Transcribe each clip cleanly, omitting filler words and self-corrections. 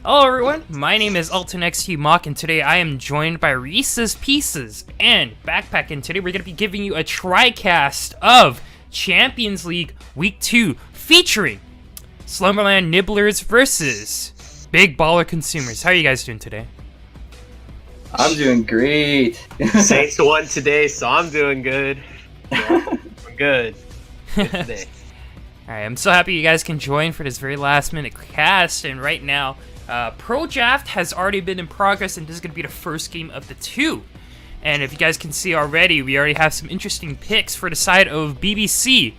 Hello everyone, my name is AltonXT Mock, and today I am joined by Reese's Pieces and Backpack, and today we're going to be giving you a TriCast of Champions League Week 2 featuring Slumberland Nibblers versus Big Baller Consumers. How are you guys doing today? I'm doing great. Saints won today, so I'm doing good. I'm good today. Alright, I'm so happy you guys can join for this very last minute cast, and right now, Pro Draft has already been in progress, and this is going to be the first game of the two. And if you guys can see already, we already have some interesting picks for the side of BBC.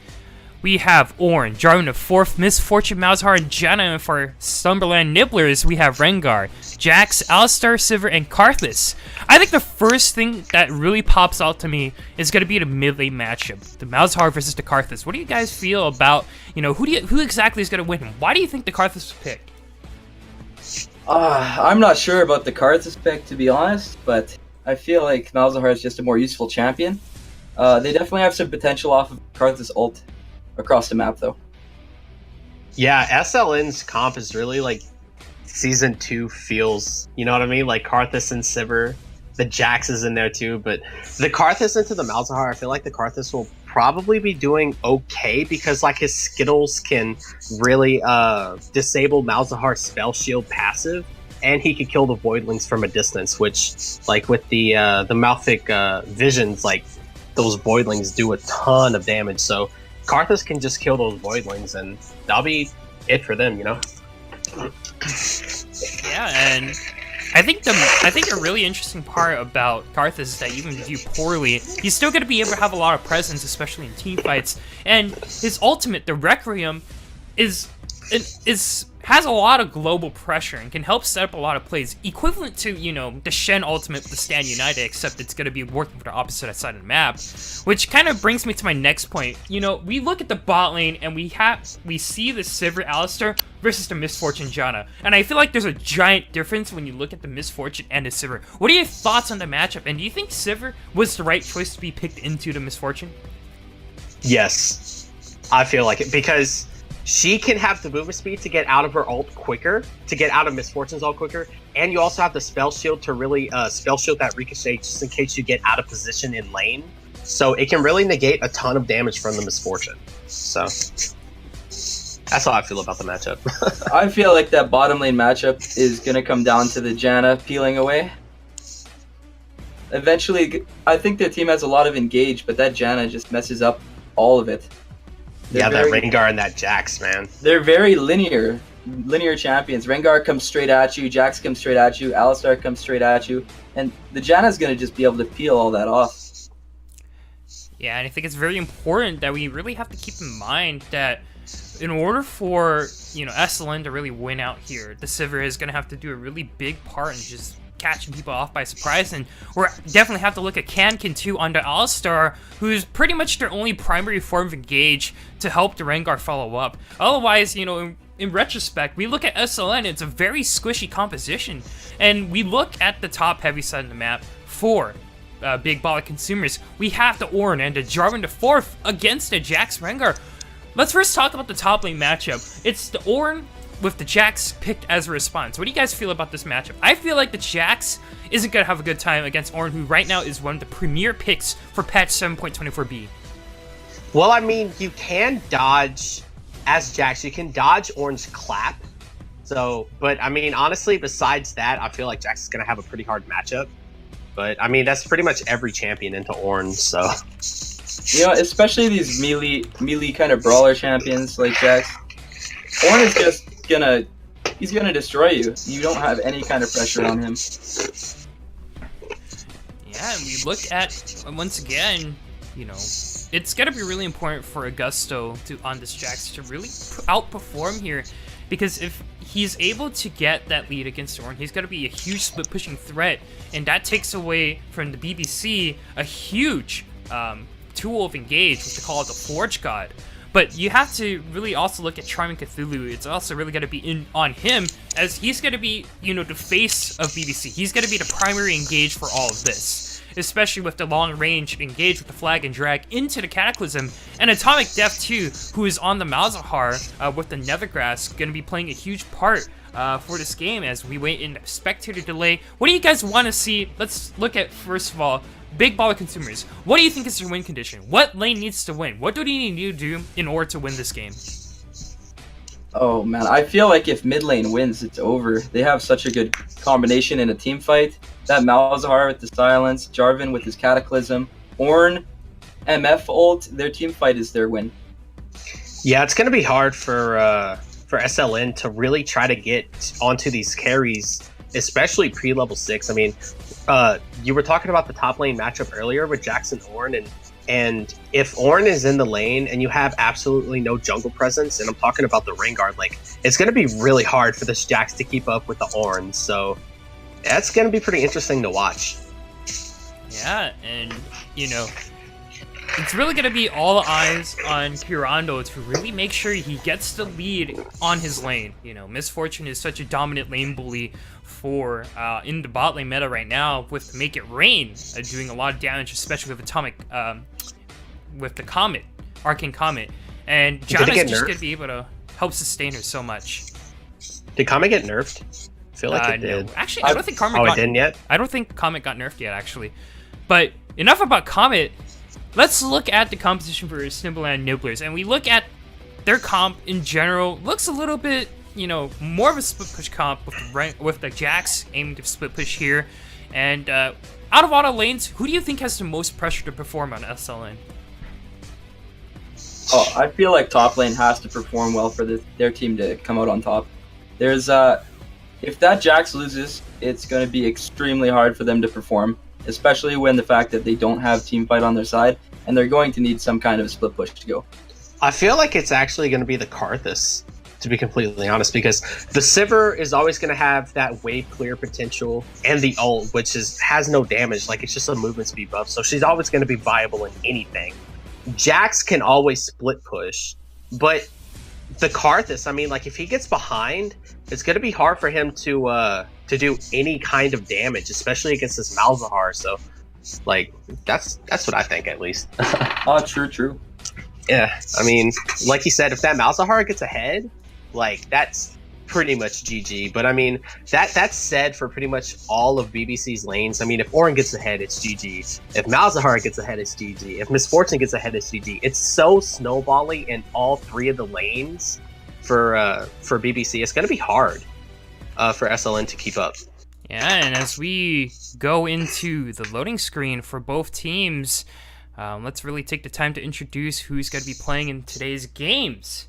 We have Orn, Jarvan the 4th, Misfortune, Malzahar, and Janna. And for Slumberland Nibblers, we have Rengar, Jax, Alistar, Sivir, and Karthus. I think the first thing that really pops out to me is going to be the mid-lane matchup, the Malzahar versus the Karthus. What do you guys feel about, who exactly is going to win? Why do you think the Karthus was picked? I'm not sure about the Karthus pick, to be honest, but I feel like Malzahar is just a more useful champion. They definitely have some potential off of Karthus ult across the map, though. Yeah, SLN's comp is really like Season 2 feels, you know what I mean? Like Karthus and Sivir. The Jax is in there too, but the Karthus into the Malzahar, I feel like the Karthus will probably be doing okay because like his Skittles can really disable Malzahar's spell shield passive, and he could kill the Voidlings from a distance, which like with the Malfic visions, like those Voidlings do a ton of damage. So Karthus can just kill those Voidlings, and that'll be it for them, you know? Yeah, and I think a really interesting part about Karthus is that even if you poorly, he's still going to be able to have a lot of presence, especially in team fights. And his ultimate, the Requiem, has a lot of global pressure and can help set up a lot of plays, equivalent to, the Shen ultimate with the Stand United, except it's going to be working for the opposite side of the map, which kind of brings me to my next point. We look at the bot lane and we see the Sivir Alistar versus the Misfortune Janna, and I feel like there's a giant difference when you look at the Misfortune and the Sivir. What are your thoughts on the matchup, and do you think Sivir was the right choice to be picked into the Misfortune? Yes, I feel like it, because she can have the movement speed to get out of her ult quicker, to get out of Misfortune's ult quicker, and you also have the spell shield to really spell shield that ricochet just in case you get out of position in lane. So it can really negate a ton of damage from the Misfortune. So that's how I feel about the matchup. I feel like that bottom lane matchup is going to come down to the Janna peeling away. Eventually, I think their team has a lot of engage, but that Janna just messes up all of it. Yeah, that Rengar and that Jax, man. They're very linear champions. Rengar comes straight at you, Jax comes straight at you, Alistar comes straight at you, and the Janna's going to just be able to peel all that off. Yeah, and I think it's very important that we really have to keep in mind that in order for, SLN to really win out here, the Sivir is going to have to do a really big part in just catching people off by surprise, and we're definitely have to look at Kankin too on the Alistar, who's pretty much their only primary form of engage to help the Rengar follow up. Otherwise, in retrospect, we look at SLN, it's a very squishy composition, and we look at the top heavy side of the map for Big Baller Consumers. We have the Orn and the Jarvan the 4th against the Jax Rengar. Let's first talk about the top lane matchup. It's the Orn with the Jax picked as a response. What do you guys feel about this matchup? I feel like the Jax isn't going to have a good time against Orn, who right now is one of the premier picks for patch 7.24b. Well, I mean, you can dodge, as Jax, you can dodge Orn's clap. So, but I mean, honestly, besides that, I feel like Jax is going to have a pretty hard matchup. But I mean, that's pretty much every champion into Orn, so. Especially these melee kind of brawler champions like Jax. Orn is just he's gonna destroy you. You don't have any kind of pressure on him. Yeah, and we look at, once again, it's gonna be really important for Augusto on this Jax to really outperform here, because if he's able to get that lead against Orn, he's gonna be a huge split pushing threat, and that takes away from the BBC a huge tool of engage, which they call it the Forge God. But you have to really also look at Charming Cthulhu. It's also really going to be on him, as he's going to be, the face of BBC. He's going to be the primary engage for all of this, especially with the long range engage with the flag and drag into the Cataclysm. And Atomic Death too, who is on the Malzahar with the Nethergrass, going to be playing a huge part for this game as we wait in spectator delay. What do you guys want to see? Let's look at, first of all, Big Baller Consumers. What do you think is your win condition? What lane needs to win? What do they need to do in order to win this game? Oh man, I feel like if mid lane wins, it's over. They have such a good combination in a team fight. That Malzahar with the silence, Jarvan with his Cataclysm, Ornn, MF ult, their team fight is their win. Yeah, it's gonna be hard for SLN to really try to get onto these carries, especially pre-level 6. I mean, you were talking about the top lane matchup earlier with Jackson Ornn, and if Ornn is in the lane and you have absolutely no jungle presence, and I'm talking about the Rengar, like, it's going to be really hard for this Jax to keep up with the Ornn, so that's going to be pretty interesting to watch. Yeah, and, you know, it's really going to be all eyes on Kurando to really make sure he gets the lead on his lane. You know, Misfortune is such a dominant lane bully for in the bot lane meta right now with Make It Rain doing a lot of damage, especially with Atomic, with the Comet, Arcane Comet. And Janna's just going to be able to help sustain her so much. Did Comet get nerfed? I feel like it did. No. Actually, I don't think Comet it didn't yet? I don't think Comet got nerfed yet, actually. But enough about Comet. Let's look at the competition for Snibble Nibblers, and we look at their comp in general. Looks a little bit, you know, more of a split push comp with the Jax aiming to split push here. And out of all the lanes, who do you think has the most pressure to perform on SLN? Oh, I feel like top lane has to perform well for their team to come out on top. There's if that Jax loses, it's going to be extremely hard for them to perform, especially when the fact that they don't have team fight on their side, and they're going to need some kind of split push to go. I feel like it's actually going to be the Karthus, to be completely honest, because the Sivir is always going to have that wave clear potential, and the ult, which has no damage, like it's just a movement speed buff, so she's always going to be viable in anything. Jax can always split push, but the Karthus, I mean, like, if he gets behind, it's going to be hard for him to do any kind of damage, especially against this Malzahar. So, like, that's what I think, at least. Oh, true. Yeah, I mean, like you said, if that Malzahar gets ahead, like, that's pretty much GG. But I mean, that's said for pretty much all of BBC's lanes. I mean, if Ornn gets ahead, it's GG. If Malzahar gets ahead, it's GG. If Misfortune gets ahead, it's GG. It's so snowbally in all three of the lanes for BBC. It's going to be hard for SLN to keep up. Yeah, and as we go into the loading screen for both teams, let's really take the time to introduce who's going to be playing in today's games.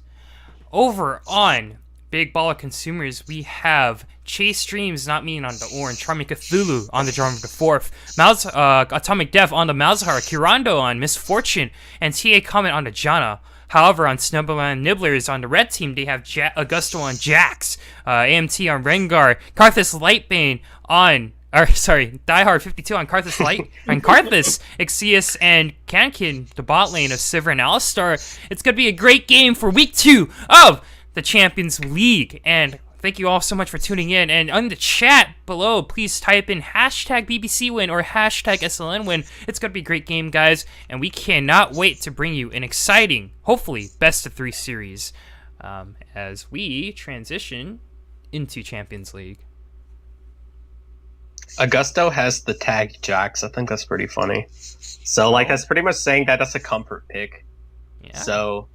Over on Big Baller Consumers, we have Chase Dreams Not Mean on the Ornn, Charming Cthulhu on the Jarvan the 4th, Atomic Death on the Malzahar, Kurando on Misfortune, and TA Comet on the Janna. However, on Snubble and Nibblers on the red team, they have Augusto on Jax, AMT on Rengar, Karthus Lightbane on, Diehard 52 on Karthus Light, and Karthus, Ixius, and Kankin, the bot lane of Sivir and Alistar. It's going to be a great game for week 2 of the Champions League, and thank you all so much for tuning in. And on the chat below, please type in hashtag BBC win or hashtag SLN win. It's going to be a great game, guys, and we cannot wait to bring you an exciting, hopefully, best of 3 series as we transition into Champions League. Augusto has the tag Jax. I think that's pretty funny. So, like, that's pretty much saying that that's a comfort pick. Yeah. So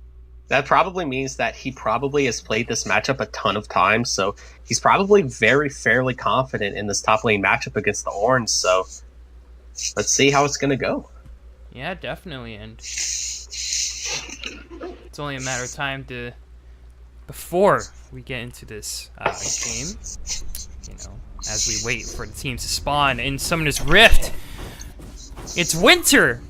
that probably means that he probably has played this matchup a ton of times, so he's probably fairly confident in this top lane matchup against the Ornn, so let's see how it's going to go. Yeah, definitely, and it's only a matter of time before we get into this game, you know, as we wait for the teams to spawn in Summoner's Rift. It's winter!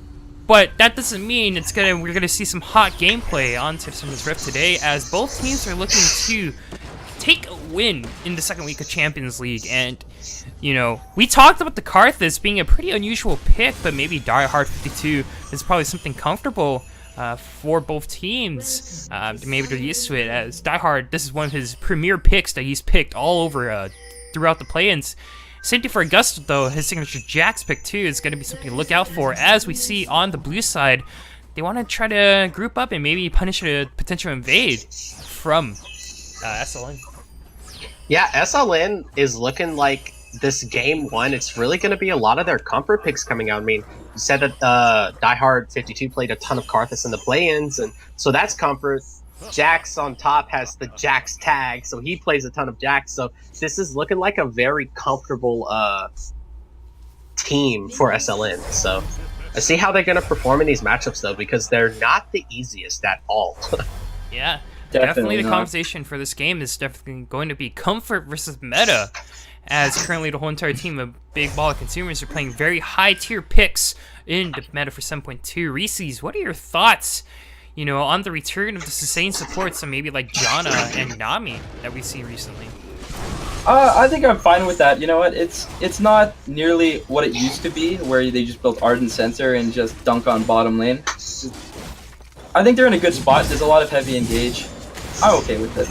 But that doesn't mean we're gonna see some hot gameplay on Summoner's Rift today, as both teams are looking to take a win in the second week of Champions League. And, you know, we talked about the Karthus being a pretty unusual pick, but maybe Diehard 52 is probably something comfortable for both teams. Maybe they're used to it, as Diehard, this is one of his premier picks that he's picked all over throughout the play-ins. Same thing for Augusto, though. His signature Jax pick, too, is going to be something to look out for. As we see on the blue side, they want to try to group up and maybe punish a potential invade from SLN. Yeah, SLN is looking like this game one. It's really going to be a lot of their comfort picks coming out. I mean, you said that Diehard 52 played a ton of Karthus in the play-ins, and so that's comfort. Jax on top has the Jax tag, so he plays a ton of Jax. So this is looking like a very comfortable team for SLN. So I see how they're going to perform in these matchups, though, because they're not the easiest at all. Yeah. Definitely The not. conversation for this game is definitely going to be comfort versus meta, as currently the whole entire team of Big Baller Consumers are playing very high tier picks in the meta for 7.2. Reese's, what are your thoughts, on the return of the sustained supports of maybe like Janna and Nami that we see recently? I think I'm fine with that. You know what? It's not nearly what it used to be, where they just built Ardent Sensor and just dunk on bottom lane. I think they're in a good spot. There's a lot of heavy engage. I'm okay with it.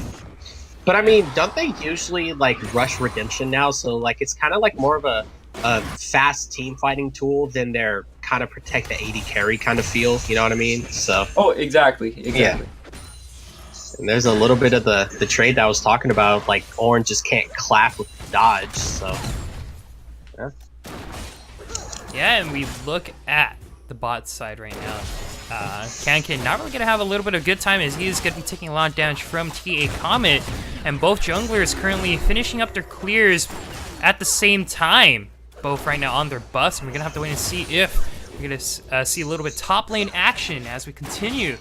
But I mean, don't they usually like rush redemption now? So like it's kind of like more of a fast team fighting tool than their kind of protect the AD carry kind of feel. You know what I mean? So Oh, exactly. yeah. And there's a little bit of the trade that I was talking about. Like Orange just can't clap with dodge. So yeah. Yeah, and we look at the bot side right now. Kankin not really going to have a little bit of good time, as he is going to be taking a lot of damage from TA Comet, and both junglers currently finishing up their clears at the same time, both right now on their buffs, and we're going to have to wait and see if we're going to see a little bit top lane action as we continue.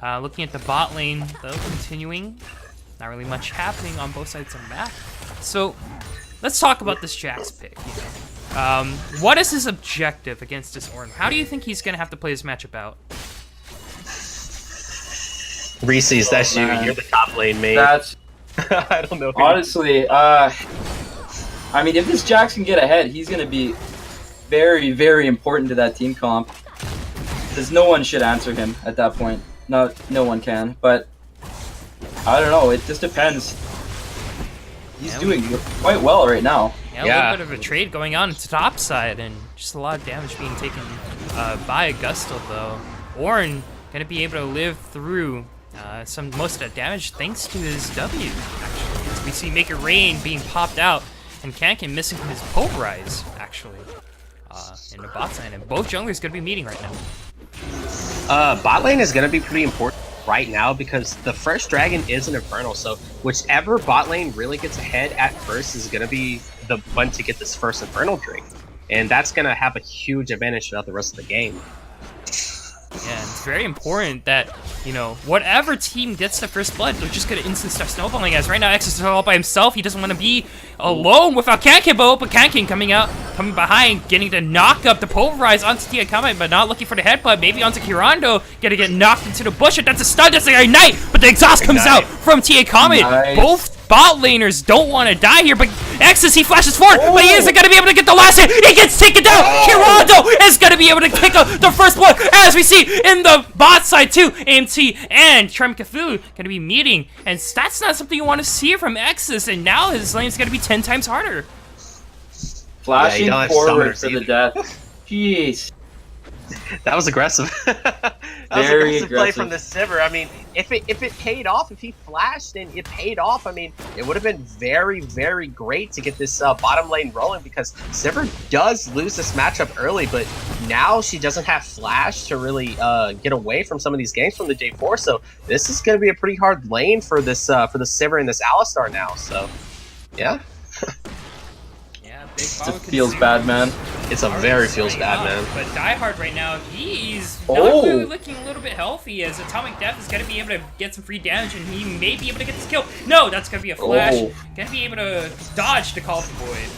Looking at the bot lane, though, continuing, not really much happening on both sides of the map. So let's talk about this Jax pick. What is his objective against this Ornn? How do you think he's going to have to play this matchup out? Reese's, that's you. Man. You're the top lane, mate. That's I don't know. honestly. I mean, if this Jax can get ahead, he's gonna be very, very important to that team comp. Because no one should answer him at that point. No one can. But I don't know. It just depends. He's doing quite well right now. Yeah, a little bit of a trade going on to top side, and just a lot of damage being taken by Augusta, though. Ornn gonna be able to live through most of the damage thanks to his W, actually. As we see Make It Rain being popped out, and Kankin missing from his pulverize, actually, in the bot side. And both junglers gonna be meeting right now. Bot lane is going to be pretty important right now because the first dragon is an Infernal, so whichever bot lane really gets ahead at first is going to be the one to get this first Infernal drink. And that's going to have a huge advantage throughout the rest of the game. Yeah, it's very important that, whatever team gets the first blood, they're just going to instant start snowballing, as right now X is all by himself. He doesn't want to be alone without Kankin, but Kankin coming behind, getting to knock up the pulverize onto Tia Comet, but not looking for the headbutt, maybe onto Kirando, gonna get knocked into the bush, and that's a stun, that's a ignite, but the exhaust comes out from Tia Comet. Nice. Both bot laners don't want to die here, but X's, he flashes forward, but he isn't going to be able to get the last hit. He gets taken down. Kirando is going to be able to pick up the first blood, as we see in the bot side too. AMT and Trem Cthulhu going to be meeting, and that's not something you want to see from X's, and now his lane's going to be 10 times harder. Flashing you don't have forward summoners for the either. death. Jeez. That was aggressive. That was Very aggressive play aggressive. from the Sivir. I mean, if it paid off, if he flashed and it paid off, I mean, it would have been very, very great to get this bottom lane rolling, because Sivir does lose this matchup early, but now she doesn't have flash to really get away from some of these games from the J4. So this is going to be a pretty hard lane for this for the Sivir and this Alistar now. So yeah, Yeah, big It feels bad, man. it's a very feels bad, man. But Diehard right now, he's Oh. not really looking a little bit healthy, as Atomic Death is going to be able to get some free damage, and he may be able to get this kill. No, that's going to be a flash. Oh. Going to be able to dodge the Call of the Void.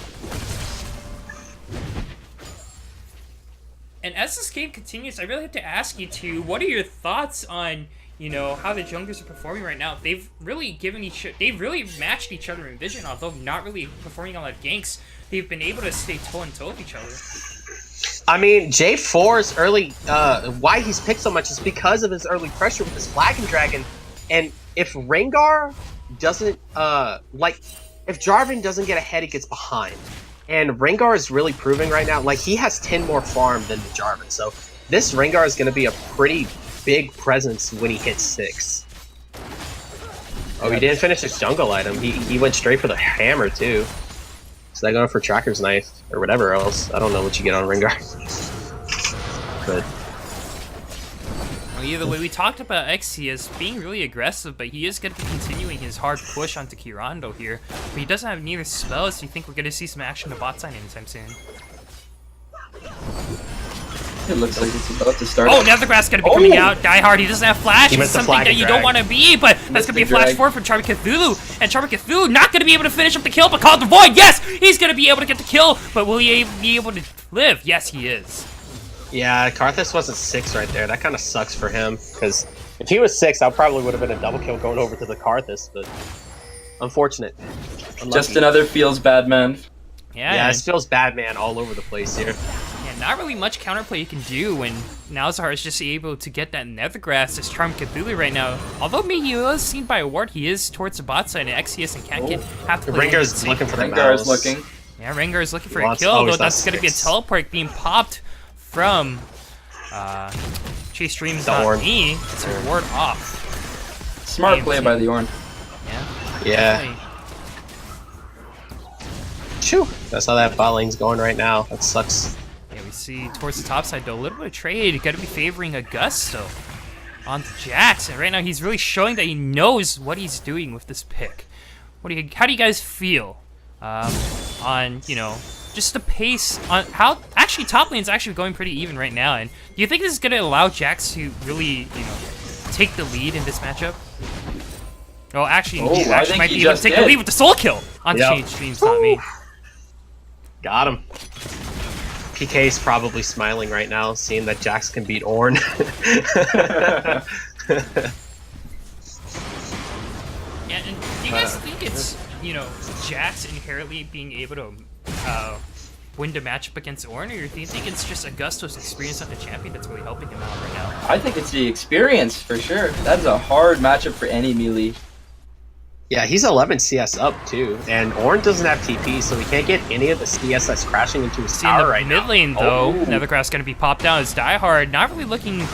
And as this game continues, I really have to ask you two, what are your thoughts on, how the junglers are performing right now? They've really matched each other in vision, although not really performing a lot of ganks. They've been able to stay toe-and-toe with each other. I mean, J4's early, why he's picked so much is because of his early pressure with his Flagon Dragon. And if Rengar doesn't, if Jarvan doesn't get ahead, he gets behind. And Rengar is really proving right now, he has 10 more farm than the Jarvan. So this Rengar is going to be a pretty big presence when he hits 6. Oh, he didn't finish his jungle item. He went straight for the hammer too. So they going for Tracker's Knife or whatever else. I don't know what you get on Rengar. But Well, either way, we talked about Xe as being really aggressive, but he is going to be continuing his hard push onto Kirando here. But he doesn't have neither spells, so you think we're going to see some action to bot side anytime soon. It looks like it's about to start. Oh, Nethergrass going to be coming out. Die Hard, he doesn't have flash. He It's missed the something flag that and you drag. don't want to be, but that's going to be a the flash drag. forward from Charmy Cthulhu. And Charmy Cthulhu not going to be able to finish up the kill, but called the Void. Yes, he's going to be able to get the kill, but will he be able to live? Yes, he is. yeah, Karthus wasn't 6 right there. That kind of sucks for him because if he was 6, I probably would have been a double kill going over to the Karthus. But unfortunate. Unlucky. Just another feels bad man. Yeah, it feels bad, man, all over the place here. Yeah, not really much counterplay you can do when Nalzar is just able to get that Nethergrass as Charm Cthulhu right now. Although maybe he was seen by a ward, he is towards the bot side, and Xeus and Kankin have to play Rengar's looking for the Rengar is mouse. looking. Yeah, Rengar is looking for He a wants- kill, oh, though he's not that's going to be a 6. teleport being popped from Chase Streams The Ornn. me to ward off. Smart Game play two. by the Ornn. Yeah. Yeah. definitely. Phew. That's how that bot lane's going right now. That sucks. Yeah, we see towards the top side though, a little bit of trade. Got to be favoring Augusto onto Jax, and right now he's really showing that he knows what he's doing with this pick. How do you guys feel on just the pace on how actually top lane's actually going pretty even right now? And do you think this is going to allow Jax to really take the lead in this matchup? Oh, actually, Oh, he I actually think might he be able to just take the did. lead with the soul kill on Yep. Change Streams, not me. Got him. PK's probably smiling right now, seeing that Jax can beat Ornn. Yeah, and do you guys think it's, Jax inherently being able to win the matchup against Ornn, or do you think it's just Augusto's experience on the champion that's really helping him out right now? I think it's the experience for sure. That is a hard matchup for any melee. Yeah, he's 11 CS up too, and Ornn doesn't have TP, so he can't get any of the CS that's crashing into his See, in tower the right mid now. lane, though, Oh. Nethergrass going to be popped down as Die Hard, not really looking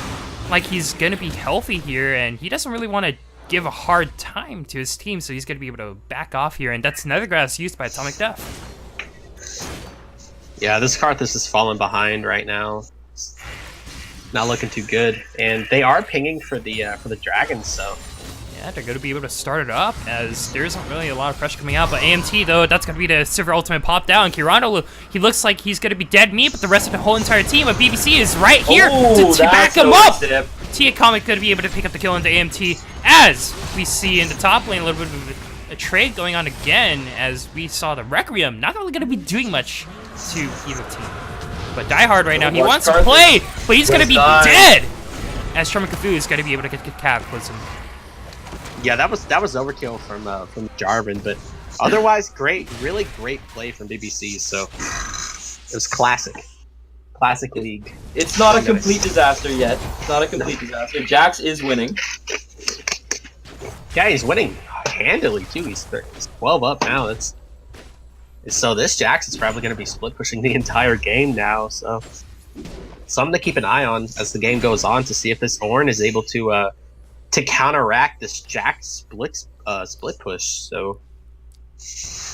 like he's going to be healthy here, and he doesn't really want to give a hard time to his team, so he's going to be able to back off here, and that's Nethergrass used by Atomic Death. Yeah, this Karthus is falling behind right now. It's not looking too good, and they are pinging for the dragons, so. Yeah, they're going to be able to start it up, as there isn't really a lot of pressure coming out, but AMT, though, that's going to be the Silver Ultimate pop down. Kirano, he looks like he's going to be dead meat, but the rest of the whole entire team of BBC is right here to back him up! Tia Comic going to be able to pick up the kill into AMT, as we see in the top lane a little bit of a trade going on again, as we saw the Requiem not really going to be doing much to either team. But Die Hard right now, he Watch wants to Karthus. play, but he's going to be Dying. dead! As Sherman Cthulhu is going to be able to get capped with him. Yeah, that was overkill from Jarvan, but otherwise really great play from BBC. So it was classic league. It's not a complete disaster yet. It's not a complete disaster. Jax is winning. Yeah, he's winning handily too. He's 12 up now. So this Jax is probably going to be split pushing the entire game now. So something to keep an eye on as the game goes on to see if this Ornn is able to counteract this Jax split push. So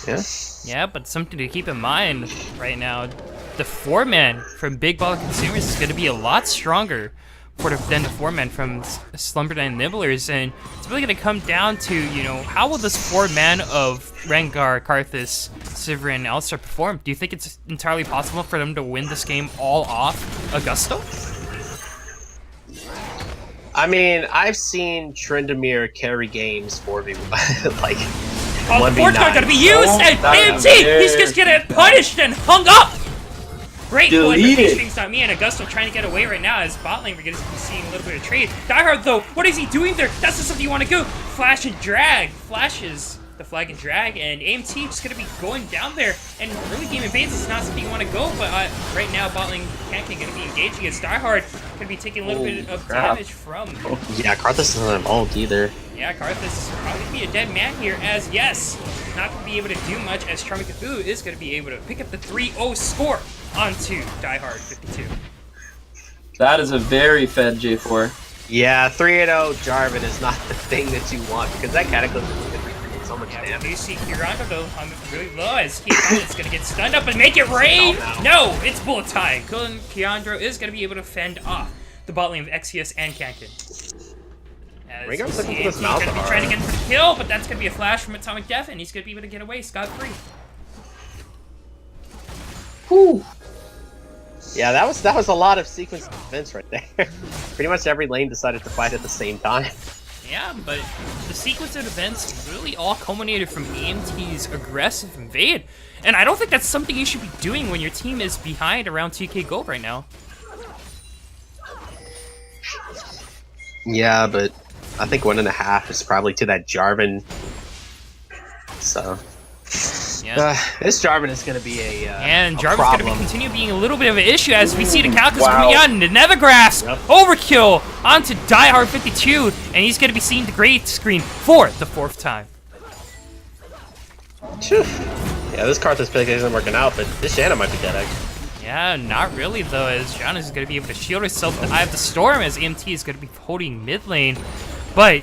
yeah. Yeah, but something to keep in mind right now, the 4-man from Big Baller Consumers is going to be a lot stronger than the 4-man from Slumberdine Nibblers, and it's really going to come down to, how will this 4-man of Rengar, Karthus, Sivir, and Alistar perform? Do you think it's entirely possible for them to win this game all off Augusto? I mean, I've seen Tryndamere carry games for me, like. Oh, the 1v9. board's not going to be used, and AMT, he's just getting punished and hung up! Great play Deleted. for me, and Augusto trying to get away right now as bot lane. We're going to be seeing a little bit of trade. Diehard, though, what is he doing there? That's not something you want to do. Flash and drag. Flashes the flag and drag, and AMT just going to be going down there. And early game invades is not something you want to go, but right now bot lane Kankin going to be engaged against Diehard. Going to be taking a little bit of damage from. Yeah, Karthus doesn't have ult either. Yeah, Karthus is probably going to be a dead man here, as yes, not going to be able to do much, as Charmy Cthulhu is going to be able to pick up the 3-0 score onto Die Hard 52. That is a very fed J4. Yeah, 3-0 Jarvan is not the thing that you want because that Cataclysm is going to be doing so much Yeah, damage. you see Kirando though, I'm really low as Kiandro gonna get stunned up and make it rain! No, it's bullet time. Kiandro is gonna be able to fend off the bot lane of Exvius and Kankin. Ringo's looking for this He's gonna be Malzahar. trying to get for the kill, but that's gonna be a flash from Atomic Death, and he's gonna be able to get away scot-free. Whew. Yeah, that was a lot of sequence of events right there. Pretty much every lane decided to fight at the same time. Yeah, but the sequence of events really all culminated from AMT's aggressive invade, and I don't think that's something you should be doing when your team is behind around 2k gold right now. Yeah, but I think 1.5 is probably to that Jarvan. So Yeah. this Jarvan is going to be And a Jarvan's problem. going to continue being a little bit of an issue as we see the Calcus Wow. coming out into Nethergrass. Yep. Overkill onto Diehard 52, and he's going to be seeing the great screen for the 4th time. Phew. Yeah, this Karthus pick isn't working out, but this Shanna might be dead. Actually. Yeah, not really though, as Jana is going to be able to shield herself the Eye of the Storm as EMT is going to be holding mid lane. But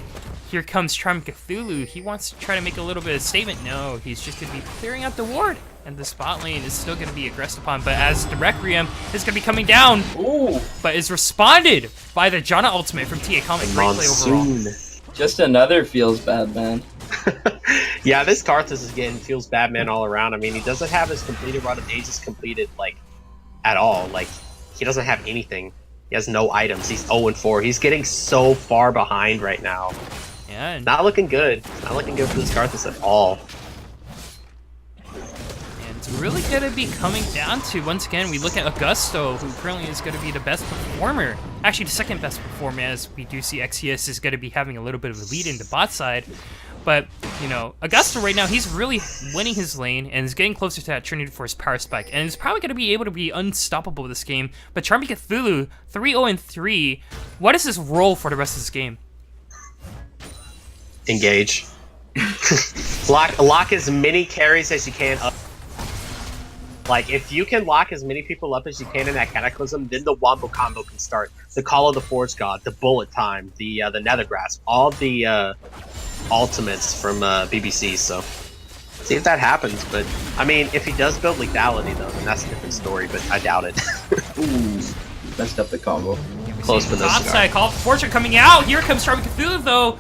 here comes Charm Cthulhu. He wants to try to make a little bit of statement. No, he's just going to be clearing out the ward. And the spot lane is still going to be aggressed upon. But as the Requiem is going to be coming down, Ooh. but is responded by the Jana ultimate from TA Comic. Great play overall. Just another feels bad, man. Yeah, this Karthus is getting feels bad man all around. I mean, he doesn't have his completed Rod of Ages completed, like, at all. Like, he doesn't have anything. He has no items. He's 0-4. He's getting so far behind right now. Yeah, and Not looking good. Not looking good for this Karthus at all. it's really going to be coming down to, once again, we look at Augusto, who currently is going to be the best performer. Actually, the second best performer, as we do see XCS is going to be having a little bit of a lead in the bot side. But, you know, Augusto right now, he's really winning his lane and is getting closer to that Trinity Force power spike. And is probably going to be able to be unstoppable this game. But Charmy Cthulhu, 3-0-3, what is his role for the rest of this game? Engage. lock as many carries as you can up. Like, if you can lock as many people up as you can in that Cataclysm, then the Wombo combo can start. The Call of the Forge God, the Bullet Time, the Nethergrass, all the ultimates from BBC, so see if that happens. But, I mean, if he does build lethality, though, then that's a different story, but I doubt it. Ooh. Messed up the combo. Close for this Outside Call of Fortune coming out. Here comes Charmy Cthulhu, though.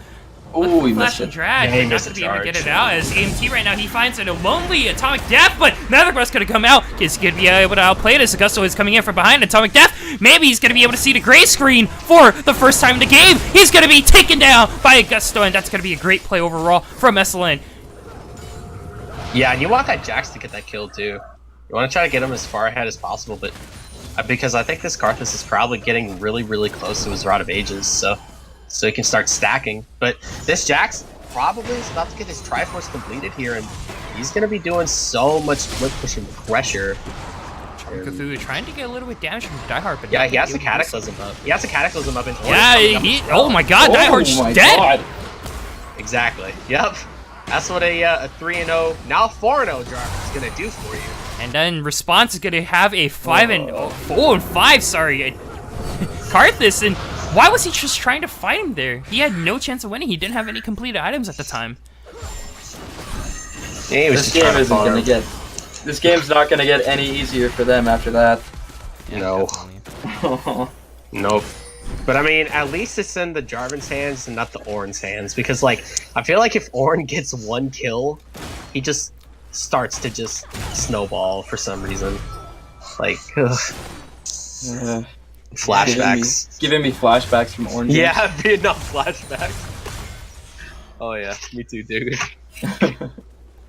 Ooh, he Flash missed and it. drag, Yeah, he but not missed to the be able to get charge. it out as AMT right now, he finds it a lonely Atomic Death, but Nethergrass gonna come out. He's gonna be able to outplay this. Augusto is coming in from behind Atomic Death. Maybe he's gonna be able to see the gray screen for the first time in the game. He's gonna be taken down by Augusto, and that's gonna be a great play overall from SLN. Yeah, and you want that Jax to get that kill, too. You want to try to get him as far ahead as possible, but because I think this Karthus is probably getting really, really close to his Rod of Ages, so he can start stacking. But this Jax probably is about to get his Triforce completed here, and he's going to be doing so much flip pushing pressure. Cthulhu trying to get a little bit damage from Diehard, but Yeah, not he has able the to. Cataclysm up. He has the Cataclysm up in Orange Yeah, coming up he. as well. Oh my God, Oh Diehard's my dead. God. Exactly. Yep. That's what a 3-0, now 4-0 Jarvan is going to do for you. And then Response is gonna have a 4-5, sorry, Karthus, and why was he just trying to fight him there? He had no chance of winning. He didn't have any completed items at the time. Yeah, he was This just trying game to isn't farm. gonna get. This game's not gonna get any easier for them after that. No. definitely. Nope. But I mean, at least it's in the Jarvan's hands and not the Ornn's hands, because like I feel like if Ornn gets one kill, he just starts to just snowball for some reason. Like flashbacks. Giving me flashbacks from Orange. Yeah, Vietnam flashbacks. Oh yeah, me too, dude.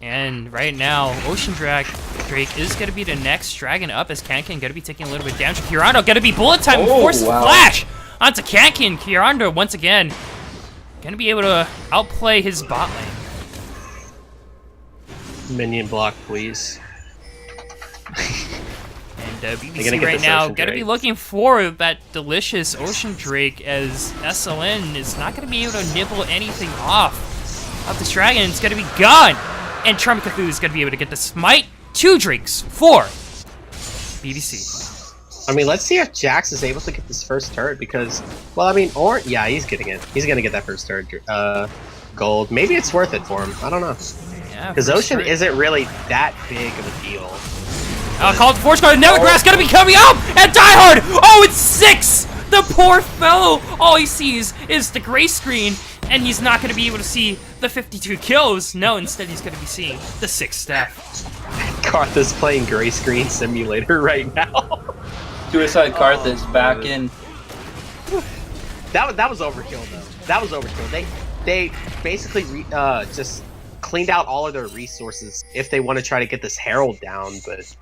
And right now, Ocean Drake is going to be the next dragon up as Kankin going to be taking a little bit of damage. Kirando going to be bullet time and Oh, force wow. flash onto Kankin. Kirando once again going to be able to outplay his bot lane. Minion block, please. And They're gonna BBC get right this now Ocean going to be Drake. looking for that delicious Ocean Drake as SLN is not going to be able to nibble anything off of this dragon. It's going to be gone. And Charm Cthulhu is going to be able to get the smite. 2 drakes for BBC. I mean, let's see if Jax is able to get this first turret because, well, I mean, yeah, he's getting it. He's gonna get that first turret gold. Maybe it's worth it for him. I don't know. Yeah, because Ocean isn't really that big of a deal. Call it the Forge Guard. Now the grass gonna be coming up, and Die Hard. Oh, it's 6. The poor fellow. All he sees is the gray screen, and he's not gonna be able to see the 52 kills. No, instead he's gonna be seeing the 6 staff. Karth is playing gray screen simulator right now. Suicide Karth is back in. That was overkill though. That was overkill. They basically just cleaned out all of their resources if they want to try to get this Herald down, but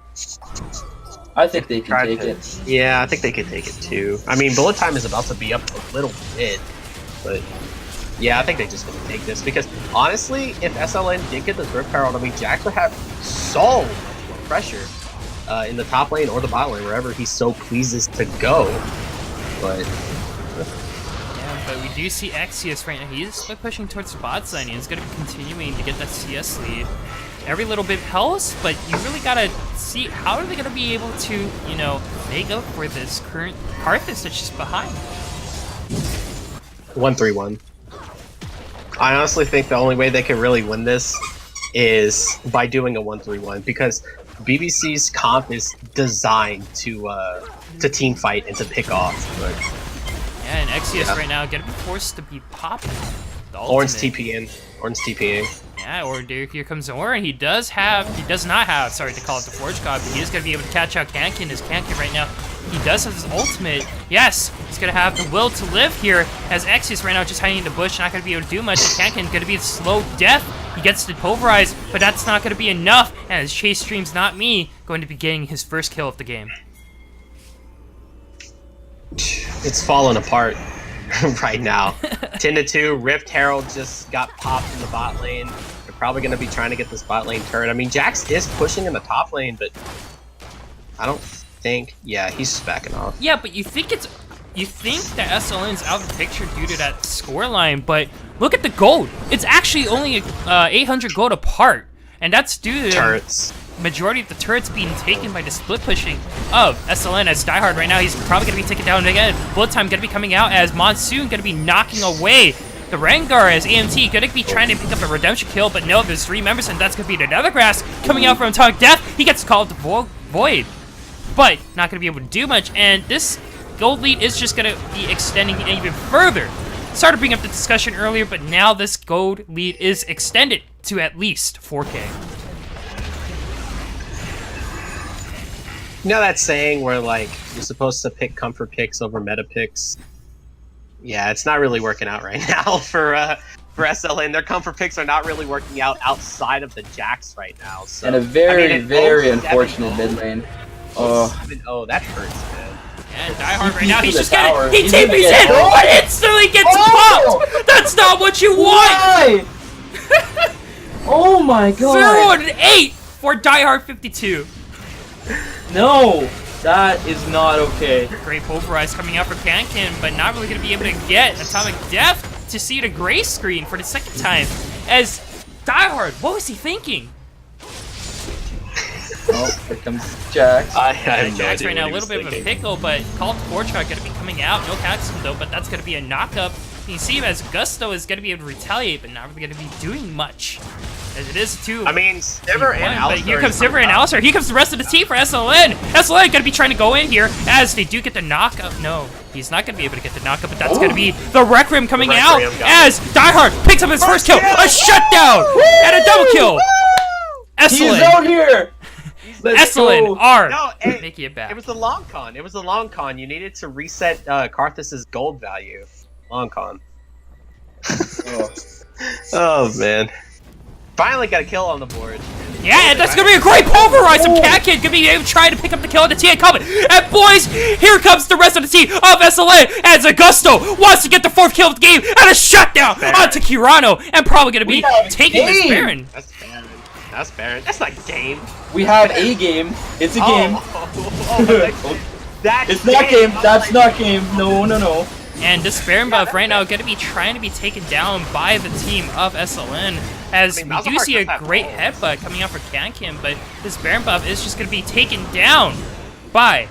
I think they can take it. Yeah, I think they can take it too. I mean, bullet time is about to be up a little bit, but yeah, I think they're just going to take this because honestly, if SLN did get this Rift Herald, I mean, Jax would have so much more pressure in the top lane or the bot lane, wherever he so pleases to go. But yeah, but we do see Axios right now. He's pushing towards the bot side. He's going to be continuing to get that CS lead. Every little bit helps, but you really gotta see how are they gonna be able to, you know, make up for this current Karthus that's just behind. 1-3-1. I honestly think the only way they can really win this is by doing a 1-3-1 because BBC's comp is designed to team fight and to pick off. But yeah, and Axios right now gonna be forced to be popping. Orange TPing. Orange TPing. Yeah, or here comes Orin. He does not have, sorry to call it the Forge God, but he is going to be able to catch out Kankin as Kankin right now. He does have his ultimate. Yes, he's going to have the will to live here as Axios right now just hiding in the bush, not going to be able to do much. And Kankin going to be a slow death. He gets to pulverize, but that's not going to be enough. And as Chase Streams Not Me going to be getting his first kill of the game. It's falling apart right now. 10-2, Rift Herald just got popped in the bot lane. They're probably going to be trying to get this bot lane turret. I mean, Jax is pushing in the top lane, but I don't think... Yeah, he's just backing off. Yeah, but you think that SLN's out of the picture due to that scoreline, but look at the gold. It's actually only 800 gold apart, and that's due to turrets. Majority of the turrets being taken by the split pushing of SLN as Die Hard right now. He's probably going to be taken down again. Bullet time going to be coming out as Monsoon going to be knocking away the Rengar as AMT going to be trying to pick up a redemption kill, but no, there's 3 members and that's going to be another grass coming out from Tog Death. He gets called the Void, but not going to be able to do much, and this gold lead is just going to be extending even further. Started to bring up the discussion earlier, but now this gold lead is extended to at least 4K. You know that saying where, like, you're supposed to pick comfort picks over meta picks? Yeah, it's not really working out right now for SLN. Their comfort picks are not really working out outside of the Jax right now. So, and a very unfortunate mid lane. Oh, 7-0, that hurts, man. And Die Hard right now, he's just getting... He TP's in, but instantly gets popped! That's not what you want! Why? Oh my god. 0-8 for Die Hard 52. No, that is not okay. Great pulverize coming out for Kankin, but not really going to be able to get Atomic Death to see the gray screen for the second time. As Die Hard, what was he thinking? Oh, here comes Jax. Jax right now, a little bit of a pickle, but Call to Forge going to be coming out. No catch him though, but that's going to be a knock-up. You can see him as Gusto is going to be able to retaliate, but not really going to be doing much. As it is too. I mean, Sivir and Alistar. But here comes Sivir and Alistar. Here comes the rest of the team for SLN. SLN going to be trying to go in here as they do get the knockup. No, he's not going to be able to get the knockup, but that's going to be the Requiem coming out as Die Hard picks up his first kill. A shutdown and a double kill. SLN. He's out here. SLN are making it back. It was the long con. It was the long con. You needed to reset Karthus's gold value. Long con. Oh man. Finally got a kill on the board. Yeah, and that's gonna be a great pulverize from Cat Kid. Gonna be able to try to pick up the kill on the TA coming. And boys, here comes the rest of the team of SLN as Augusto wants to get the 4th kill of the game and a shutdown onto Kirano and probably gonna be taking this Baron. That's Baron. That's Baron. That's not game. We have a game. It's a game. That's not game. That's not game. No. And this Baron buff right now going to be trying to be taken down by the team of SLN. As we do see a great headbutt coming out for Kankin, but this Baron buff is just going to be taken down by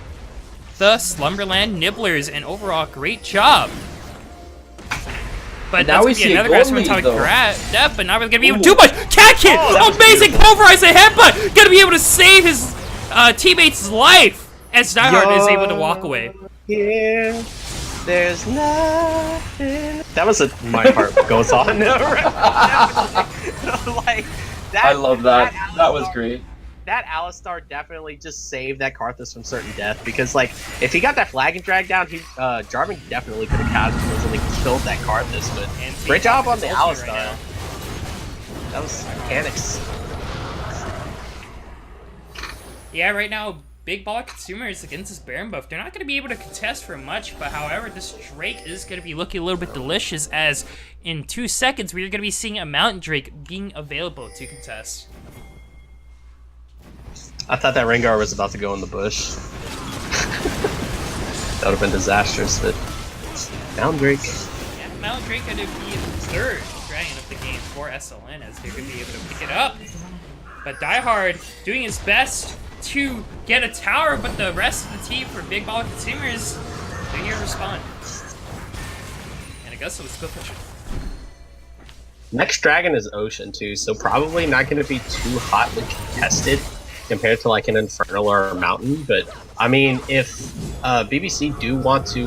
the Slumberland Nibblers, and overall, great job. But now that's we gonna be see a another goal grass from lead, Atomic though. Death, but not really gonna be able to do much. Catkin! that was Amazing beautiful. pulverize a headbutt! Gonna be able to save his teammate's life as Diehard is able to walk away. Here, there's nothing. That was my heart goes on. Like, that, I love that. That was great. That Alistar definitely just saved that Karthus from certain death, because like if he got that flag and drag down, he Jarvan definitely could have catapulted and killed that Karthus. But And great job on the ultimate Alistar. right now. That was mechanics. Yeah, right now, Big Baller Consumers against this Baron buff, they're not going to be able to contest for much, but however, this Drake is going to be looking a little bit delicious, as in 2 seconds, we're going to be seeing a Mountain Drake being available to contest. I thought that Rengar was about to go in the bush. That would have been disastrous, but Mountain Drake. Yeah, Mountain Drake going to be the third dragon of the game for SLN, as they're going to be able to pick it up. But Diehard doing his best to get a tower, but the rest of the team for Big Baller Consumers, they're here to respond. And Augusta was still pushing. Next dragon is Ocean too, so probably not going to be too hotly contested compared to like an Infernal or a Mountain. But I mean, if BBC do want to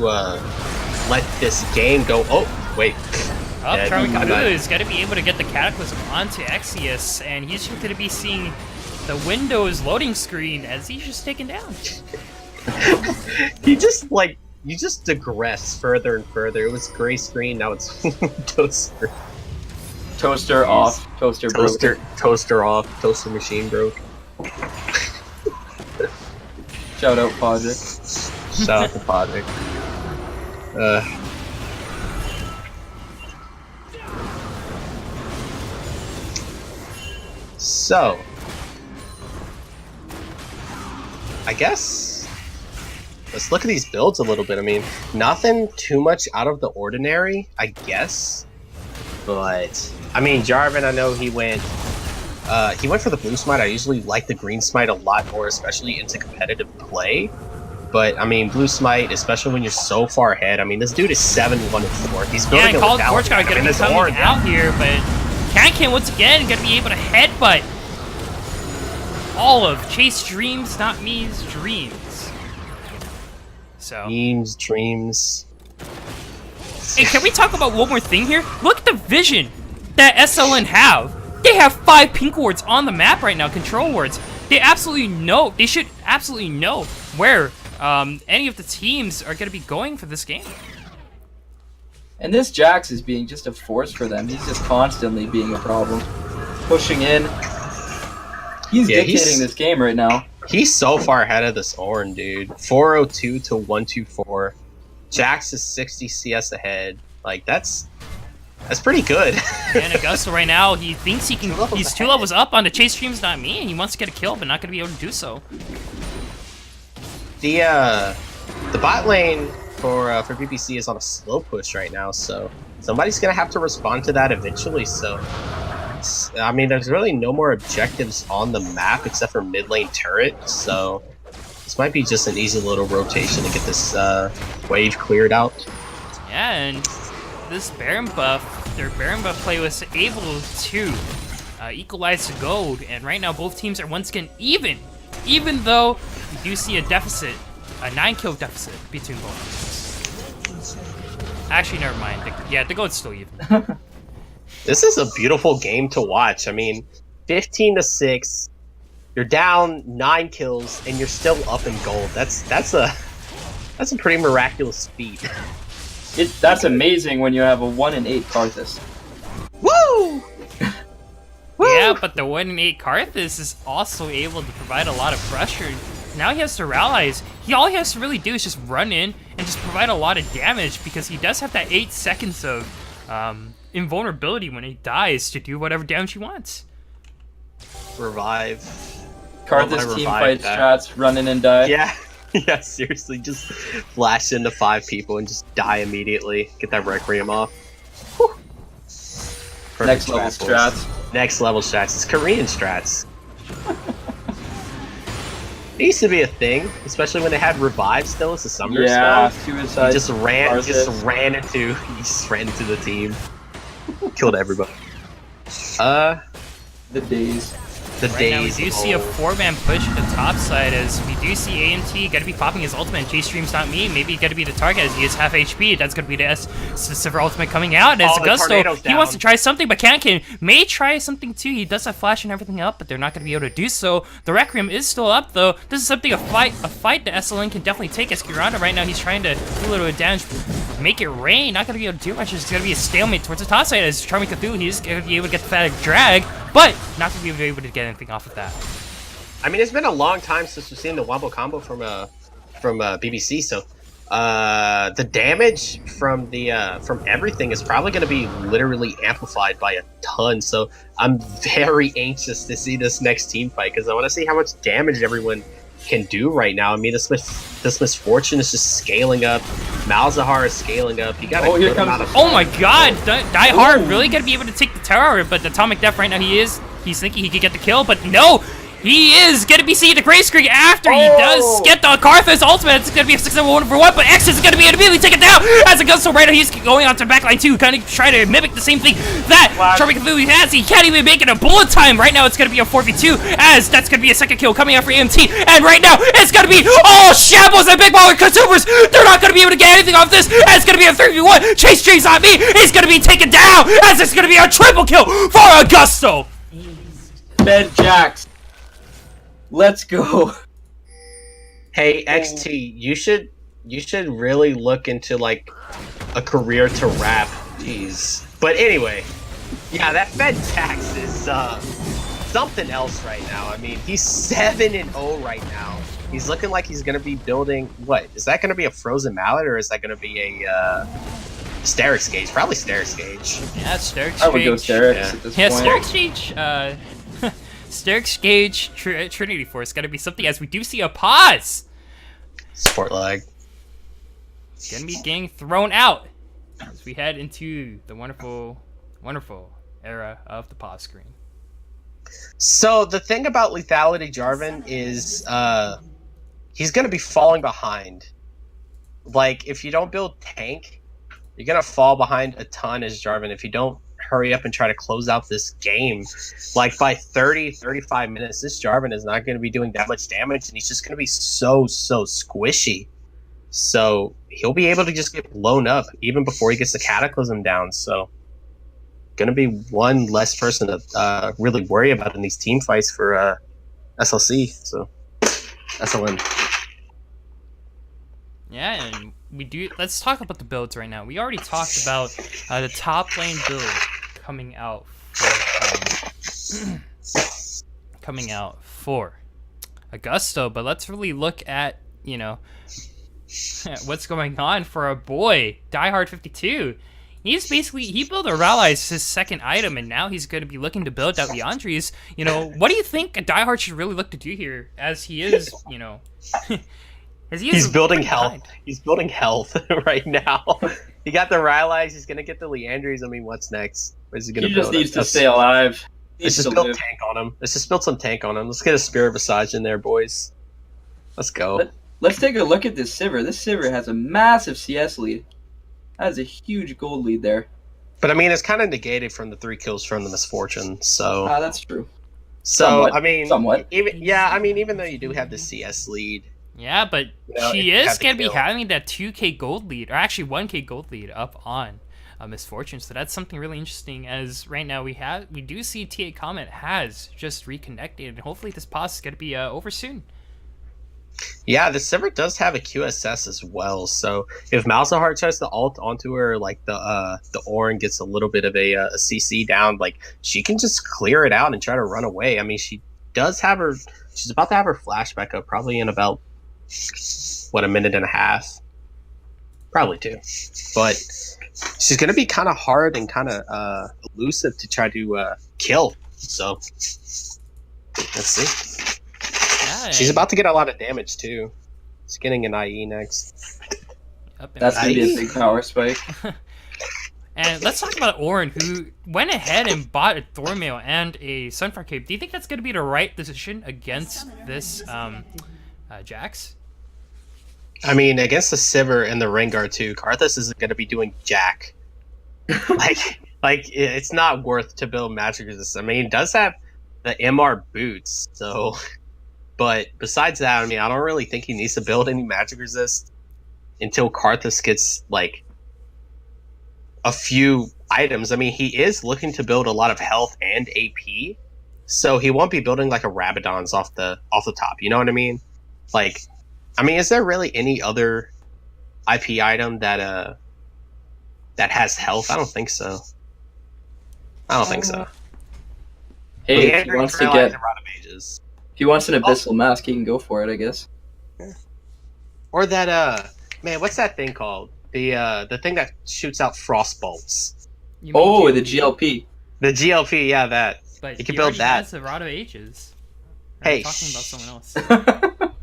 let this game go, oh wait, Oh, yeah, Charlie my Kabu bad. is going to be able to get the Cataclysm onto Exius, and he's just going to be seeing the Windows loading screen as he's just taken down. He just like you just digress further and further. It was gray screen, now it's toaster. Toaster off. Toaster broke. Toaster off. Toaster machine broke. Shout out Project. Shout out to Podrick. So, I guess let's look at these builds a little bit. I mean, nothing too much out of the ordinary, I guess. But I mean, Jarvan, I know he went for the blue smite. I usually like the green smite a lot more, especially into competitive play. But I mean, blue smite, especially when you're so far ahead. I mean, this dude is 7-1-4. He's Yeah, building and a Call of locality. Forge Guard I going mean, to be this coming orange- out here, but Kankan once again going to be able to headbutt all of Chase Dreams, Not Me's dreams. So. Dreams. Hey, can we talk about one more thing here? Look at the vision that SLN have. They have 5 pink wards on the map right now, control wards. They should absolutely know where any of the teams are going to be going for this game. And this Jax is being just a force for them. He's just constantly being a problem. Pushing in. He's dictating this game right now. He's so far ahead of this Ornn, dude. 402 to 124. Jax is 60 CS ahead. Like, that's pretty good. And Augusta right now, he thinks he can. Levels He's 2 ahead. levels up on the Chase Dreams, Not Me, and he wants to get a kill, but not going to be able to do so. The bot lane for BBC is on a slow push right now, so somebody's gonna have to respond to that eventually. So, I mean, there's really no more objectives on the map except for mid lane turret. So, this might be just an easy little rotation to get this wave cleared out. Yeah, and this Baron buff, their Baron buff play was able to equalize the gold, and right now both teams are once again even though we do see a deficit, a 9-kill deficit between both teams. Actually, never mind. The gold's still even. This is a beautiful game to watch. I mean, 15-6. You're down 9 kills, and you're still up in gold. That's a pretty miraculous feat. That's amazing when you have a 1-in-8 Karthus. Woo! Yeah, but the 1-in-8 Karthus is also able to provide a lot of pressure. Now he has to realize all he has to really do is just run in and just provide a lot of damage, because he does have that 8 seconds of invulnerability when he dies to do whatever damage he wants. Revive. Karthus team fight that. strats, run in and die. Yeah. Yeah, seriously, just flash into 5 people and just die immediately. Get that Requiem off. Whew. Next Perfect level strat, boys. strats. Next level strats. It's Korean strats. It used to be a thing, especially when they had revive still as a summoner Yeah, spell. suicide. He just ran Arthas. into the team, killed everybody. The days. The Right now, we days. do of see a old. 4-man push at the top side as we do see AMT gotta be popping his ultimate. J-Stream's not me. Maybe gotta be the target as he is half HP. That's gonna be the Silver ultimate coming out. As the Augusto, tornado's he wants to down. try something, but Kankin may try something too. He does have flash and everything up, but they're not gonna be able to do so. The Requiem is still up though. This is something a fight that SLN can definitely take. As Kirana right now, he's trying to do a little bit of damage. Make it rain, not gonna be able to do much. It's gonna be a stalemate towards the top side as Charming Cthulhu, he's gonna be able to get the Fanatic Drag, but not gonna be able to get anything off of that. I mean, it's been a long time since we've seen the Wombo combo from BBC. So, the damage from from everything is probably going to be literally amplified by a ton. So, I'm very anxious to see this next team fight because I want to see how much damage everyone can do right now. I mean, this Misfortune is just scaling up. Malzahar is scaling up. He got a here good comes amount of. Oh my god, Die Hard really gonna be able to take the tower, but the Atomic Death right now, he's thinking he could get the kill, but no! He is gonna be seeing the Gray Screen after he does get the Karthus ultimate. It's gonna be a 6-1 for 1, but X is gonna be immediately taken down as it goes. So right now he's going on to backline 2, kind of trying to mimic the same thing that Charming Cthulhu has. He can't even make it a bullet time. Right now it's gonna be a 4v2 as that's gonna be a second kill coming out for AMT. And right now it's gonna be all shambles and big power consumers. They're not gonna be able to get anything off this. And it's gonna be a 3v1. Chase Dreams on me. He's gonna be taken down as it's gonna be a triple kill for Augusto. Bed Jax. Let's go. Hey XT, you should really look into like a career to rap. Jeez. But anyway, yeah, that Fed tax is something else right now. I mean, he's 7-0 right now. He's looking like he's gonna be building. What is that gonna be, a Frozen Mallet, or is that gonna be a Sterix Gauge? Probably Sterix Gauge. Yeah, Sterix I would go Gauge. Sterix Yeah. at this Yeah, point. Sterix Gauge, Sterix Gauge Trinity Force gotta be something as we do see a pause. Sport lag. Gonna be getting thrown out as we head into the wonderful, wonderful era of the pause screen. So the thing about Lethality Jarvan is he's gonna be falling behind. Like, if you don't build tank, you're gonna fall behind a ton as Jarvan if you don't hurry up and try to close out this game. Like, by 30-35 minutes, this Jarvan is not going to be doing that much damage, and he's just going to be so squishy. So he'll be able to just get blown up even before he gets the Cataclysm down. So going to be one less person to really worry about in these team fights for SLC. So SLN. Yeah, and let's talk about the builds right now. We already talked about the top lane build coming out for Augusto, but let's really look at, you know, what's going on for our boy Diehard52. He built a Rally as his second item, and now he's going to be looking to build out Leandri's. You know, what do you think a Diehard should really look to do here, as he is, you know, he's building health. He's building health right now. He got the Rylai's. He's gonna get the Leandries. I mean, what's next? What is he gonna He build? just needs to stay alive. Let's just build tank on him. Let's just build some tank on him. Let's get a Spirit Visage in there, boys. Let's go. Let's take a look at this Sivir. This Sivir has a massive CS lead. That is a huge gold lead there. But I mean, it's kind of negated from the 3 kills from the Misfortune. So That's true. So Somewhat. I mean, Somewhat. even though you do have the CS lead. Yeah, but You know, she if you is have the going to be kill. having that 2k gold lead, or actually 1k gold lead up on Misfortune, so that's something really interesting, as right now we do see TA Comment has just reconnected, and hopefully this pause is going to be over soon. Yeah, the Sivir does have a QSS as well, so if Malzahar tries to ult onto her, like the Orin gets a little bit of a CC down, like she can just clear it out and try to run away. I mean, she's about to have her flashback up probably in about, a minute and a half? Probably 2. But she's going to be kind of hard and kind of elusive to try to kill, so let's see. Yeah, She's about to get a lot of damage too. She's getting an IE next. That's going to be a big power spike. And let's talk about Orin, who went ahead and bought a Thornmail and a Sunfire Cape. Do you think that's going to be the right decision against this Jax? I mean, against the Sivir and the Rengar too, Karthus isn't going to be doing jack. It's not worth to build magic resist. I mean, it does have the MR boots, so. But besides that, I mean, I don't really think he needs to build any magic resist until Karthus gets like a few items. I mean, he is looking to build a lot of health and AP, so he won't be building like a Rabadon's off the top. You know what I mean? Like, I mean, is there really any other IP item that has health? I don't think so. Hey, if he wants to get, mages. if he wants an abyssal mask, he can go for it, I guess. Or that man, what's that thing called? The thing that shoots out frost bolts. You mean Oh, the GLP. The GLP, yeah, that. But you can he build already that. has a Rod of Ages. Hey, talking about someone else.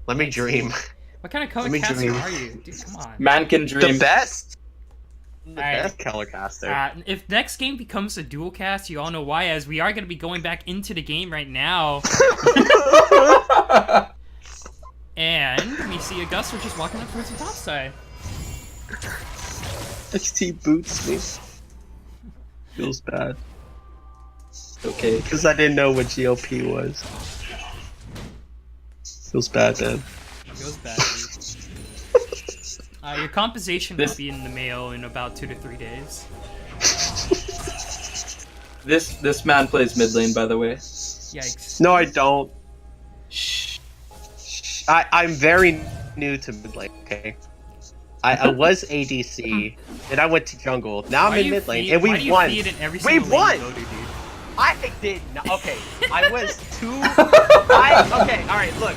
Let me dream. What kind of Let me color caster dream. are you? Dude, come on. Man can dream. The best. The Alright. best color caster. If next game becomes a dual cast, you all know why, as we are going to be going back into the game right now. And we see Augusta just walking up towards the top side. XT boots me. Feels bad. Okay. Because I didn't know what GLP was. Feels bad, man. Goes back. Your compensation will be in the mail in about 2 to 3 days. This man plays mid lane, by the way. Yikes. No, I don't. Shh. I'm very new to mid lane, okay? I was ADC, then I went to jungle. Now I'm in mid lane, and we won. We won! I did not. Okay, I was okay, alright, look.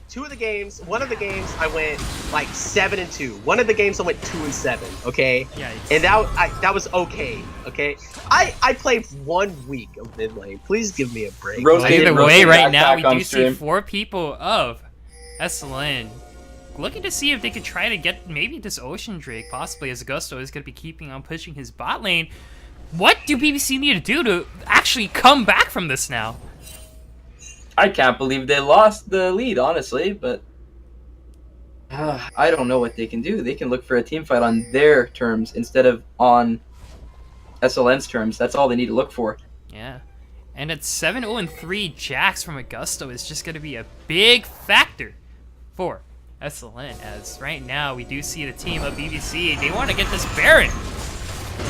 Two of the games, one of the games I went like 7-2. One of the games I went 2-7, okay? Yikes. And that was okay, okay? I played 1 week of mid lane. Please give me a break. Either way, right now we back on do see stream. 4 people of SLN looking to see if they could try to get maybe this Ocean Drake, possibly, as Augusto is going to be keeping on pushing his bot lane. What do BBC need to do to actually come back from this now? I can't believe they lost the lead, honestly, but I don't know what they can do. They can look for a team fight on their terms instead of on SLN's terms. That's all they need to look for. Yeah. And at 7-0-3, Jax from Augusto is just going to be a big factor for SLN, as right now we do see the team of BBC. They want to get this Baron.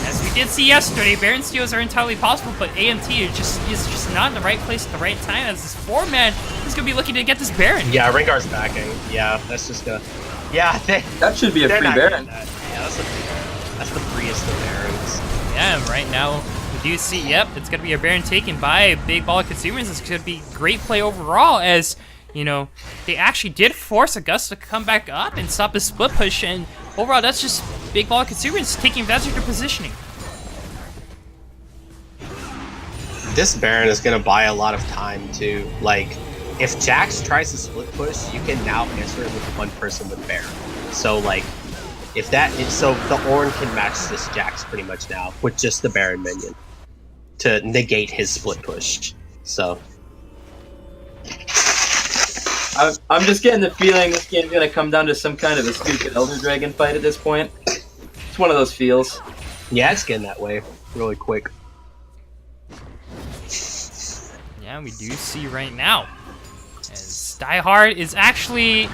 As we did see yesterday, Baron steals are entirely possible, but AMT is just not in the right place at the right time, as this 4-man is going to be looking to get this Baron. Yeah, Rengar's backing. Yeah, that's just gonna... Yeah, that should be a free Baron. Yeah, that's a free Baron. That's the freest of Barons. Yeah, and right now we do see, yep, it's going to be a Baron taken by Big Ball Consumers. It's going to be great play overall, as, you know, they actually did force Augusta to come back up and stop the split push, and overall that's just Big Ball Consumers taking advantage of their positioning. This Baron is going to buy a lot of time, too. Like, if Jax tries to split push, you can now answer it with one person with Baron. So, like, if that is... So, the Ornn can match this Jax pretty much now with just the Baron minion to negate his split push. So... I'm just getting the feeling this game's gonna come down to some kind of a stupid Elder Dragon fight at this point. It's one of those feels. Yeah, it's getting that way really quick. Yeah, we do see right now, as Die Hard is actually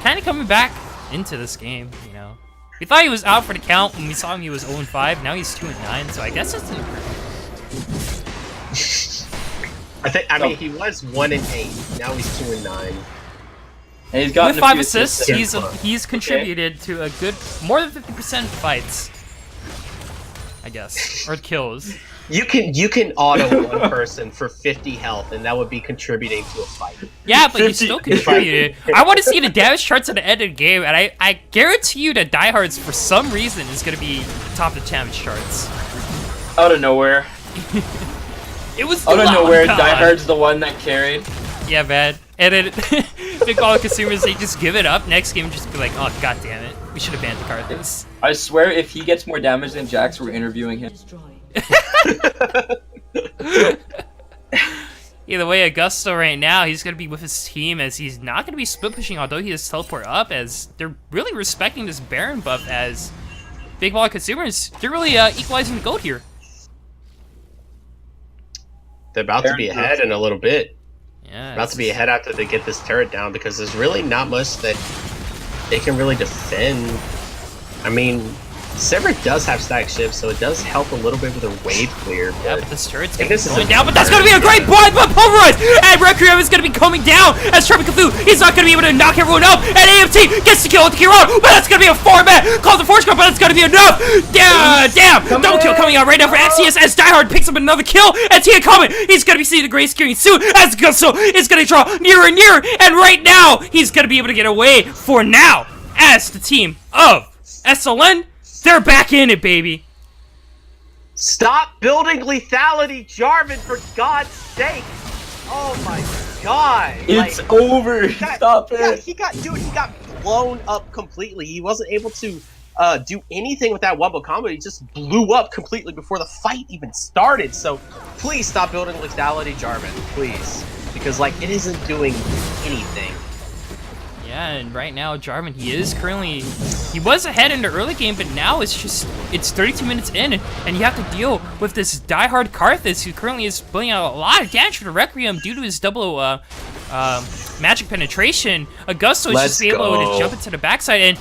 kind of coming back into this game, you know. We thought he was out for the count when we saw him. He was 0-5, now he's 2-9, so I guess it's an improvement. I mean, he was 1-8. Now he's 2-9. And he's gotten with a 5 few assists, he's contributed to a good more than 50% fights, I guess, or kills. You can auto one person for 50 health, and that would be contributing to a fight. Yeah, but you still contributed. I want to see the damage charts at the end of the game, and I guarantee you that Die Hard's for some reason is going to be top of the damage charts. Out of nowhere. It was out of nowhere. Die Hard's the one that carried. Yeah, man. And then Big Ball Consumers, they just give it up. Next game, just be like, oh, god damn it. We should have banned the Karthus. I swear, if he gets more damage than Jax, we're interviewing him. Either way, Augusto right now, he's going to be with his team as he's not going to be split pushing, although he has teleport up, as they're really respecting this Baron buff as Big Baller Consumers. They're really equalizing the gold here. They're about to be ahead in a little bit. Yeah, about to be ahead after they get this turret down because there's really not much that they can really defend. I mean, Sivir does have static shift, so it does help a little bit with a wave clear. Yeah, but this turret's going down, but that's going to be a great blind but pulverize! And Requiem is going to be coming down as Trevor Cthulhu, he's not going to be able to knock everyone out, and AMT gets the kill with the Kiron, but that's going to be a 4-man, calls the Force Guard, but that's going to be enough! Damn! Double kill coming out right now for Axius as Diehard picks up another kill, and Tia coming! He's going to be seeing the Grace Gearing soon as Gusto is going to draw nearer and nearer, and right now, he's going to be able to get away for now as the team of SLN. They're back in it, baby. Stop building lethality, Jarvan, for God's sake. Oh my God. It's over. Stop it. He got blown up completely. He wasn't able to do anything with that wombo combo. He just blew up completely before the fight even started. So please stop building lethality, Jarvan, please. Because like it isn't doing anything. Yeah, and right now, Jarvan, he was ahead in the early game, but now it's 32 minutes in, and you have to deal with this diehard Karthus, who currently is putting out a lot of damage for the Requiem due to his double magic penetration. Augusto is just able to jump into the backside, and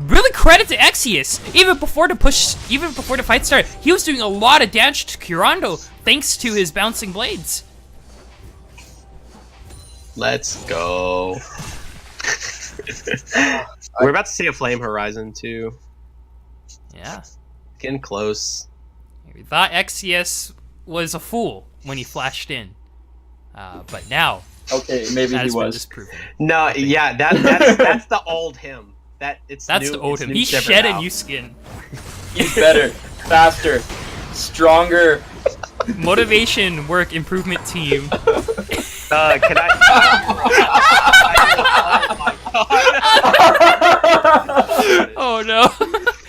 really credit to Exius. Even before the fight started, he was doing a lot of damage to Kurando, thanks to his bouncing blades. Let's go. We're about to see a flame horizon too. Yeah, getting close. We thought XCS was a fool when he flashed in, but now okay, maybe he was disproven. No, yeah, that's the old him. That's the old him. He shed a new skin. He's better, faster, stronger. Motivation, work, improvement team. Can I? Oh no.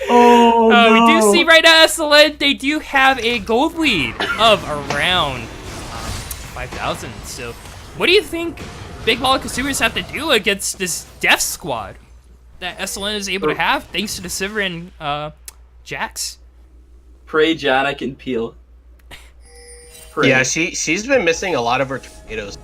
Oh no. We do see right now SLN, they do have a gold lead of around 5,000. So what do you think Big Baller Consumers have to do against this death squad that SLN is able to have thanks to the Sivir and Jax? Pray Janna can peel. Pray. Yeah, she's been missing a lot of her tornadoes.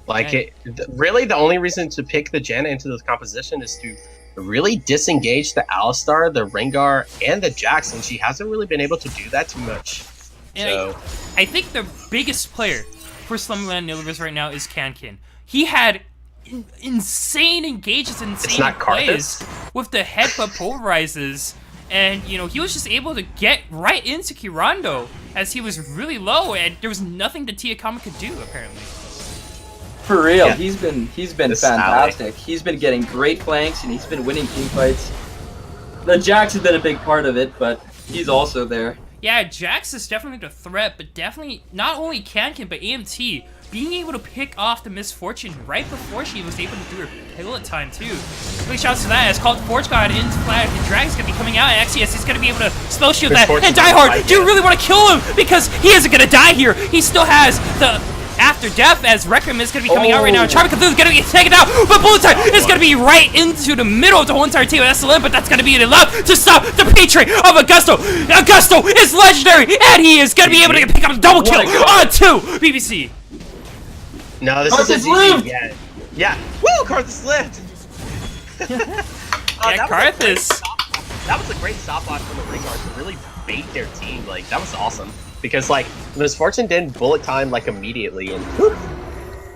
Like, really, the only reason to pick the Janna into this composition is to really disengage the Alistar, the Rengar, and the Jax, and she hasn't really been able to do that too much. And so I think the biggest player for Slumberland Universe right now is Kankin. He had insane engages and insane plays with the headbutt pulverizes, and he was just able to get right into Kirando as he was really low, and there was nothing that Tiakama could do apparently. For real, yeah. he's been fantastic. He's been getting great flanks and he's been winning team fights. The Jax has been a big part of it, but he's also there. Yeah, Jax is definitely the threat, but definitely not only Kankin but AMT being able to pick off the Misfortune right before she was able to do her pilot time too. Big shouts to that as called Forge God into flag. The Dragon's gonna be coming out, and Axius is gonna be able to spell shield that. And Diehard, do you really want to kill him? Because he isn't gonna die here. He still has the after death as Requiem is going to be coming out right now. Charming Cthulhu is going to be taken out, but Bullet Time is going to be right into the middle of the whole entire team of SLN, but that's going to be enough to stop the Patron of Augusto. Augusto is legendary, and he is going to be able to pick up a double kill on BBC. No, this is a GG. Yeah. Woo, Karthus lived. Yeah, Karthus. That was a great stopwatch from the Rengar to really bait their team. Like, that was awesome. Because, like, Misfortune didn't bullet time, like, immediately, and whew,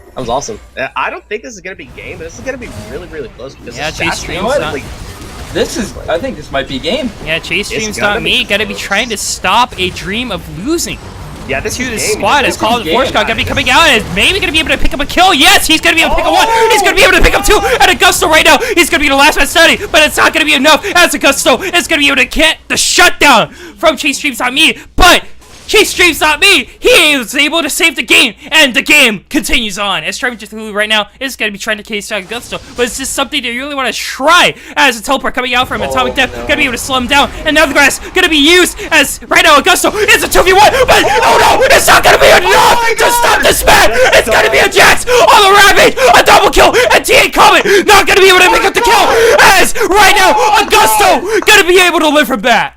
that was awesome. I don't think this is going to be game, but this is going to be really, really close. Because Chase Stream's I think this might be game. Yeah, Chase Stream's not me. Gotta be trying to stop a dream of losing. Yeah, this to the game. squad is called Force God. Gonna be coming out and is maybe gonna be able to pick up a kill. Yes, he's gonna be able to pick up one. He's gonna be able to pick up two. And Augusto right now, he's gonna be the last man standing, but it's not gonna be enough. As Augusto is gonna be able to get the shutdown from Chase Streams on me. But Chase streams not me. He is able to save the game, and the game continues on. As Charming Cthulhu right now is going to be trying to case down Gusto, but it's just something that you really want to try. As a teleport coming out from Atomic Death, going to be able to slow him down, and now the grass going to be used as right now Augusto is a 2v1, but oh no, it's not going to be enough to stop this man. It's going to be a Jax on the Rampage, a double kill, and T8 coming, not going to be able to pick up the kill. As right now Augusto going to be able to live from that.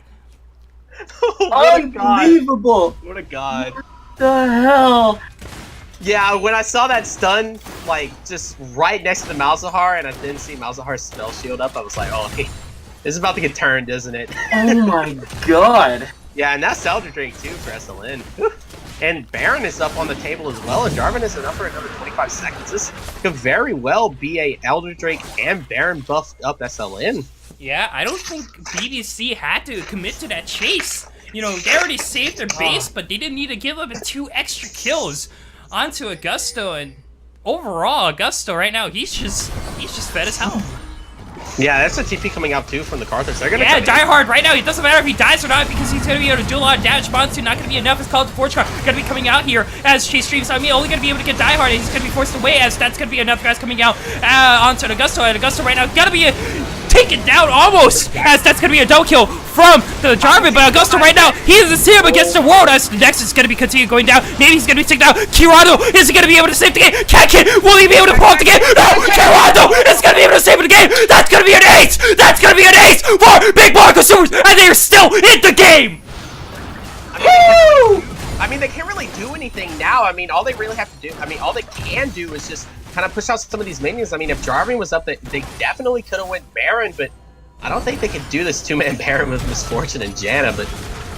Unbelievable! What a god. What the hell? Yeah, when I saw that stun, like, just right next to the Malzahar, and I didn't see Malzahar's spell shield up, I was like, oh, okay, this is about to get turned, isn't it? Oh my god. Yeah, and that's Elder Drake, too, for SLN. And Baron is up on the table as well, and Jarvan is up for another 25 seconds. This could very well be a Elder Drake and Baron buffed up SLN. Yeah, I don't think BBC had to commit to that chase. You know, they already saved their base, but they didn't need to give up 2 extra kills onto Augusto. And overall, Augusto right now, he's just fed as hell. Yeah, that's a TP coming out too from the Karthus. They're gonna Die Hard right now. It doesn't matter if he dies or not because he's gonna be able to do a lot of damage. Monsoon not gonna be enough. It's called the Forge Card. Gonna be coming out here as Chase streams on me. Only gonna be able to get Die Hard, and he's gonna be forced away as that's gonna be enough guys coming out onto Augusto. And Augusto right now gonna be taken down almost as that's gonna be a double kill from the Jarvan. But Augusto right now, he is him against the world as the Nexus is gonna be continue going down. Maybe he's gonna be taken down. Kirando is gonna be able to save the game. Kakin, will he be able to pull up the game? No, Kirando is gonna be able to save the game. That's gonna be an ace. That's gonna be an ace for Big Bar Consumers, and they are still in the game. I mean, they can't really do anything now. I mean, all they really have to do, all they can do is just kind of push out some of these minions. I mean, if Jarvan was up, they definitely could have went Baron, but I don't think they could do this 2-man Baron with Misfortune and Janna. But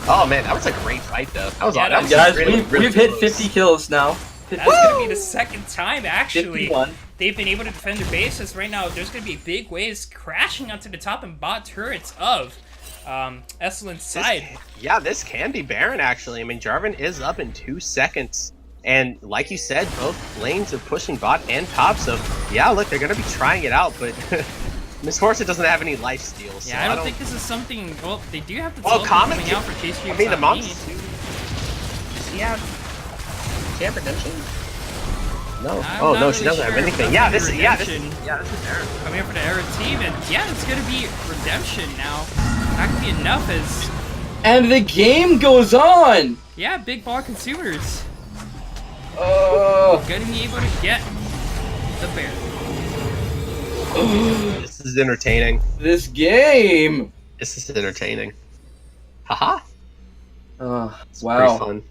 oh man, that was a great fight though. That was awesome. Guys, really, we've hit 50 kills now. That's gonna be the second time actually 51. they've been able to defend their bases. Right now, there's gonna be big waves crashing onto the top and bot turrets of SLN's side. This can be Baron actually. I mean, Jarvan is up in 2 seconds. And like you said, both lanes are pushing bot and top, so yeah, look, they're gonna be trying it out, but Misfortune doesn't have any life steals. Yeah, so I don't think this is something. Well, they do have the Comet coming out for Chase. I mean, the monks too. Does he have redemption? No. Oh no, she doesn't have anything. This is Baron. Coming up for the Era team, and yeah, it's gonna be redemption now. That could be enough as. And the game goes on. Yeah, Big Bar Consumers. Oh. Gonna be able to get the bear. This is entertaining. This game. This is entertaining. Haha. Oh, It's wow. pretty fun.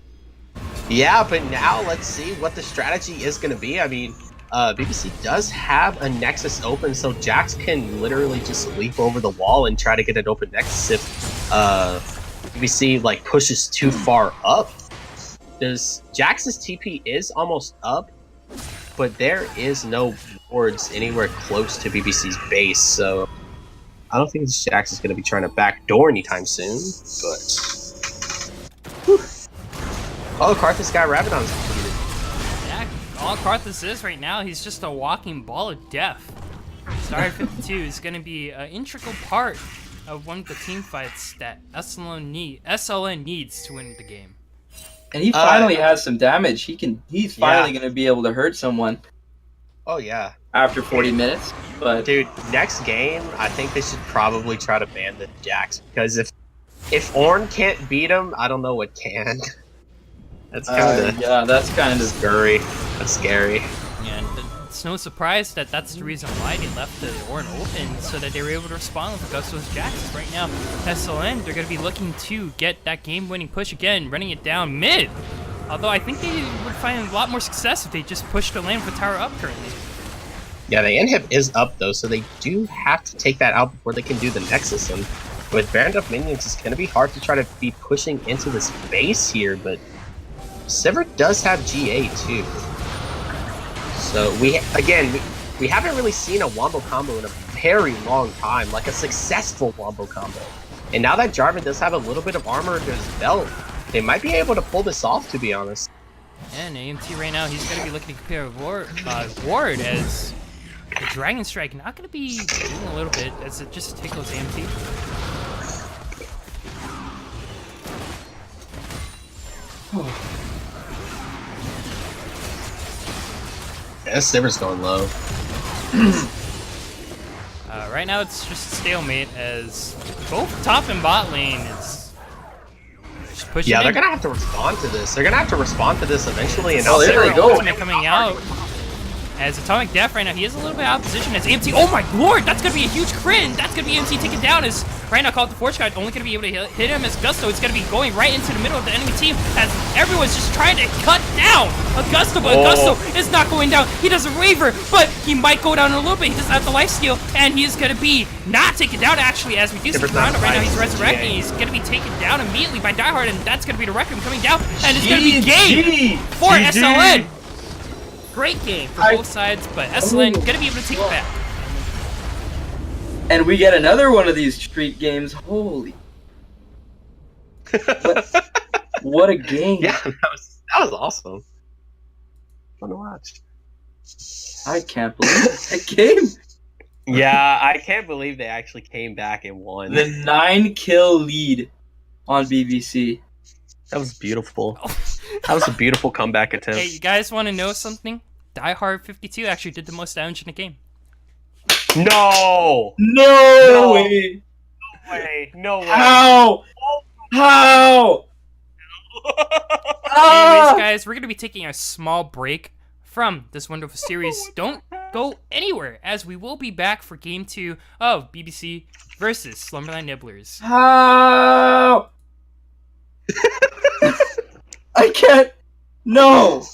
Yeah, but now let's see what the strategy is going to be. I mean, BBC does have a Nexus open, so Jax can literally just leap over the wall and try to get an open Nexus if BBC like pushes too far up. Jax's TP is almost up, but there is no wards anywhere close to BBC's base, so I don't think this Jax is going to be trying to backdoor anytime soon, but... Whew. Oh, Karthus got Rabadon's completed. Yeah, all Karthus is right now, he's just a walking ball of death. Star 52 is going to be an integral part of one of the team fights that SLN needs to win the game. And he finally has some damage. He's finally going to be able to hurt someone. Oh, yeah. After 40 minutes. But dude, next game, I think they should probably try to ban the Jax, because if Ornn can't beat him, I don't know what can. That's kind of that's kind of scary. That's scary. And it's no surprise that that's the reason why they left the Ornn open, so that they were able to respond with Augusto's Jax. Right now, SLN, they're going to be looking to get that game-winning push again, running it down mid. Although I think they would find a lot more success if they just pushed the lane for tower up currently. Yeah, the inhib is up though, so they do have to take that out before they can do the Nexus. And with banned up minions, it's going to be hard to try to be pushing into this base here, but Sivir does have GA too. So we haven't really seen a wombo combo in a very long time, like a successful wombo combo. And now that Jarvan does have a little bit of armor under his belt, they might be able to pull this off, to be honest. And AMT right now, he's going to be looking to compare Ward as the Dragon Strike not going to be doing a little bit as it just tickles AMT. Yeah, Sivers going low. Right now it's just a stalemate as both top and bot lane is just pushing Yeah, they're in. gonna have to respond to this. They're gonna have to respond to this eventually. And Oh, now there they Sivers go. Ultimate coming out. As Atomic Death right now, he is a little bit out of position as AMT. Oh my lord, that's gonna be a huge crit. And that's gonna be AMT taken down as right now Call the Forge Guide only gonna be able to hit him as Gusto. It's gonna be going right into the middle of the enemy team as everyone's just trying to cut down Augusto, but Augusto is not going down. He doesn't waver, but he might go down a little bit. He doesn't have the life steal, and he is gonna be not taken down actually as we do see the roundup right now. He's resurrecting. He's gonna be taken down immediately by Diehard, and that's gonna be the Requiem coming down, and it's gonna be game for SLN. Great game for both sides, but SLN gonna be able to take it back. And we get another one of these street games. Holy. What a game. Yeah, that was awesome. Fun to watch. I can't believe that game. Yeah, I can't believe they actually came back and won. The 9-kill lead on BBC. That was beautiful. That was a beautiful comeback attempt. Hey, you guys want to know something? Diehard 52 actually did the most damage in the game. No! No way. No way! No way! How? How? Anyways, guys, we're going to be taking a small break from this wonderful series. Don't go anywhere, as we will be back for Game 2 of BBC versus Slumberland Nibblers. How? I can't. No.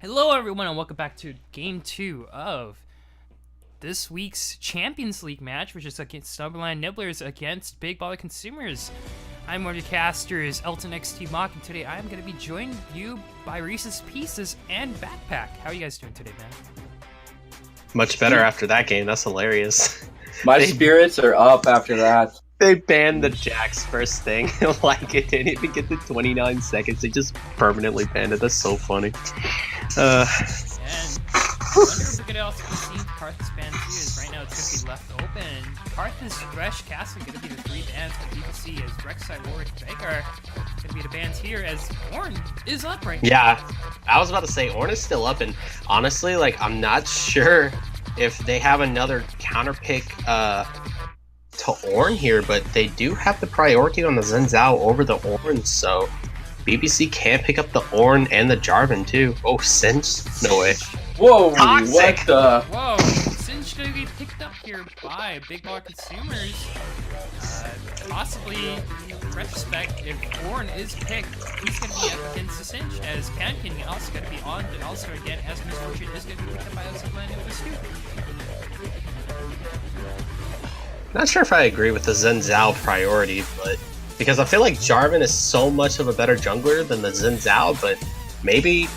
Hello everyone and welcome back to game 2 of this week's Champions League match, which is against Stubbornland Nibblers against Big Baller Consumers. I'm one of your casters, Elton XT Mock, and today I'm going to be joining you by Reese's Pieces and Backpack. How are you guys doing today, man? Much better after that game. That's hilarious. My spirits are up after that. They banned the Jax first thing. Like, it didn't even get to 29 seconds. They just permanently banned it. That's so funny. And I wonder if we're going to also be seeing Karthus ban too, as right now it's going to be left open. Karthus, Thresh, Castle going to be the three bans for BBC, as Rek'Sai, Warwick, Veigar going to be the bans here, as Ornn is up right now. Yeah, I was about to say, Ornn is still up, and honestly, like, I'm not sure if they have another counter pick to Ornn here, but they do have the priority on the Xin Zhao over the Ornn, so BBC can pick up the Ornn and the Jarvan too. Oh, Singe? No way. Whoa, Toxic. what the? Whoa, Singe gonna be picked up here by Big Baller Consumers. Possibly, in retrospect, if Ornn is picked, he's gonna be up against the Singe, as Cancan also gonna be on, and also again, as Misfortune is gonna be picked up by SLN and this too. Not sure if I agree with the Xin Zhao priority, but because I feel like Jarvan is so much of a better jungler than the Xin Zhao, but maybe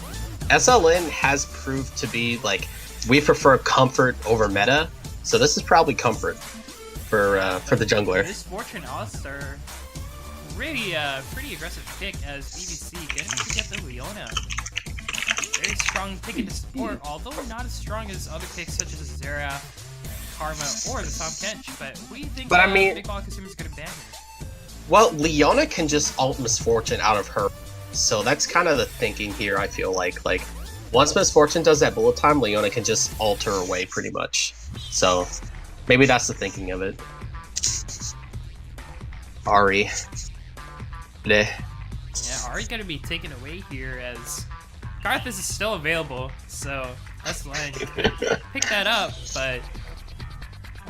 SLN has proved to be like, we prefer comfort over meta, so this is probably comfort for the jungler. Misfortune All-Star, pretty aggressive pick as BBC gonna get the Leona. Very strong pick into support, although not as strong as other picks such as Zera, Karma, or the Tom Kench, but we think I mean, Big Baller Consumers gonna ban here. Well, Leona can just ult Misfortune out of her, so that's kind of the thinking here, I feel like. Like, once Misfortune does that bullet time, Leona can just ult her away pretty much. So, maybe that's the thinking of it. Ahri. Bleh. Yeah, Ahri's gonna be taken away here as Karthus is still available, so SLN pick that up, but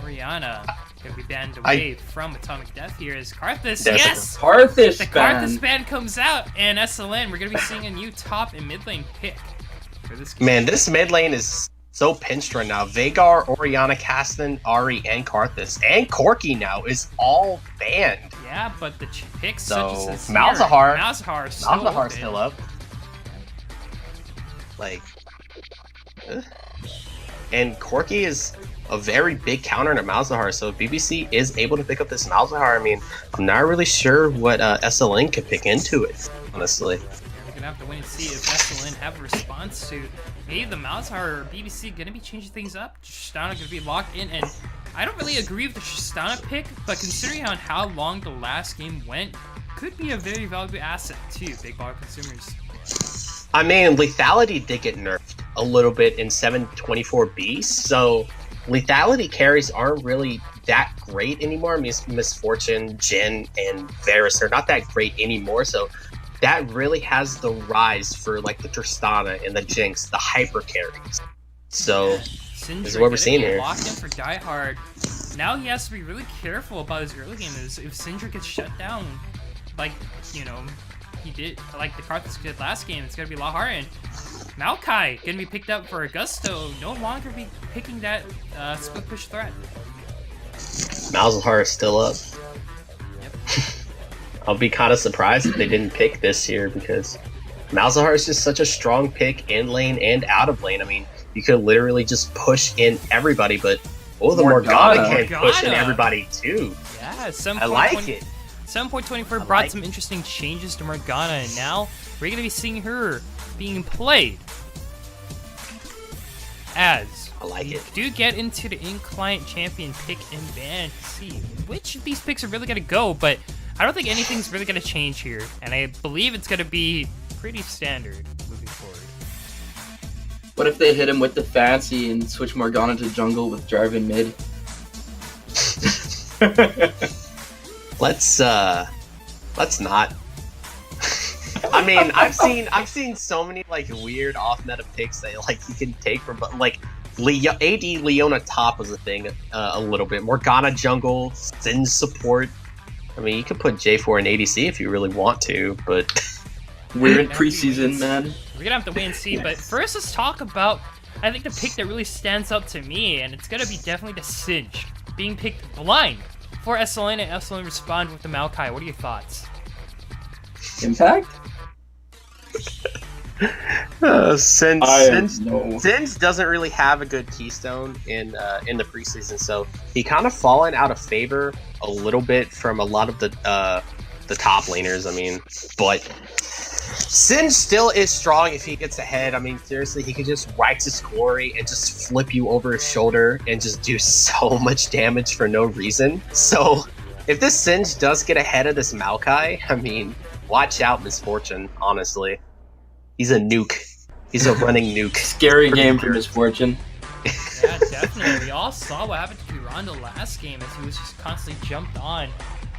Orianna gonna be banned away from Atomic Death here as Karthus. Yes! Karthus The ban. Karthus ban comes out, and SLN, we're gonna be seeing a new top and mid lane pick for this game. Man, this mid lane is so pinched right now. Veigar, Orianna, Castan, Ahri, and Karthus, and Corki now is all banned. Yeah, but the picks So, such as Malzahar- Malzahar's still Malzahar's open. still up. Like, and Corki is a very big counter to Malzahar, so if BBC is able to pick up this Malzahar, I mean, I'm not really sure what SLN could pick into it, honestly. We're gonna have to wait and see if SLN have a response to maybe the Malzahar or BBC gonna be changing things up. Tristana gonna be locked in, and I don't really agree with the Tristana pick, but considering on how long the last game went, could be a very valuable asset to Big Baller Consumers. I mean, lethality did get nerfed a little bit in 724B, so lethality carries aren't really that great anymore. Misfortune, Jhin, and Varus are not that great anymore, so that really has the rise for like the Tristana and the Jinx, the hyper carries. So this is what we're seeing here. Locked in for Die Hard. Now he has to be really careful about his early game. If Syndra gets shut down, like, you know, he did, like the Karthus did last game, it's gonna be a lot harder. And Maokai gonna be picked up for Augusto, no longer be picking that split push threat. Malzahar is still up. Yep. I'll be kind of surprised if they didn't pick this here, because Malzahar is just such a strong pick in lane and out of lane. I mean, you could literally just push in everybody, but the Morgana can push in everybody too. Yeah, I like it. 7.24 brought some interesting changes to Morgana, and now we're going to be seeing her being played as I like it. do get into the in-client champion pick and ban to see which of these picks are really going to go, but I don't think anything's really going to change here, and I believe it's going to be pretty standard moving forward. What if they hit him with the fancy and switch Morgana to jungle with Jarvan mid? Let's not. I mean, I've seen so many like weird off-meta picks that like you can take from, but like AD Leona top was a thing a little bit. Morgana jungle, Xin support. I mean, you could put J4 in ADC if you really want to, but we're in preseason, man. We're gonna have to wait and see. But first, let's talk about I think the pick that really stands out to me, and it's gonna be definitely the Singed, being picked blind for SLN, and SLN respond with the Maokai. What are your thoughts? Impact? Since doesn't really have a good keystone in the preseason, so he kind of fallen out of favor a little bit from a lot of the top laners. I mean, but Sin still is strong if he gets ahead. I mean, seriously, he could just wax his glory and just flip you over his shoulder and just do so much damage for no reason. So if this Singe does get ahead of this Maokai, I mean, watch out, Misfortune, honestly. He's a nuke. He's a running nuke. Scary game for Misfortune. Yeah, definitely. We all saw what happened to Rondo last game as he was just constantly jumped on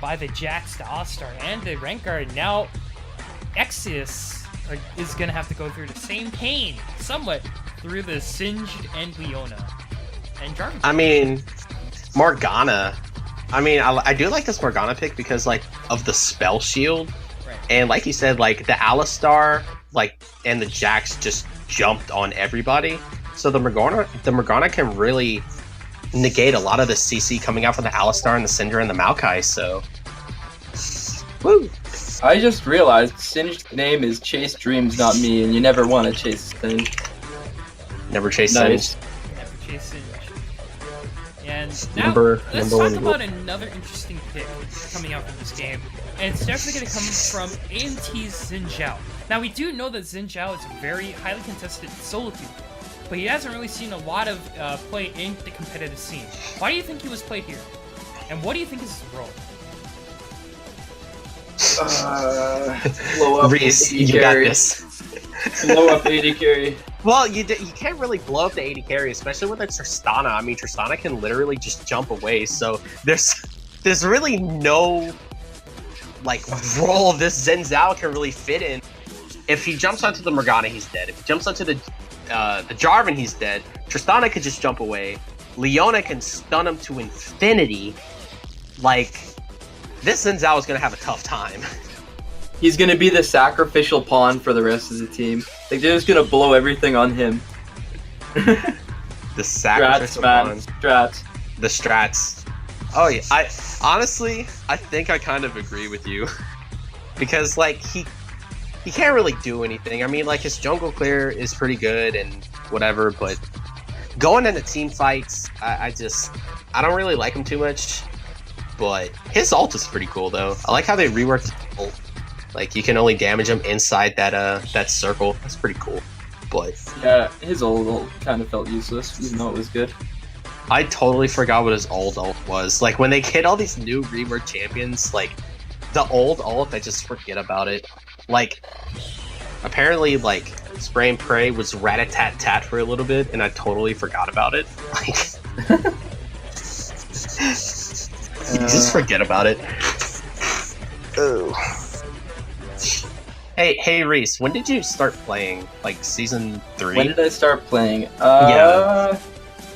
by the Jax, the All-Star, and the Rank Guard. Now, Exodus is going to have to go through the same pain, somewhat, through the Singed and Leona. And Jarvan. I mean, Morgana. I mean, I do like this Morgana pick because, like, of the spell shield. Right. And like you said, like, the Alistar, like, and the Jax just jumped on everybody. So the Morgana can really negate a lot of the CC coming out from the Alistar and the Syndra and the Maokai, so... Woo! I just realized Singe's name is Chase Dreams, not me, and you never want to chase Singe. Never chase Nice. Singe. Never chase Singe. And now, let's talk about another interesting pick coming out from this game. And it's definitely going to come from AMT's Xin Zhao. Now, we do know that Xin Zhao is a very highly contested solo queue, but he hasn't really seen a lot of play in the competitive scene. Why do you think he was played here? And what do you think is his role? Blow up Reese, AD you got carry. this. Blow up AD carry. Well, you can't really blow up the AD carry, especially with a Tristana. I mean, Tristana can literally just jump away, so there's really no like role this Xin Zhao can really fit in. If he jumps onto the Morgana, he's dead. If he jumps onto the Jarvan, he's dead. Tristana could just jump away. Leona can stun him to infinity. Like, this Xin Zhao is gonna have a tough time. He's gonna be the sacrificial pawn for the rest of the team. Like, they're just gonna blow everything on him. The sacrificial pawn. Strats. The strats. Oh yeah, I think I kind of agree with you. Because, like, he can't really do anything. I mean, like, his jungle clear is pretty good and whatever, but going into team fights, I don't really like him too much. But his ult is pretty cool, though. I like how they reworked his ult. Like, you can only damage him inside that circle. That's pretty cool. But Yeah, his old ult kind of felt useless, even though it was good. I totally forgot what his old ult was. Like, when they get all these new reworked champions, like, the old ult, I just forget about it. Like, apparently, like, Spray and Pray was rat-a-tat-tat for a little bit, and I totally forgot about it. Like, you just forget about it. Oh. Hey, Reese, when did you start playing? Like, season 3? When did I start playing? Yeah.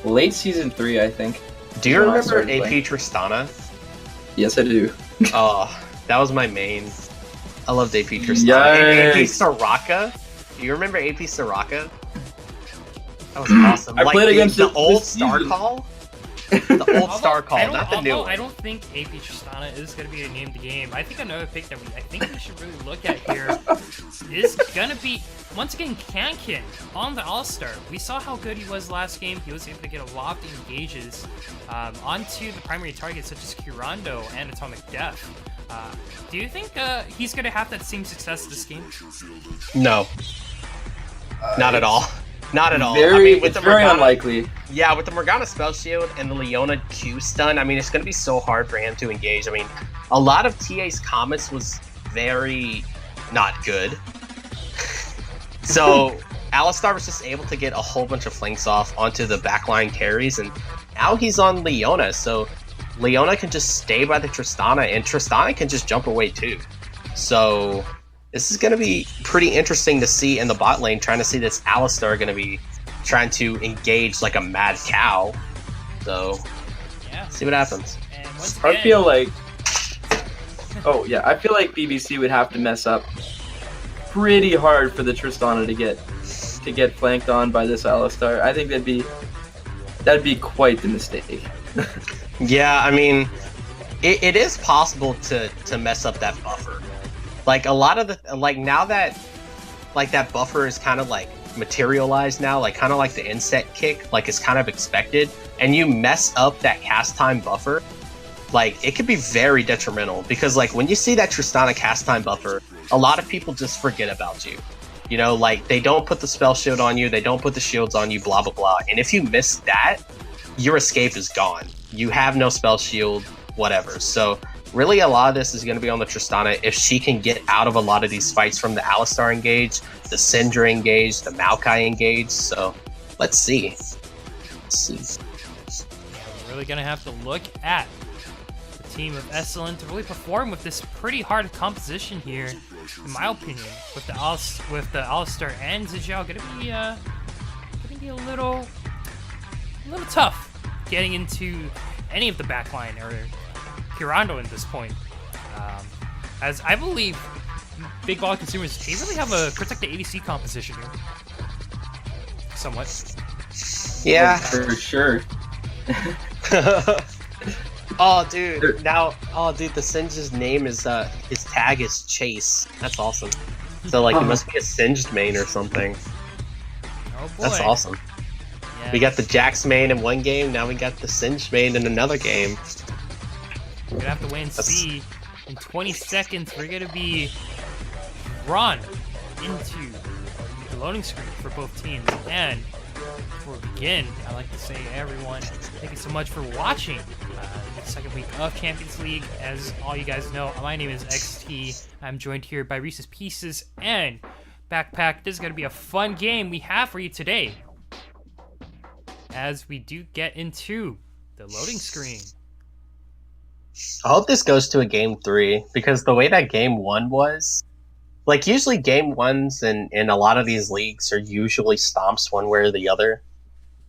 Late season 3, I think. Do you when I remember started AP playing. Tristana? Yes, I do. Oh, that was my main. I loved AP Tristana. AP Yikes. Soraka? Do you remember AP Soraka? That was awesome. I Like, played against the it old this Star season. Call? The old Star Call, not the new I one. don't think AP Tristana is going to be a name of the game. I think another pick that I think we should really look at here is going to be, once again, Kankin on the All-Star. We saw how good he was last game. He was able to get a lot of the engages onto the primary targets such as Kurando and Atomic Death. Do you think he's going to have that same success this game? No. Not at all. Not at all. It's very unlikely. Yeah, with the Morgana Spell Shield and the Leona Q stun, I mean, it's going to be so hard for him to engage. I mean, a lot of TA's comments was very not good. So, Alistar was just able to get a whole bunch of flanks off onto the backline carries, and now he's on Leona, so Leona can just stay by the Tristana, and Tristana can just jump away too. So, this is going to be pretty interesting to see in the bot lane, trying to see this Alistar going to be trying to engage like a mad cow. So, Yeah. see what happens. And once I again, feel like... Oh, yeah, I feel like BBC would have to mess up pretty hard for the Tristana to get to get flanked on by this Alistar, I think that'd be quite the mistake. Yeah, I mean, it is possible to mess up that buffer. Like a lot of the now that like that buffer is kind of like materialized now, like kind of like the inset kick, like it's kind of expected, and you mess up that cast time buffer, like it could be very detrimental, because like when you see that Tristana cast time buffer, a lot of people just forget about you. You know, like they don't put the spell shield on you, they don't put the shields on you, blah blah blah. And if you miss that, your escape is gone. You have no spell shield, whatever. So really a lot of this is going to be on the Tristana if she can get out of a lot of these fights from the Alistar engage, the Syndra engage, the Maokai engage. So let's see. We're really going to have to look at the team of SLN to really perform with this pretty hard composition here, in my opinion, with the Alistar and Zijal. Going to be a little tough getting into any of the backline or Kirando at this point. As I believe Big Ball Consumers, they really have a protected ADC composition here. Somewhat. Yeah. For sure. Oh dude, the Singe's name is his tag is Chase. That's awesome. So like it must be a Singed main or something. Oh boy. That's awesome. Yeah. We got the Jax main in one game, now we got the Singed main in another game. We're gonna have to wait and see. In 20 seconds, we're gonna be run into the loading screen for both teams. And before we begin, I'd like to say, everyone, thank you so much for watching the second week of Champions League. As all you guys know, my name is XT. I'm joined here by Reese's Pieces and Backpack. This is gonna be a fun game we have for you today, as we do get into the loading screen. I hope this goes to a game 3, because the way that game 1 was, like usually game 1s in a lot of these leagues are usually stomps one way or the other.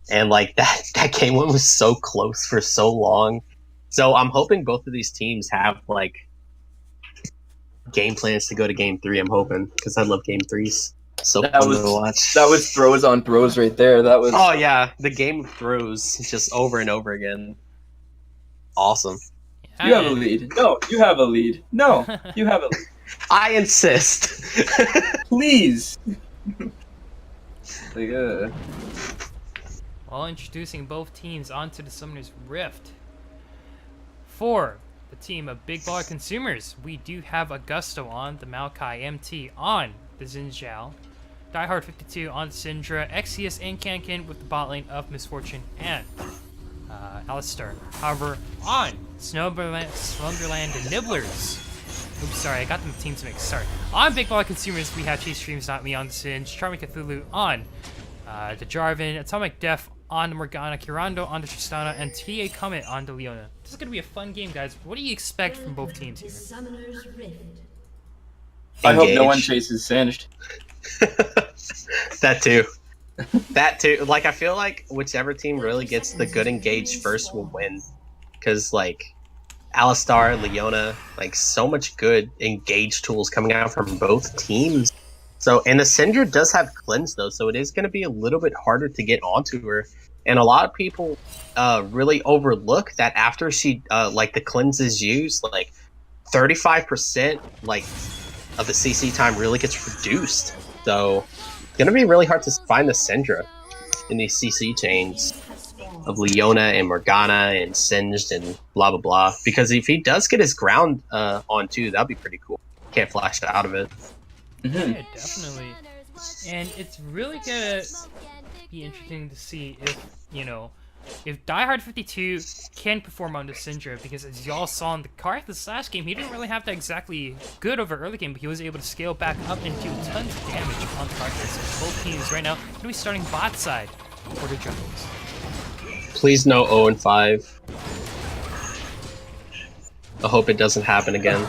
And like that game 1 was so close for so long. So I'm hoping both of these teams have like game plans to go to game 3, I'm hoping, because I love game 3s. So fun to watch. That was throws on throws right there. That was. Oh yeah, the game of throws just over and over again. Awesome. You have a lead. No, you have a lead. No, you have a lead. I insist. Please. While introducing both teams onto the Summoner's Rift. For the team of Big Baller Consumers, we do have Augusto on the Maokai, MT on the Zinzhao, Diehard52 on Syndra, Exeus and Kankin with the bot lane of Misfortune and Alistar. However, on Slumberland and Nibblers. Oops, sorry, I got them teams mixed. Sorry. On Big Baller Consumers, we have Chase Streams, Not Me on the Singe, Charming Cthulhu on the Jarvan, Atomic Def on the Morgana, Kirando on the Tristana, and TA Comet on the Leona. This is going to be a fun game, guys. What do you expect from both teams here? I hope no one chases Singed. That too. That too. Like, I feel like whichever team really gets the good engage first will win. Because, like, Alistar, Leona, like, so much good engage tools coming out from both teams. So, and the Syndra does have cleanse, though, so it is going to be a little bit harder to get onto her. And a lot of people really overlook that after she, like, the cleanse is used, like, 35%, like, of the CC time really gets reduced. So, it's going to be really hard to find the Syndra in these CC chains of Leona and Morgana and Singed and blah, blah, blah. Because if he does get his ground on, too, that'd be pretty cool. Can't flash out of it. Mm-hmm. Yeah, definitely. And it's really gonna be interesting to see if, you know, if Diehard52 can perform on the Syndra, because as y'all saw in the card this last game, he didn't really have that exactly good of an early game, but he was able to scale back up and do tons of damage on the card. So both teams right now going to be starting bot side for the jungles. Please no 0-5. I hope it doesn't happen again.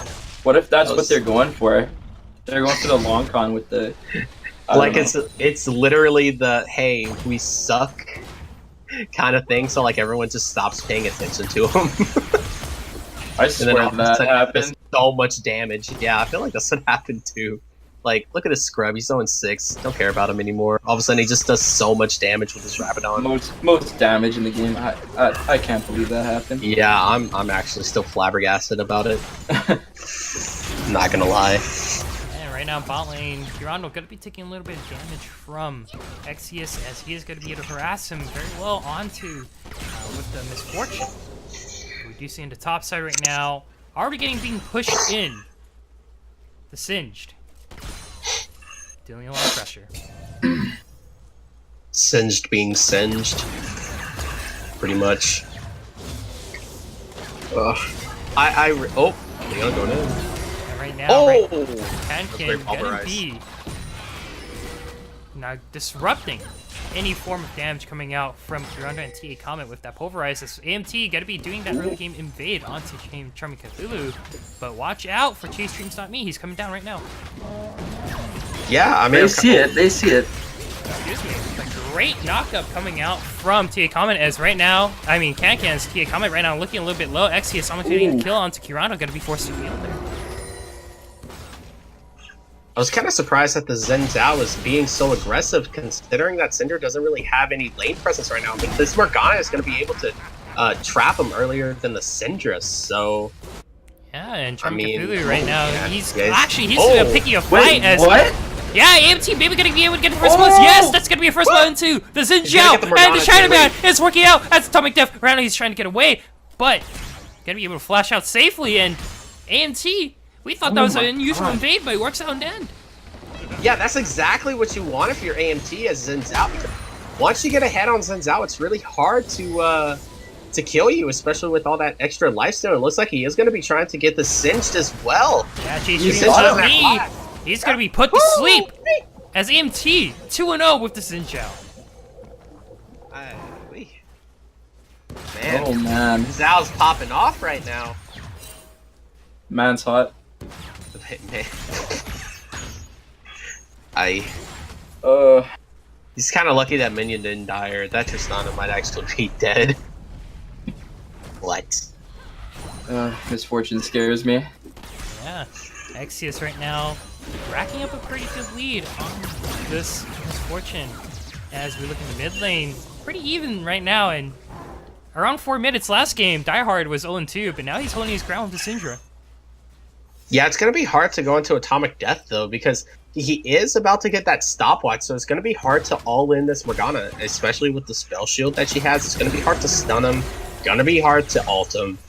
What if that's what they're going for? They're going for the long con with the... Like, it's literally the, hey, we suck kind of thing, so, like, everyone just stops paying attention to them. I swear that happened. So much damage. Yeah, I feel like that's what happened, too. Like, look at his scrub. He's 0-6. Don't care about him anymore. All of a sudden, he just does so much damage with his Rabadon. Most damage in the game. I can't believe that happened. Yeah, I'm actually still flabbergasted about it. Not gonna lie. And right now, bot lane, Girando gonna be taking a little bit of damage from Exeus as he is gonna be able to harass him very well onto with the misfortune. We do see in the top side right now, already being pushed in. The Singed. Dealing a lot of pressure. Singed being singed. Pretty much. Oh, Leon going in. And right now, Oh! Kankin gonna be now disrupting any form of damage coming out from Kiranda and TA Comet with that Pulverize. As AMT gonna be doing that early game invade onto Charming Cthulhu. But watch out for Chase Dreams Not Me. He's coming down right now. Yeah, I mean, They see it. They see it. Excuse me. A great knockup coming out from TA Comet as right now, I mean, Kankan's TA Comet right now looking a little bit low. Exeus almost getting a kill onto Kirando, gonna be forced to heal there. I was kind of surprised that the Zen Zhao was being so aggressive, considering that Cinder doesn't really have any lane presence right now. I mean, this Morgana is going to be able to trap him earlier than the Syndra, so... Yeah, and Charming Cthulhu right now, yeah, he's guys. picking a fight as... What? Yeah, AMT maybe gonna be able to get the first blood. Yes, that's gonna be a first blood into the Xin Zhao the and Morgana the Chinaman. too. It's working out as Atomic Death. Right now he's trying to get away, but gonna be able to flash out safely. And AMT, we thought that was an unusual invade, but it works out in the end. Yeah, that's exactly what you want if you're AMT as Zen Zhao. Once you get ahead on Zen Zhao, it's really hard to kill you, especially with all that extra lifesteal. It looks like he is going to be trying to get the Singed as well. Yeah, Chase He's gonna be put to sleep as AMT 2-0 with the Xin Zhao. Man, Oh man, Zhao's popping off right now. man's hot. Man. He's kind of lucky that minion didn't die, or that Tristana might actually be dead. What? Misfortune scares me. Yeah, Exeus right now racking up a pretty good lead on this Misfortune. As we look in the mid lane, pretty even right now, and around 4 minutes last game, Diehard was 0-2, but now he's holding his ground with the Syndra. Yeah, it's going to be hard to go into Atomic Death, though, because he is about to get that stopwatch, so it's going to be hard to all-in this Morgana, especially with the spell shield that she has. It's going to be hard to stun him, going to be hard to ult him.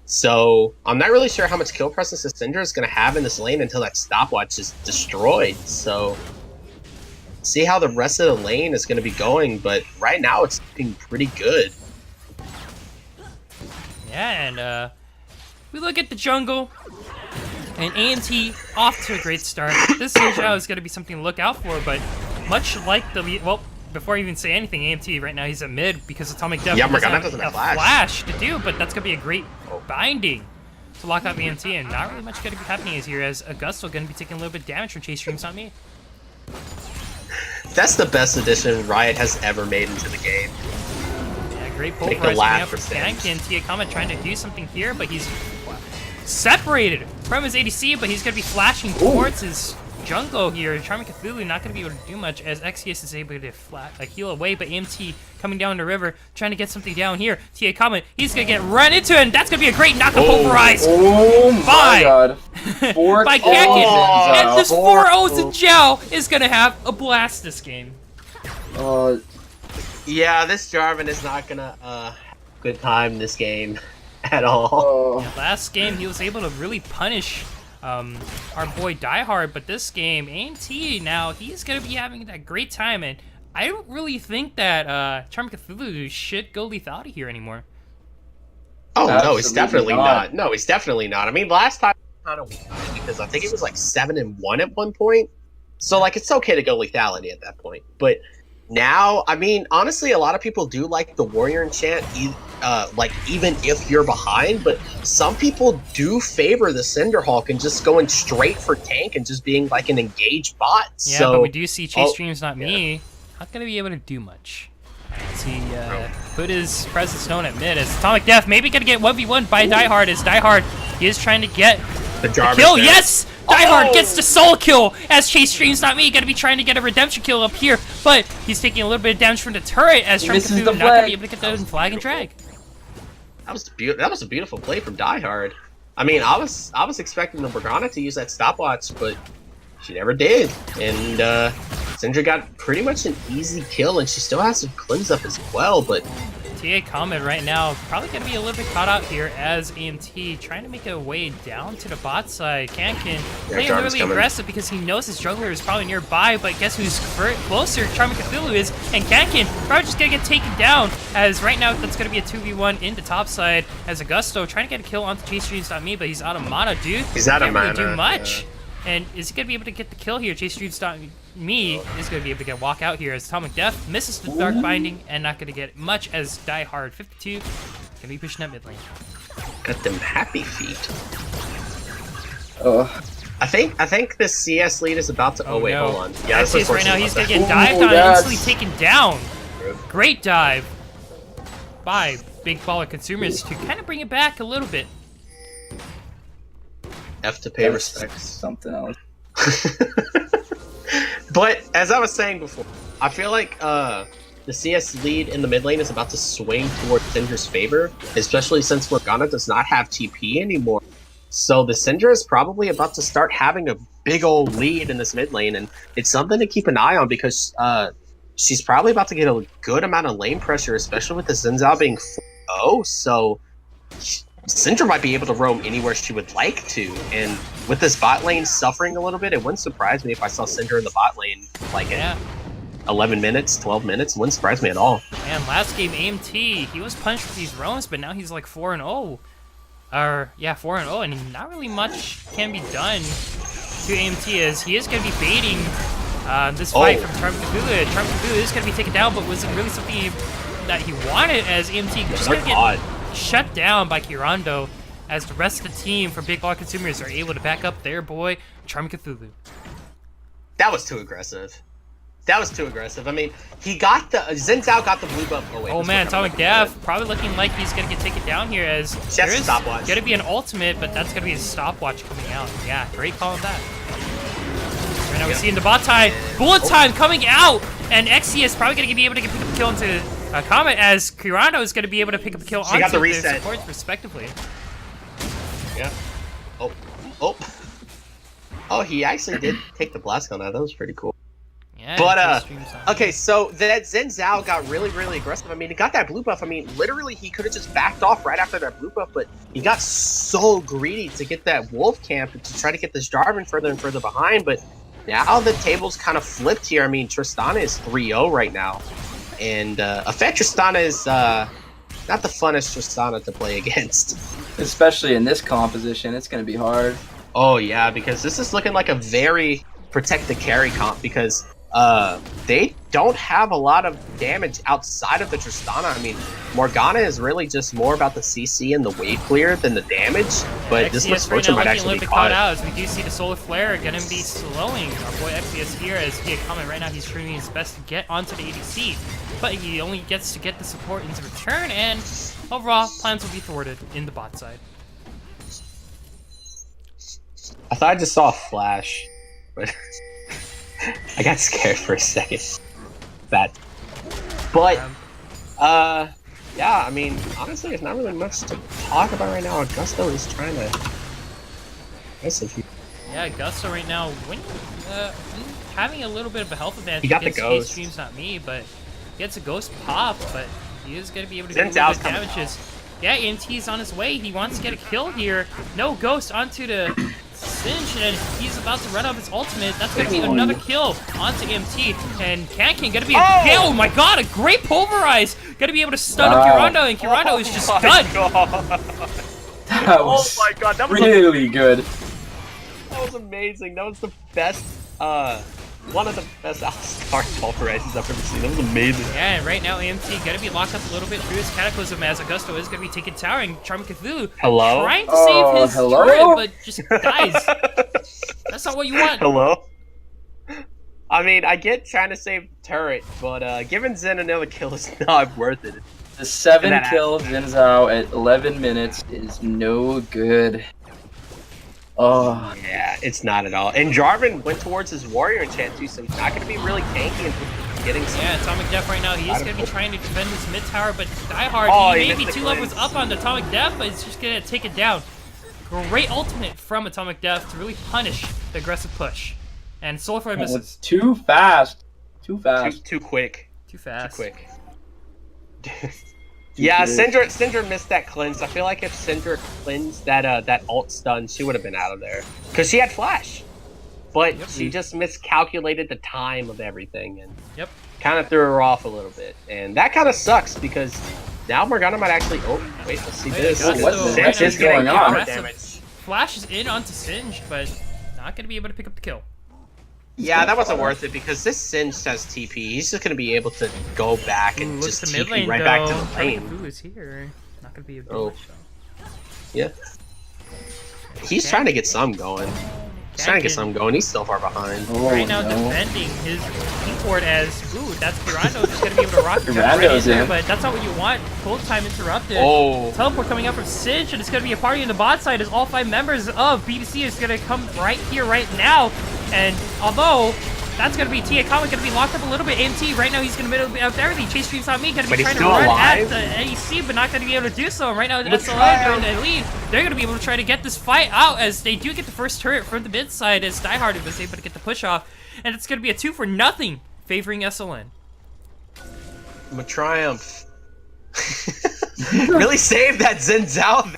So I'm not really sure how much kill presence the Syndra is going to have in this lane until that stopwatch is destroyed. So see how the rest of the lane is going to be going, but right now it's looking pretty good. Yeah, and we look at the jungle, and AMT off to a great start. This Xin is going to be something to look out for, but much like the lead, well, before I even say anything, AMT right now he's at mid because Atomic Death doesn't have flash to do, but that's going to be a great binding to lock up AMT, and not really much going to be happening here as Augusto going to be taking a little bit of damage from Chase Dreams on me. That's the best addition Riot has ever made into the game. Yeah, great Make pulverize the laugh coming up for for Sam. Skank, and Tia Comet trying to do something here, but he's separated from his ADC, but he's going to be flashing towards his jungle here. Charming Cthulhu not going to be able to do much as Exeus is able to heal away, but AMT coming down the river, trying to get something down here. TA Comet, he's going to get run into it, and that's going to be a great knockup pulverize. Oh my god. By Kankin. And this 4-0 Zhao is going to have a blast this game. Yeah, this Jarvan is not going to good time this game at all. Yeah, last game, he was able to really punish our boy Diehard, but this game, AMT now, he's going to be having that great time, and I don't really think that Charming Cthulhu should go lethality here anymore. Oh, Absolutely no, he's definitely not. not. No, he's definitely not. I mean, last time kind of because I think it was like 7-1 at one point. So, like, it's okay to go lethality at that point. But now, I mean, honestly, a lot of people do like the Warrior enchant, like, even if you're behind, but some people do favor the Cinderhawk and just going straight for tank and just being like an engaged bot. Yeah, so, but we do see Chase Dreams Not Me not going to be able to do much. As he put his presence known at mid as Atomic Death maybe going to get 1v1 by Diehard as Diehard, he is trying to get the the Jarvan kill. there. Yes! Diehard gets the solo kill as Chase Streams Not Me gonna be trying to get a redemption kill up here, but he's taking a little bit of damage from the turret as Trump misses Cthulhu the not gonna be flag. able to get the flag and drag. That was a beautiful play from Diehard. I mean, I was expecting the Morgana to use that stopwatch, but she never did. And Syndra got pretty much an easy kill, and she still has some cleanse up as well, but TA Comet right now probably going to be a little bit caught out here as AMT trying to make a way down to the bot side. Kankin playing Jarvan's really coming. aggressive because he knows his jungler is probably nearby, but guess who's closer? Charming Cthulhu is, and Kankin probably just going to get taken down as right now that's going to be a 2v1 in the top side as Augusto trying to get a kill onto Chase Streams Not Me, but he's out of mana, dude. He's out of Can't really mana, do much. yeah. And is he going to be able to get the kill here? Chase Streams Not Me is going to be able to get walk out here as Atomic Death misses the Dark Binding and not going to get much as Die Hard 52 can be pushing that mid lane. got them happy feet. Oh, I think this CS lead is about to. Oh, wait, no. hold on. Yeah, this Yes, looks right now he's going to get Ooh, dived on and that's- instantly taken down. Great dive by Big Baller Consumers to kind of bring it back a little bit. F to pay that's respects. something else. But as I was saying before, I feel like the CS lead in the mid lane is about to swing towards Syndra's favor, especially since Morgana does not have TP anymore. So the Syndra is probably about to start having a big old lead in this mid lane, and it's something to keep an eye on because she's probably about to get a good amount of lane pressure, especially with the Xin Zhao being 4-0. So Syndra might be able to roam anywhere she would like to, and with this bot lane suffering a little bit, it wouldn't surprise me if I saw Syndra in the bot lane like in 11 minutes, 12 minutes. It wouldn't surprise me at all. And last game, AMT, he was punished with these roams, but now he's like 4-0. Or, yeah, 4-0, and not really much can be done to AMT as he is going to be baiting this fight from Charm Cthulhu. Charm Cthulhu is going to be taken down, but was it really something that he wanted as AMT just going to get shut down by Kirando as the rest of the team for Big Ball Consumers are able to back up their boy, Charm Cthulhu. That was too aggressive. That was too aggressive. I mean, he got the Xin Zhao got the blue buff. Oh, wait, Oh man, Atomic Death probably looking like he's gonna get taken down here as there is stopwatch. gonna be an ultimate, but that's gonna be a stopwatch coming out. Yeah, great call on that. Right now we're seeing the bot time, bullet time coming out, and Xe is probably gonna be able to pick up a kill into Comet as Kirano is gonna be able to pick up a kill She got onto the their reset. supports respectively. Yeah. Oh, he actually did take the blast gun out. That was pretty cool. Yeah, But, streams on. okay, so that Xin Zhao got really, really aggressive. I mean, he got that blue buff. I mean, literally, he could have just backed off right after that blue buff, but he got so greedy to get that wolf camp and to try to get this Jarvan further and further behind. But now the table's kind of flipped here. I mean, Tristana is 3-0 right now. And Effect Tristana is not the funnest Tristana to play against. Especially in this composition, it's going to be hard. Oh, yeah, because this is looking like a very protect the carry comp because they don't have a lot of damage outside of the Tristana. I mean, Morgana is really just more about the CC and the wave clear than the damage, but this Xyz misfortune right now might looking a actually little be bit caught caught. out as we do see the Solar Flare gonna be slowing our boy Xyz here as he comment right now he's trying his best to get onto the ADC, but he only gets to get the support into return, and overall plans will be thwarted in the bot side. I thought I just saw a flash, but I got scared for a second. But yeah, I mean, honestly, there's not really much to talk about right now. Augusto is trying to. Yeah, Gusto right now winning, having a little bit of a health advantage. He got the against ghost. Streams Not Me, but he gets a ghost pop, but he is going to be able to Xin get a little Zhao's bit of coming damages. Yeah, EMT's on his way. He wants to get a kill here. No ghost onto the Singe, and he's about to run out his ultimate. That's going to be another kill onto EMT. And Kankin going to be a kill. Oh my god, a great pulverize. Going to be able to stun up Kirando, and Kirando is just done. That was Oh my god, that was really good. That was amazing. That was the best, one of the best Alistar pulverizes I've ever seen. That was amazing. Yeah, and right now AMT gonna be locked up a little bit through his Cataclysm as Augusto is gonna be taking tower, and Charm Cthulhu Hello? trying to save his hello? turret, but just dies. That's not what you want. Hello? I mean, I get trying to save turret, but giving Zen another kill is not worth it. The 7-kill Xin Zhao at 11 minutes is no good. Oh, Yeah, it's not at all. And Jarvan went towards his warrior enchant too, so he's not going to be really tanky and getting some. Yeah, Atomic Death right now. He is going to be trying to defend his mid tower, but Diehard, Oh, he he may be missed the 2 levels cleanse. up on the Atomic Death, but it's just going to take it down. Great ultimate from Atomic Death to really punish the aggressive push. And Soulflare misses. too fast. Too fast. Too quick. Too fast. Too quick. Yeah, quick. Syndra missed that cleanse. I feel like if Syndra cleansed that ult stun, she would have been out of there. Because she had flash. But Yep. she just miscalculated the time of everything and Yep. kind of threw her off a little bit. And that kind of sucks because now Morgana might actually... Oh, wait, let's see Wait, this. Gusto what the right heck now is getting going on? aggressive. Damage. Flash is in onto Singed, but not going to be able to pick up the kill. Yeah, that wasn't worth it because this Singed has TP. He's just going to be able to go back and Looks just the mid TP lane, right back to though. the lane. Who is here? Not going to be able to Oh. do much, though. Yeah. He's trying to get some going. He's trying to get some going. He's still far behind. Oh, Right now, no. defending his pink ward as, ooh, that's Pirando just going to be able to rock the jump right Pirando's in there, in. but that's not what you want. Full time interrupted. Oh. Teleport coming up from Singe, and it's going to be a party in the bot side as all 5 members of BBC is going to come right here, right now. And although that's going to be Tia Comet going to be locked up a little bit. AMT right now he's going to be out everything. Chase Streams on me, going to But be he's trying to still run alive? at the AEC, but not going to be able to do so. And right now the Let's SLN try are in him. the lead. They're going to be able to try to get this fight out as they do get the first turret from the mid side as Diehard was able to get the push off. And it's going to be a 2-for-0 favoring SLN. I'm a triumph. Really saved that Zen Zhao.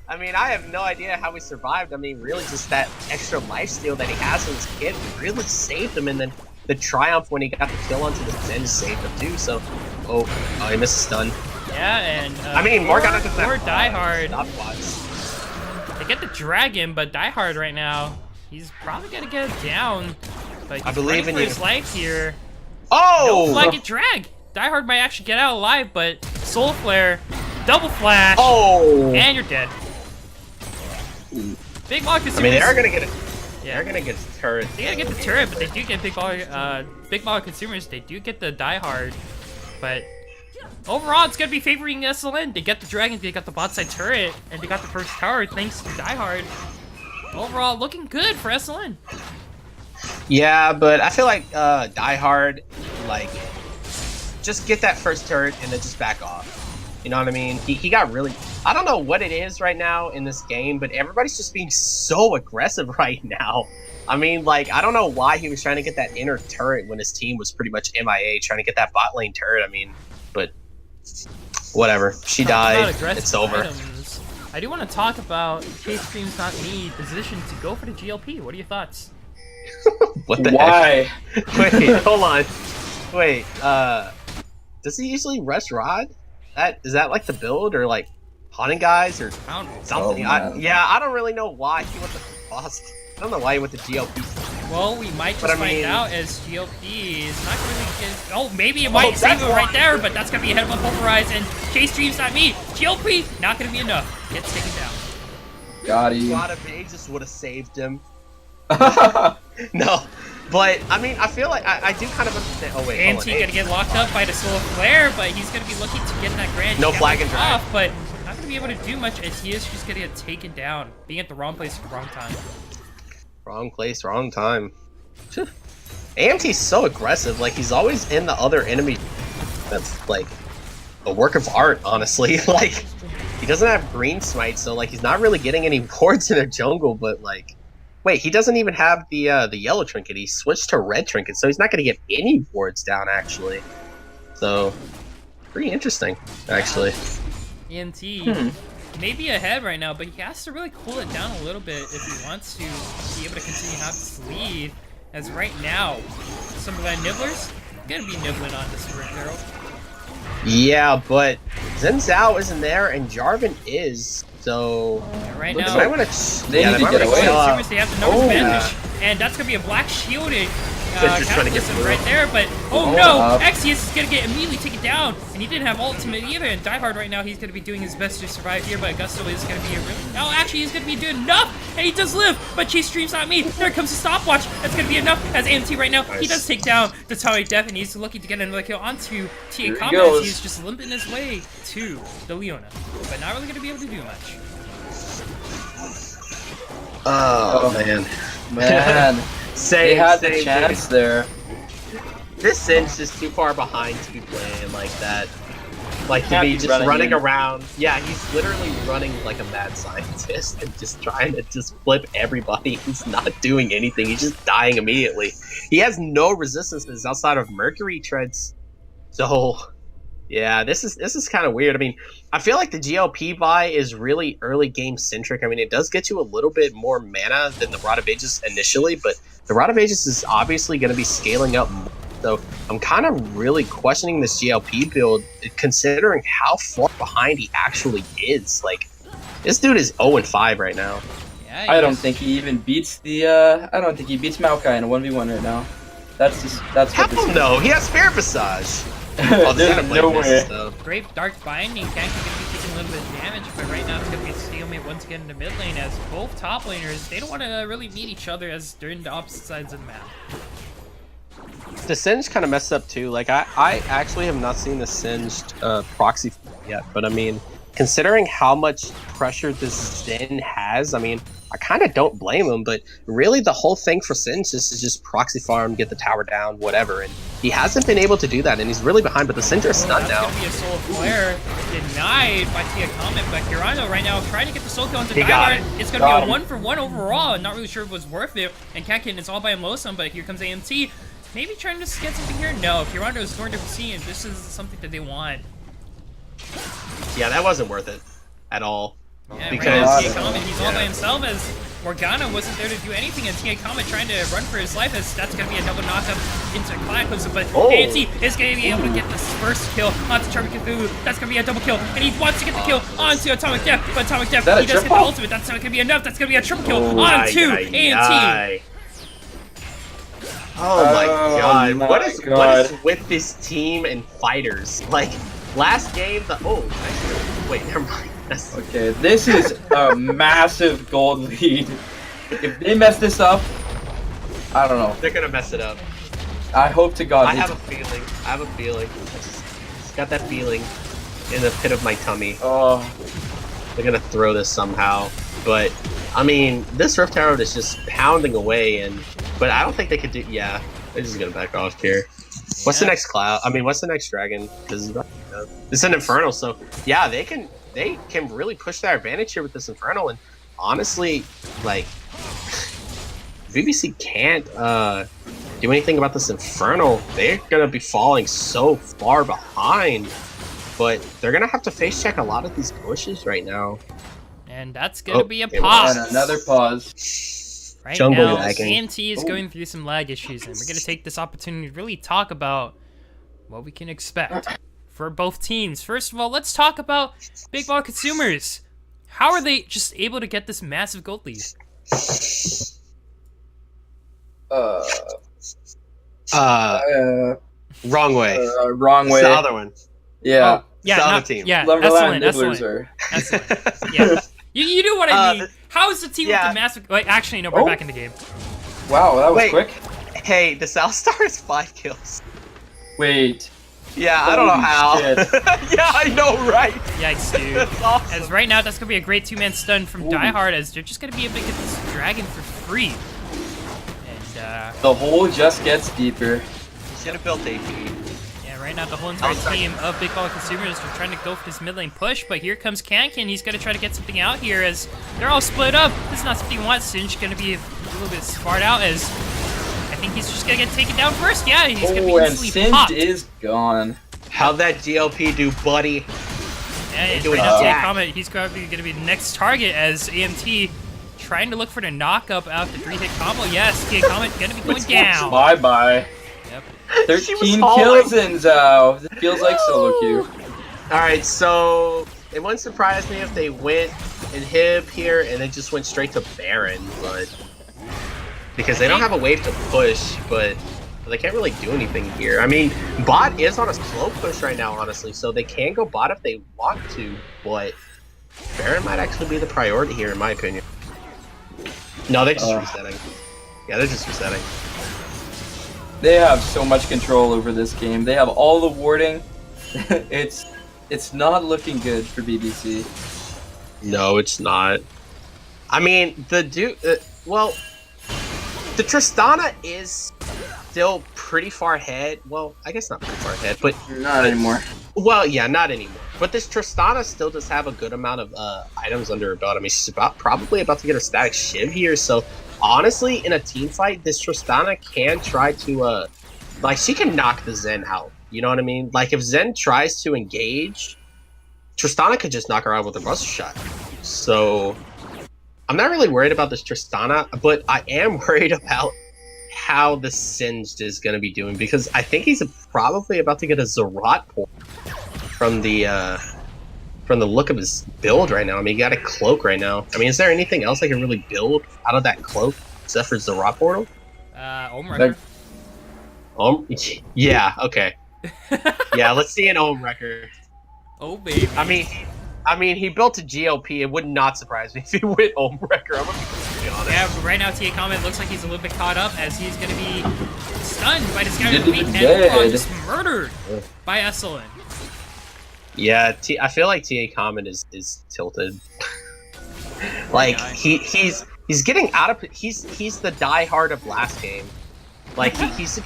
I mean, I have no idea how he survived. I mean, really just that extra lifesteal that he has in his kit really saved him. And then the triumph when he got the kill onto the Zen saved him too. So, oh, he missed a stun. Yeah, and I mean, Morgana doesn't or have Diehard. stopwatch. They get the dragon, but Diehard right now, he's probably gonna get it down. But he's I believe running in for you. his life here. Oh! No flag it drag. Diehard might actually get out alive, but Soul Flare, double flash, Oh! and you're dead. Big Log I mean, they're gonna get it. Yeah. They're gonna get turret. They gotta get the turret, but they do get big log consumers. They do get the Diehard, but overall, it's gonna be favoring SLN. They get the dragon, they got the bot side turret, and they got the first tower thanks to Diehard. Overall, looking good for SLN. Yeah, but I feel like Die Hard, like, just get that first turret and then just back off. You know what I mean? He got really... I don't know what it is right now in this game, but everybody's just being so aggressive right now. I mean, like, I don't know why he was trying to get that inner turret when his team was pretty much MIA, trying to get that bot lane turret. I mean, but whatever. She Talk about died. aggressive It's over. items. I do want to talk about Chase Streams Not Me position to go for the GLP. What are your thoughts? What the Why? heck? Wait, hold on. Wait, does he usually rush Rod? Is that like the build or like haunting guys or I don't know. something? Oh, man. I don't really know why he went the boss. I don't know why he went the GLP. Well, we might just But I find mean- out as GLP is not going to get... Oh, maybe it might save that's him right why. there, but that's going to be a head of pulverize, and Chase Streams Not Me. GLP, not going to be enough. Gets taken down. Got him. God, if Aegis would have saved him. No, but I mean, I feel like I do kind of understand. Oh wait, hold AMT on. going to get locked up by the Soul Flare, but he's going to be looking to get that Grand No Challenge flag and drag. off, but not going to be able to do much as he is just going to get taken down, being at the wrong place at the wrong time. Wrong place, wrong time. AMT's so aggressive. Like he's always in the other enemy. That's like a work of art, honestly. Like he doesn't have green smite, so like he's not really getting any wards in a jungle. But like, wait, he doesn't even have the yellow trinket. He switched to red trinket, so he's not going to get any wards down actually. So pretty interesting, actually. EMT may be ahead right now, but he has to really cool it down a little bit if he wants to be able to continue to have this lead. As right now, some of that nibblers gonna be nibbling on this Sprint Arrow. Yeah, but Zen Zhao isn't there, and Jarvan is. So And right Looks now, they might want They need to might get wanna away. chill out. consumers, they have the numbers Oh, advantage, and that's gonna be a black shielded Just trying to get capitalism through. right there. But oh Hold no, up. Exius is gonna get immediately taken down, and he didn't have ultimate either. And Diehard right now, he's gonna be doing his best to survive here, but Augusto is gonna be a really... Oh, actually, he's gonna be doing enough, and he does live. But Chase Streams Not Me. There comes the stopwatch. That's gonna be enough. As AMT right now, he Nice. does take down the Atomic Death, and he's looking to get another kill onto TA Here he Comet. goes. He's just limping his way to the Leona, but not really gonna be able to do much. Oh, man. Man, Same, they had the same, chance dude. there. This Sin's just too far behind to be playing like that. Like, to Can't be be just running running in. around. Yeah, he's literally running like a mad scientist and just trying to just flip everybody. He's not doing anything. He's just dying immediately. He has no resistances outside of Mercury treads. So, yeah, this is kind of weird. I mean, I feel like the GLP buy is really early game centric. I mean, it does get you a little bit more mana than the Rod of Ages initially, but the Rod of Ages is obviously going to be scaling up more. So I'm kind of really questioning this GLP build, considering how far behind he actually is. Like, this dude is 0-5 right now. Yeah, I don't think he even beats the. I don't think he beats Maokai in a 1v1 right now. That's what Hell this is. no, he has Spirit Visage. Oh, There's Xenoblade no misses, way. though. Great Dark Binding. Kanki going to be taking a little bit of damage, but right now it's going to be a stalemate once again in the mid lane as both top laners, they don't want to really meet each other as they're in the opposite sides of the map. The Singe kind of messed up too. Like, I actually have not seen the Singed proxy yet, but I mean, considering how much pressure this Zen has, I mean, I kind of don't blame him, but really the whole thing for Singe is just proxy farm, get the tower down, whatever, and he hasn't been able to do that, and he's really behind, but the Singe is stunned now. That's going to be a soul flare denied by Tia Comet, but Hirano right now trying to get the soul kill into He got Diehard. it. It's going to Got be a him. 1-for-1 overall. Not really sure if it was worth it, and Kankin is all by himself, but here comes AMT. Maybe trying to get something here? No, Hirano is going to see if this is something that they want. Yeah, that wasn't worth it at all. Yeah, Because- right now, Tia Comet, he's all by himself as Morgana wasn't there to do anything, and Tia Comet trying to run for his life as that's going to be a double knockup into Cataclysm, but Oh. AMT is going to be able to get this first kill onto Charming Cthulhu. That's going to be a double kill, and he wants to get the kill onto Atomic Death, but Atomic Death, that a he does get the triple? ultimate. That's not going to be enough. That's going to be a triple kill Oh, onto ay, AMT. ay. Oh my Oh god, my what is God. with this team and fighters? Like, last game, actually, wait, never mind. That's, Okay, this is a massive gold lead. If they mess this up, I don't know. they're gonna mess it up. I hope to God. I they have a feeling. I just got that feeling in the pit of my tummy. Oh, They're gonna throw this somehow. But I mean, this Rift Herald is just pounding away, but I don't think they could do. Yeah, they're just gonna back off here. What's the Yeah. next cloud? I mean, what's the next dragon? Because it's an Infernal, so yeah, they can really push their advantage here with this Infernal. And honestly, like, BBC can't do anything about this Infernal. They're gonna be falling so far behind, but they're gonna have to face check a lot of these bushes right now. And that's going to Oh, be a it was. pause. and another pause. Right Jungle now, lagging. AMT is going through some lag issues, and we're going to take this opportunity to really talk about what we can expect for both teams. First of all, let's talk about Big Ball Consumers. How are they just able to get this massive gold lead? Wrong way. Wrong way. It's the other one. Yeah. Oh, yeah, It's the other not, team. yeah, Lumberland SLN, Nibblers SLN, are. SLN. Yeah, you know what I mean. How is the team yeah. with the massive? Wait, actually, no, we're Oh. back in the game. Wow, that was Wait. quick. Hey, the South Star is 5 kills. Wait. Yeah, I don't know Holy how. shit. Yeah, I know, right? Yikes, dude. That's awesome. As right now, that's gonna be a great two-man stun from Ooh. Diehard, as they're just gonna be able to get this dragon for free. And The hole just gets deeper. Should have built AP. yeah, right now the whole entire Outside. team of Big Ball Consumers are trying to go for this mid lane push, but here comes Kankin. He's gonna try to get something out here as they're all split up. This is not something you want. Singe gonna be a little bit sparred out as I think he's just gonna get taken down first. Yeah, he's gonna be Oh, and instantly Singed popped. is gone. How'd that GLP do, buddy? Yeah, it's doing right now, jack. Comment, he's probably going to be the next target as AMT trying to look for the knock-up out the 3-hit combo. Yes, Tia Comet going to be going down. Bye-bye. Yep. 13 hauling. kills in Zhao. It feels like solo queue. Alright, so it wouldn't surprise me if they went inhib here and then just went straight to Baron, but because they don't have a wave to push, but they can't really do anything here. I mean, bot is on a slow push right now, honestly, so they can go bot if they want to, but Baron might actually be the priority here, in my opinion. No, they're just resetting. Yeah, they're just resetting. They have so much control over this game. They have all the warding. it's not looking good for BBC. No, it's not. I mean, the dude. Well, the Tristana is still pretty far ahead. Well, I guess not pretty far ahead, but Not anymore. well, yeah, not anymore. But this Tristana still does have a good amount of items under her belt. I mean, she's probably about to get a static shiv here. So honestly, in a team fight, this Tristana can try to like she can knock the Zen out. You know what I mean? Like if Zen tries to engage, Tristana could just knock her out with a Buster Shot. So I'm not really worried about this Tristana, but I am worried about how the Singed is going to be doing, because I think he's probably about to get a Zerat port from the look of his build right now. I mean, he got a cloak right now. I mean, is there anything else I can really build out of that cloak except for Zerat portal? Omrecker. Yeah, okay. Yeah, let's see an Omrecker. Oh, baby. I mean, he built a GLP. It would not surprise me if he went Omrecker. I'm gonna be completely honest. Yeah, but right now, TA Comment looks like he's a little bit caught up as he's going to be stunned by this guy Didn't and even dead. just murdered by SLN. Yeah, I feel like TA Comment is tilted. Like he's getting out of he's the diehard of last game. Like he's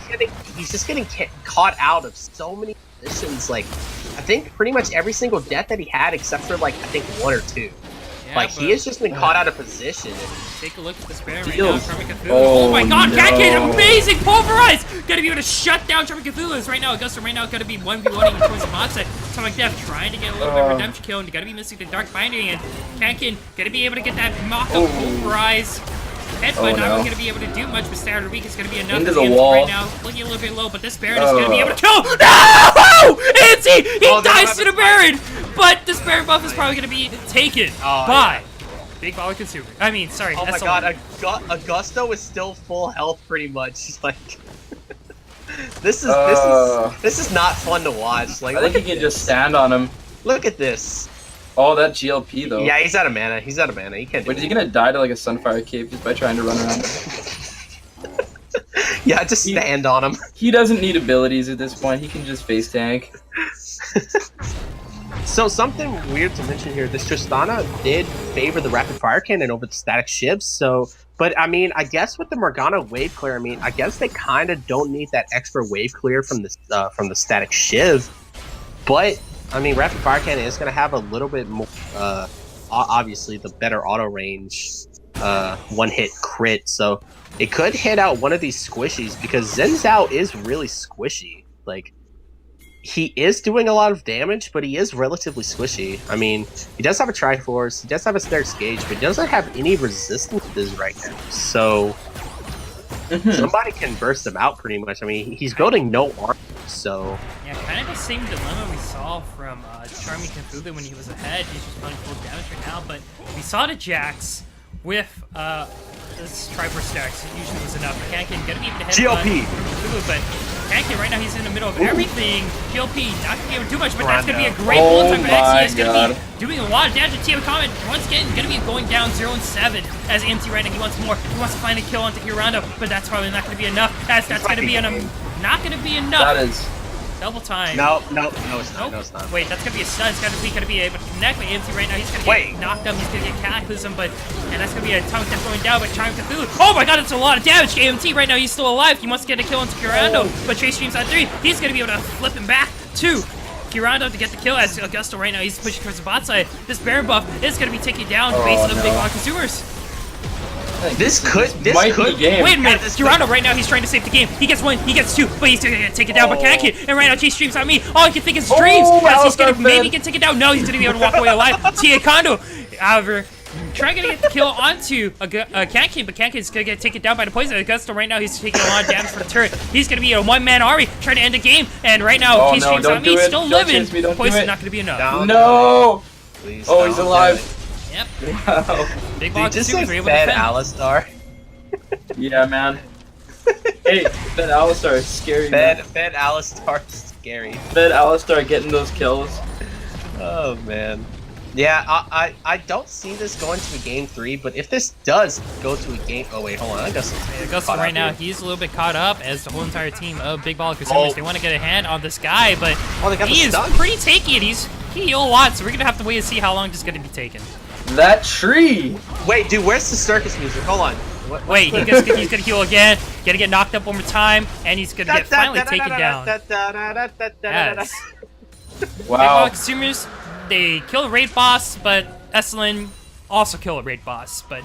just getting caught out of so many positions. Like I think pretty much every single death that he had, except for like I think 1 or 2. Yeah, like he has just been caught out of position. And take a look at the spam right Feels- now. Charming Cthulhu. Oh, Oh my god, no. Cat amazing! Pulverize! Gonna be able to shut down Charming Cthulhu. Right now, Augusta right now gonna be 1v1ing towards the bot side. Atomic Death trying to get a little bit of redemption kill, and you gotta be missing the Dark Binding, and Kankin gonna be able to get that mock-up Pulverize. Headbutt not no. going to be able to do much, but Standard Weak is going to be enough. Into the Anti wall. right now, looking a little bit low, but this Baron is going to be able to kill. No! Anti! He dies to the Baron! But this Baron buff is probably going to be taken by Big Baller Consumer. I mean, sorry. oh my SLN. god, Augusto is still full health pretty much. Like this is not fun to watch. Like I think he can just stand on him. look at this. Oh, that GLP though. Yeah, he's out of mana. He's out of mana. He can't do Wait, is he it. gonna die to like a Sunfire Cape just by trying to run around? Yeah, just stand on him. He doesn't need abilities at this point. He can just face tank. So something weird to mention here, this Tristana did favor the rapid fire cannon over the static shivs, so but I mean I guess with the Morgana wave clear, I mean I guess they kinda don't need that extra wave clear from the static shiv. But I mean rapid fire cannon is gonna have a little bit more obviously the better auto range one hit crit, so it could hit out one of these squishies because Zen Zhao is really squishy. Like he is doing a lot of damage, but he is relatively squishy. I mean, he does have a Triforce, he does have a Stark's Gauge, but he doesn't have any resistances right now. So somebody can burst him out pretty much. I mean, he's building no armor, so Yeah, kind of the same dilemma we saw from Charming Cthulhu when he was ahead. He's just running full damage right now, but we saw the Jax with this Triforce stacks. It usually was enough. Kankin gonna be able to hit GLP. Cthulhu, but Kankin right now he's in the middle of everything. GLP not gonna be able to do much, but that's gonna be a great bullet time. But XC is gonna be doing a lot of damage to TM Comment. Once again, gonna be going down 0 and 7 as MT right now. He wants more. He wants to find a kill onto Hirando, but that's probably not gonna be enough. That's gonna be not gonna be enough. That is. Double time. no, it's not. No, it's not. Wait, that's gonna be a stun. It's gonna be able to connect with AMC right now. He's gonna get knocked up. He's gonna get Cataclysm, and that's gonna be a Atomic Death going down. But Charming Cthulhu. Oh my god, that's a lot of damage to AMT right now. He's still alive. He wants to get a kill into Curando, but Trace Streams on 3. He's gonna be able to flip him back to Curando to get the kill as Augusto right now. He's pushing towards the bot side. This Baron buff is gonna be taking down the base of the Big Ball Consumers. This could be game. Wait a minute, Durando right now, he's trying to save the game. He gets 1, he gets 2, but he's gonna get taken down by Kankin. And right now, Chase Streams on me. All I can think is dreams. As he's gonna maybe get taken down. No, he's gonna be able to walk away alive. Tia Kondo, however, trying to get the kill onto Kankin, but Kankin's gonna get taken down by the poison. Augusto right now, he's taking a lot of damage from the turret. He's gonna be a one-man Ari trying to end the game. And right now, Chase Streams on me, still living. Poison's not gonna be enough. No! Please Oh, he's alive. Yep. Wow. Big Ball just Consumers like were able to fed defend. Alistar. Yeah, man. Hey, Fed Alistar is scary. man. Fed Alistar scary. Fed Alistar getting those kills. Oh man. Yeah, I don't see this going to a game 3, but if this does go to a game, oh wait, hold on, I guess Augusto right now, he's a little bit caught up as the whole entire team of Big Ball Consumers. They want to get a hand on this guy, but they got he the is stun. pretty takey and he heal a lot, so we're gonna have to wait and see how long this is gonna be taken. That tree! Wait, dude, where's the circus music? Hold on. Wait, he's gonna heal again. Gonna get knocked up one more time, and he's gonna get finally taken down. Yes. Wow. Big consumers, they kill the raid boss, but SLN also kill a raid boss, but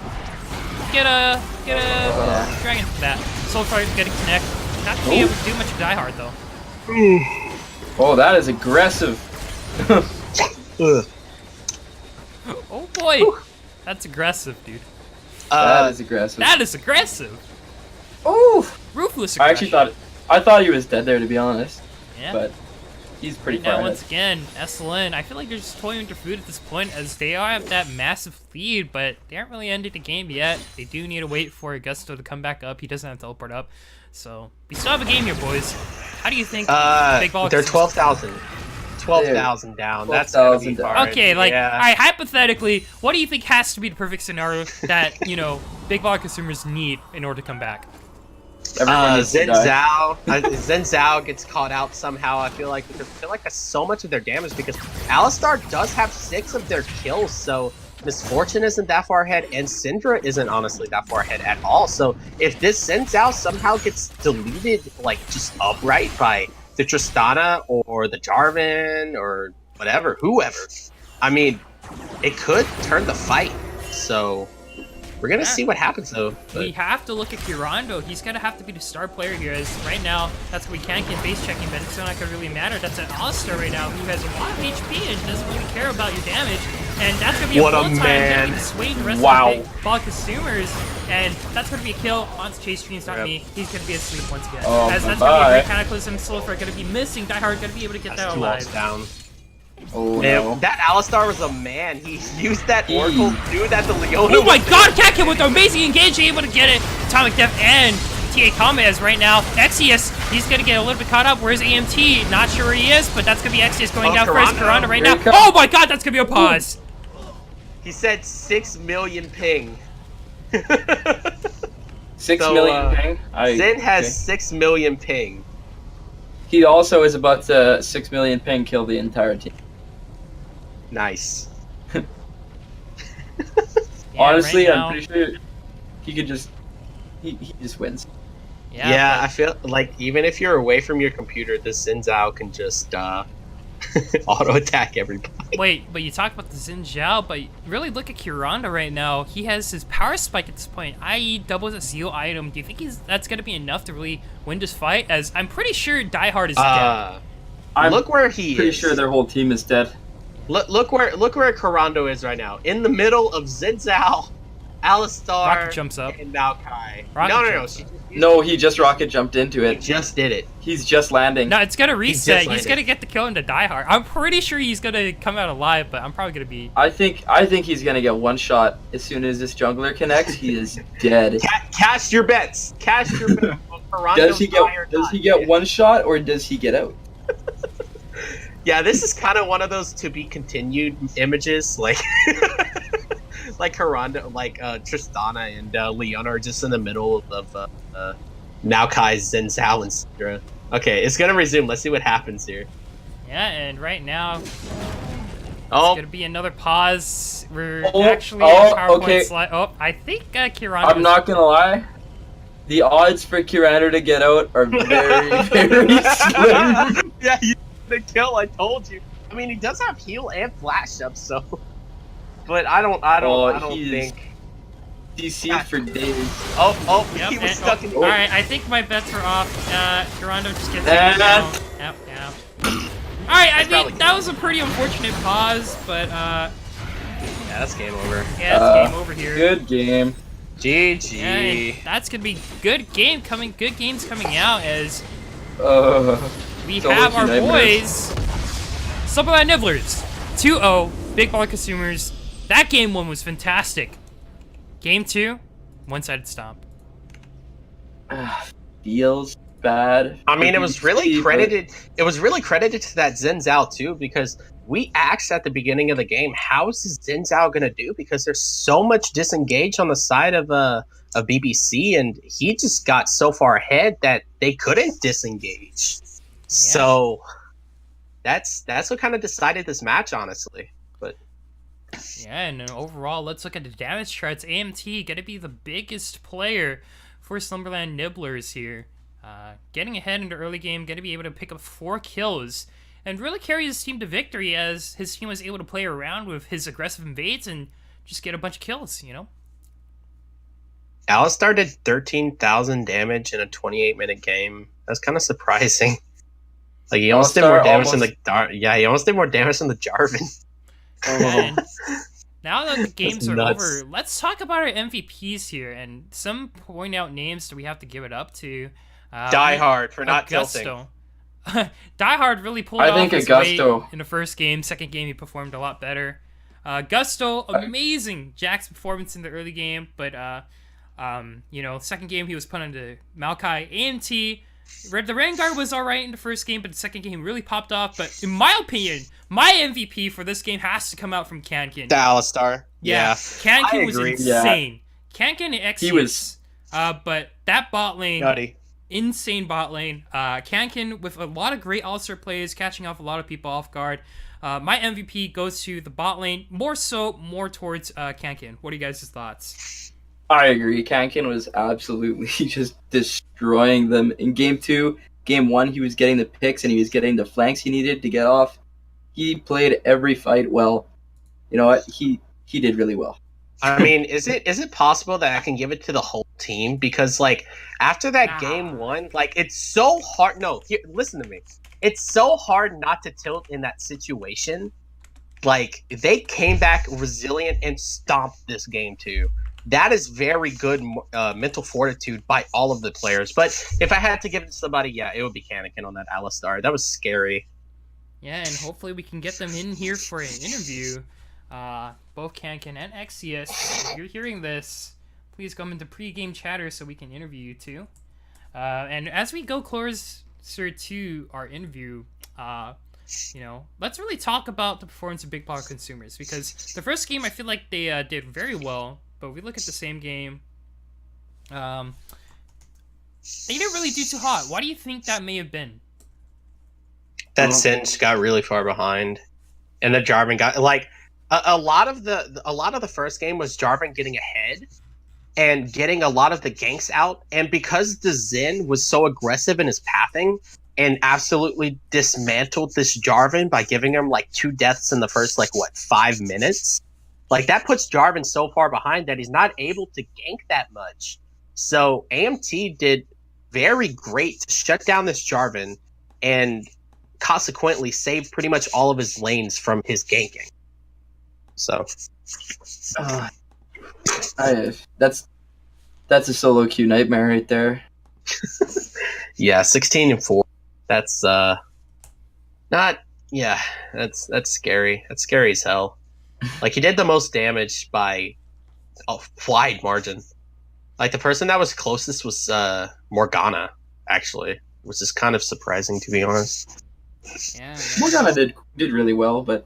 get a dragon for that. Soulfire's gonna connect. Not gonna be able to do much of Die Hard though. Oh, that is aggressive. Oh boy, that's aggressive, dude. That is aggressive. That is aggressive. Ooh. Ruthless I aggression. actually thought he was dead there, to be honest. Yeah. But he's pretty Now far once ahead. again, SLN, I feel like they're just toying with their food at this point, as they are at that massive lead, but they aren't really ended the game yet. They do need to wait for Augusto to come back up. He doesn't have to teleport up. So, we still have a game here, boys. How do you think Big Ball... They're 12,000. 12,000 down. That's gonna be 12,000 down. hard. Okay, like, yeah. alright, hypothetically, what do you think has to be the perfect scenario that, you know, Big Ball consumers need in order to come back? Everyone needs to die. Zen Zhao gets caught out somehow. I feel like that's so much of their damage because Alistar does have 6 of their kills, so Misfortune isn't that far ahead, and Syndra isn't honestly that far ahead at all. So if this Zen Zhao somehow gets deleted, like just upright by the Tristana or the Jarvan or whatever, whoever, I mean, it could turn the fight. So we're gonna see what happens though. We have to look at Kirando. He's gonna have to be the star player here, as right now that's what we can get base checking, but it's not gonna really matter. That's an All-Star right now who has a lot of HP and doesn't really care about your damage. And that's gonna be What a a full time man. that sway the rest Wow. of the Big Ball consumers. And that's gonna be a kill on Chase Streams, not me. He's gonna be asleep once again. Oh, as that's bye-bye. gonna be a great Cataclysm. Sulfur gonna be missing. Die Hard gonna be able to get That's that 2 alive. ults down. Oh Man, no. that Alistar was a man. He used that Oracle to do that to Leona. Oh my god, Catkin with the amazing engage, able to get it. Atomic Death and TA Kamez right now. Exius, he's gonna get a little bit caught up. Where's AMT? Not sure where he is, but that's gonna be Exius going down first. Karanda right now. Here he comes. Oh my god, that's gonna be a pause. He said 6 million ping. 6 So, million ping. Zen has okay. 6 million ping. He also is about to 6 million ping kill the entire team. Nice. Yeah, Honestly, right I'm now- pretty sure he could just he just wins. Yeah, but- I feel like even if you're away from your computer, this Zen Zhao can just auto attack everybody. Wait, but you talk about the Xin Zhao, but really look at Kiranda right now. He has his power spike at this point, i.e. doubles a seal item. Do you think that's gonna be enough to really win this fight? As I'm pretty sure Die Hard is dead. I'm Look where he pretty is. sure their whole team is dead. Look where Karando is right now. In the middle of Zen Zhao, Alistar, Rocket jumps up. and Maokai. Rocket No. jumps up. No, he just rocket jumped into He it. just did it. He's just landing. No, it's gonna reset. just He's landed. gonna get the kill into Die Hard. I'm pretty sure he's gonna come out alive, but I'm probably gonna be. I think he's gonna get one shot as soon as this jungler connects. He is dead. Cast your bets. Cast your bets. on Karando Does he die or get die. one shot or does he get out? Yeah, this is kind of one of those to be continued images, like like Karanda, like Tristana and Leona are just in the middle of Maokai, Zen Zhao, and Syndra. Okay, it's gonna resume. Let's see what happens here. Yeah, and right now it's Oh, gonna be another pause. We're Oh, actually oh, at PowerPoint okay. slide. Oh, I think Kiranda. I'm not gonna lie. The odds for Kirander to get out are very, very slim. yeah, you the kill. I told you. I mean, he does have heal and flash up, so. But I don't He's think. DC for days. Oh, Yep, he was and- stuck in. All right, I think my bets are off. Kirando just gets Nah. it down. Yep. All right, I probably mean that was a pretty unfortunate pause, but Yeah, that's game over. yeah, it's game over here. Good game. GG. Yeah, and that's gonna be good games coming out as we It's always have our your nightmares. boys, Sublime Nibblers, 2-0, Big Ball Consumers. That game one was fantastic. Game 2, one-sided stomp. Feels bad. I mean, for it was really DC, but- credited. It was really credited to that Zen Zhao too, because we asked at the beginning of the game, how is this Zen Zhao gonna do? Because there's so much disengage on the side of BBC, and he just got so far ahead that they couldn't disengage. So that's what kind of decided this match, honestly. But Yeah, and overall, let's look at the damage charts. AMT gonna be the biggest player for Slumberland Nibblers here. Getting ahead in the early game, gonna be able to pick up 4 kills and really carry his team to victory as his team was able to play around with his aggressive invades and just get a bunch of kills, you know? Alistar did 13,000 damage in a 28-minute game. That's kind of surprising. Like he almost did more damage than he almost did more damage than the Jarvan. And now that the games are nuts. over, let's talk about our MVPs here and some point out names that we have to give it up to. Die Hard for not tilting. Die Hard really pulled I off think his Augusto. weight in the first game. Second game, he performed a lot better. Gusto, amazing Jack's performance in the early game, but second game he was put onto Maokai. AMT, the Rengar was alright in the first game, but the second game really popped off. But in my opinion, my MVP for this game has to come out from Kankin. The Alistar. Yeah. Kankin was insane. Kankin and X. He was. But that bot lane. Nutty. Insane bot lane. Kankin with a lot of great All-Star plays, catching off a lot of people off guard. My MVP goes to the bot lane, more towards Kankin. What are you guys' thoughts? I agree. Kankin was absolutely just destroying them in game 2. Game 1, he was getting the picks and he was getting the flanks he needed to get off. He played every fight well. You know what? He did really well. I mean, is it possible that I can give it to the whole team? Because like after that game 1, like it's so hard. No, listen to me. It's so hard not to tilt in that situation. Like they came back resilient and stomped this game too. That is very good mental fortitude by all of the players. But if I had to give it to somebody, yeah, it would be Kankin on that Alistar. That was scary. Yeah, and hopefully we can get them in here for an interview. Both Kankin and Exius, if you're hearing this, please come into pre-game chatter so we can interview you too. And as we go closer to our interview, let's really talk about the performance of Big Power Consumers, because the first game I feel like they did very well, but we look at the same game, they didn't really do too hot. Why do you think that may have been? That Singe got really far behind, and the Jarvan got like a lot of the first game was Jarvan getting ahead and getting a lot of the ganks out, and because the Zen was so aggressive in his pathing and absolutely dismantled this Jarvan by giving him like 2 deaths in the first 5 minutes, like that puts Jarvan so far behind that he's not able to gank that much. So AMT did very great to shut down this Jarvan and consequently saved pretty much all of his lanes from his ganking. So that's a solo queue nightmare right there. Yeah, 16-4. That's not that's scary. That's scary as hell. Like he did the most damage by a wide margin. Like the person that was closest was Morgana, actually, which is kind of surprising to be honest. Yeah, Morgana did really well, but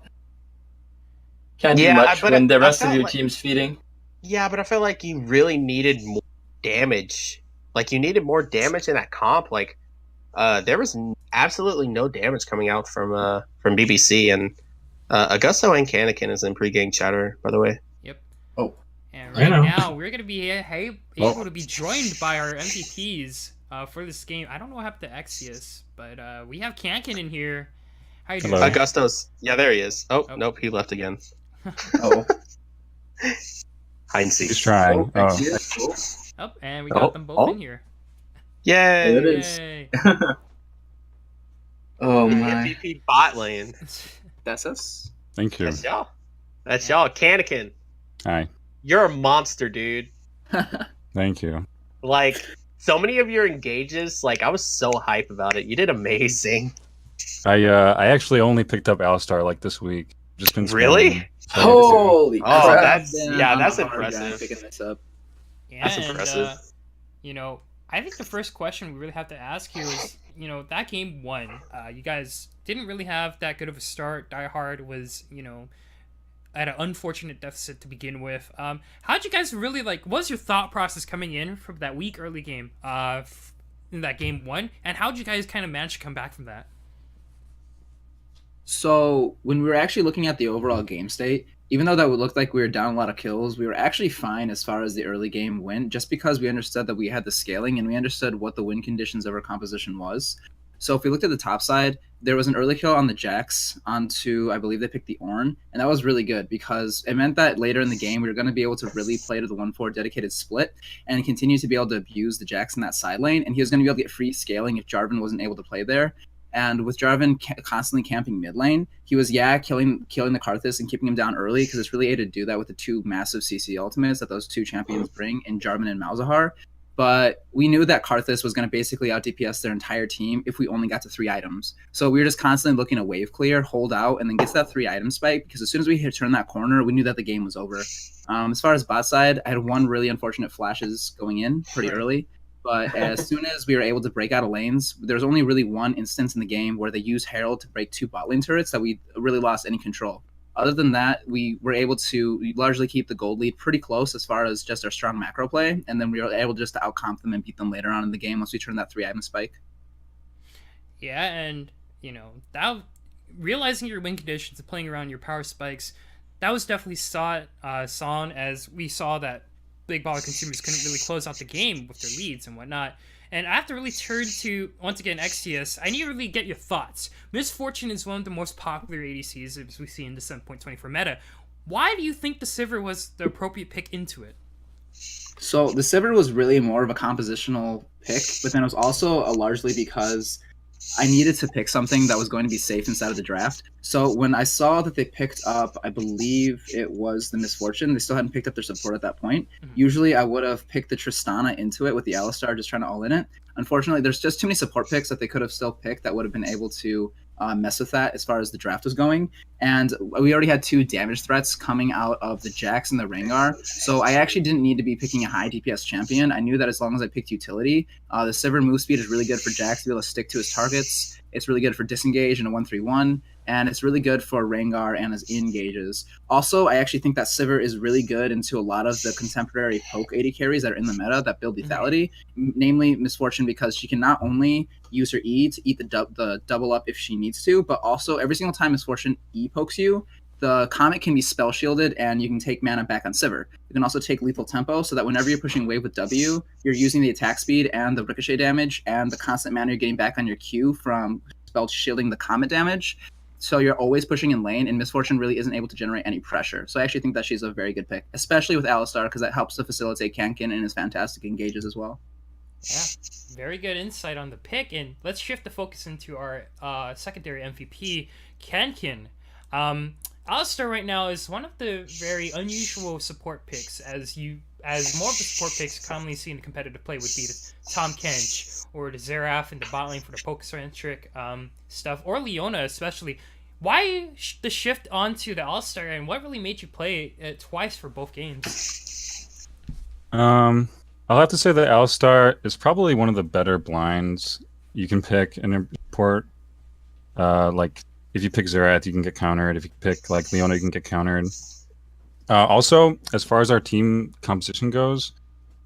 can't do much when the rest of your team's feeding. Yeah, but I feel like you really needed more damage. Like you needed more damage in that comp. Like there was absolutely no damage coming out from BBC, and Augusto and Kankin is in pre-game chatter, by the way. Yep. Oh. And right now we're gonna be able to be joined by our MVPs for this game. I don't know what happened to Exius, but we have Kankin in here. How you doing? Augusto's there he is. Oh nope, he left again. Oh. Hide and seek. He's trying. Oh, and we got them both in here. Yay! There it is. Oh my. MVP bot lane. That's us. Thank you. That's y'all. That's y'all. Kankin, Hi. you're a monster, dude. Thank you. Like, so many of your engages, like, I was so hype about it. You did amazing. I actually only picked up Alistar like this week. Just been Really? spamming, Holy Oh, crap! that's Damn, that's I'm a hard guy impressive. picking this up. Yeah, That's impressive. I think the first question we really have to ask here is, that game 1, you guys didn't really have that good of a start. Die Hard was, at an unfortunate deficit to begin with. How'd you guys really, what was your thought process coming in from that weak early game, in that game 1, and how'd you guys kind of manage to come back from that? So when we were actually looking at the overall game state, even though that would look like we were down a lot of kills, we were actually fine as far as the early game went, just because we understood that we had the scaling and we understood what the win conditions of our composition was. So if we looked at the top side, there was an early kill on the Jax onto, I believe they picked the Ornn, and that was really good because it meant that later in the game we were going to be able to really play to the 1-4 dedicated split and continue to be able to abuse the Jax in that side lane, and he was going to be able to get free scaling if Jarvan wasn't able to play there. And with Jarvan constantly camping mid lane, he was killing the Karthus and keeping him down early because it's really able to do that with the two massive CC ultimates that those two champions bring in Jarvan and Malzahar. But we knew that Karthus was going to basically out DPS their entire team if we only got to 3 items. So we were just constantly looking to wave clear, hold out, and then get to that 3 item spike because as soon as we hit turn that corner, we knew that the game was over. As far as bot side, I had one really unfortunate flashes going in pretty early. But as soon as we were able to break out of lanes, there was only really one instance in the game where they used Herald to break 2 bot lane turrets that we really lost any control. Other than that, we were able to largely keep the gold lead pretty close as far as just our strong macro play, and then we were able just to outcomp them and beat them later on in the game once we turned that 3 item spike. Yeah, and that realizing your win conditions and playing around your power spikes, that was definitely sawn as we saw that big baller consumers couldn't really close out the game with their leads and whatnot. And I have to really turn to, once again, XTS. I need to really get your thoughts. Miss Fortune is one of the most popular ADCs as we see in the 7.24 meta. Why do you think the Sivir was the appropriate pick into it? So the Sivir was really more of a compositional pick, but then it was also largely because I needed to pick something that was going to be safe inside of the draft. So when I saw that they picked up, I believe it was the Miss Fortune, they still hadn't picked up their support at that point. Mm-hmm. Usually I would have picked the Tristana into it with the Alistar, just trying to all in it. Unfortunately, there's just too many support picks that they could have still picked that would have been able to mess with that as far as the draft was going. And we already had 2 damage threats coming out of the Jax and the Rengar. So I actually didn't need to be picking a high DPS champion. I knew that as long as I picked utility, the Sivir move speed is really good for Jax to be able to stick to his targets. It's really good for disengage in a 1-3-1. And it's really good for Rengar and his engages. Also, I actually think that Sivir is really good into a lot of the contemporary poke AD carries that are in the meta that build lethality, namely Miss Fortune, because she can not only use her E to eat the double up if she needs to, but also every single time Miss Fortune E pokes you, the Comet can be spell shielded and you can take mana back on Sivir. You can also take lethal tempo so that whenever you're pushing wave with W, you're using the attack speed and the ricochet damage and the constant mana you're getting back on your Q from spell shielding the Comet damage. So you're always pushing in lane, and Miss Fortune really isn't able to generate any pressure. So I actually think that she's a very good pick, especially with Alistar, because that helps to facilitate Kankin and his fantastic engages as well. Yeah, very good insight on the pick. And let's shift the focus into our secondary MVP, Kankin. Alistar right now is one of the very unusual support picks, as more of the support picks commonly seen in competitive play would be the Tahm Kench or the Xerath in the bot lane for the poke-centric stuff, or Leona especially. Why the shift onto the Alistar, and what really made you play it twice for both games? I'll have to say that Alistar is probably one of the better blinds you can pick and import. Like, if you pick Xerath, you can get countered. If you pick like Leona, you can get countered. Also, as far as our team composition goes,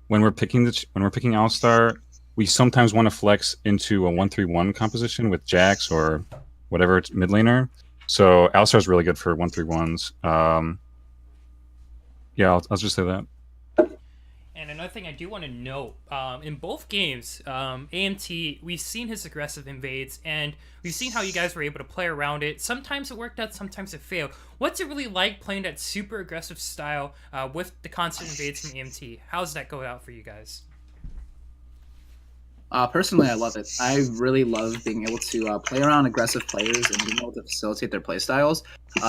when we're picking Alistar, we sometimes want to flex into a 1-3-1 composition with Jax or whatever it's mid laner. So Alistar is really good for 1-3-1s. Yeah, I'll just say that. And another thing I do want to note, in both games, AMT, we've seen his aggressive invades, and we've seen how you guys were able to play around it. Sometimes it worked out, sometimes it failed. What's it really like playing that super aggressive style with the constant invades from AMT? How does that go out for you guys? Personally, I love it. I really love being able to play around aggressive players and being able to facilitate their play styles.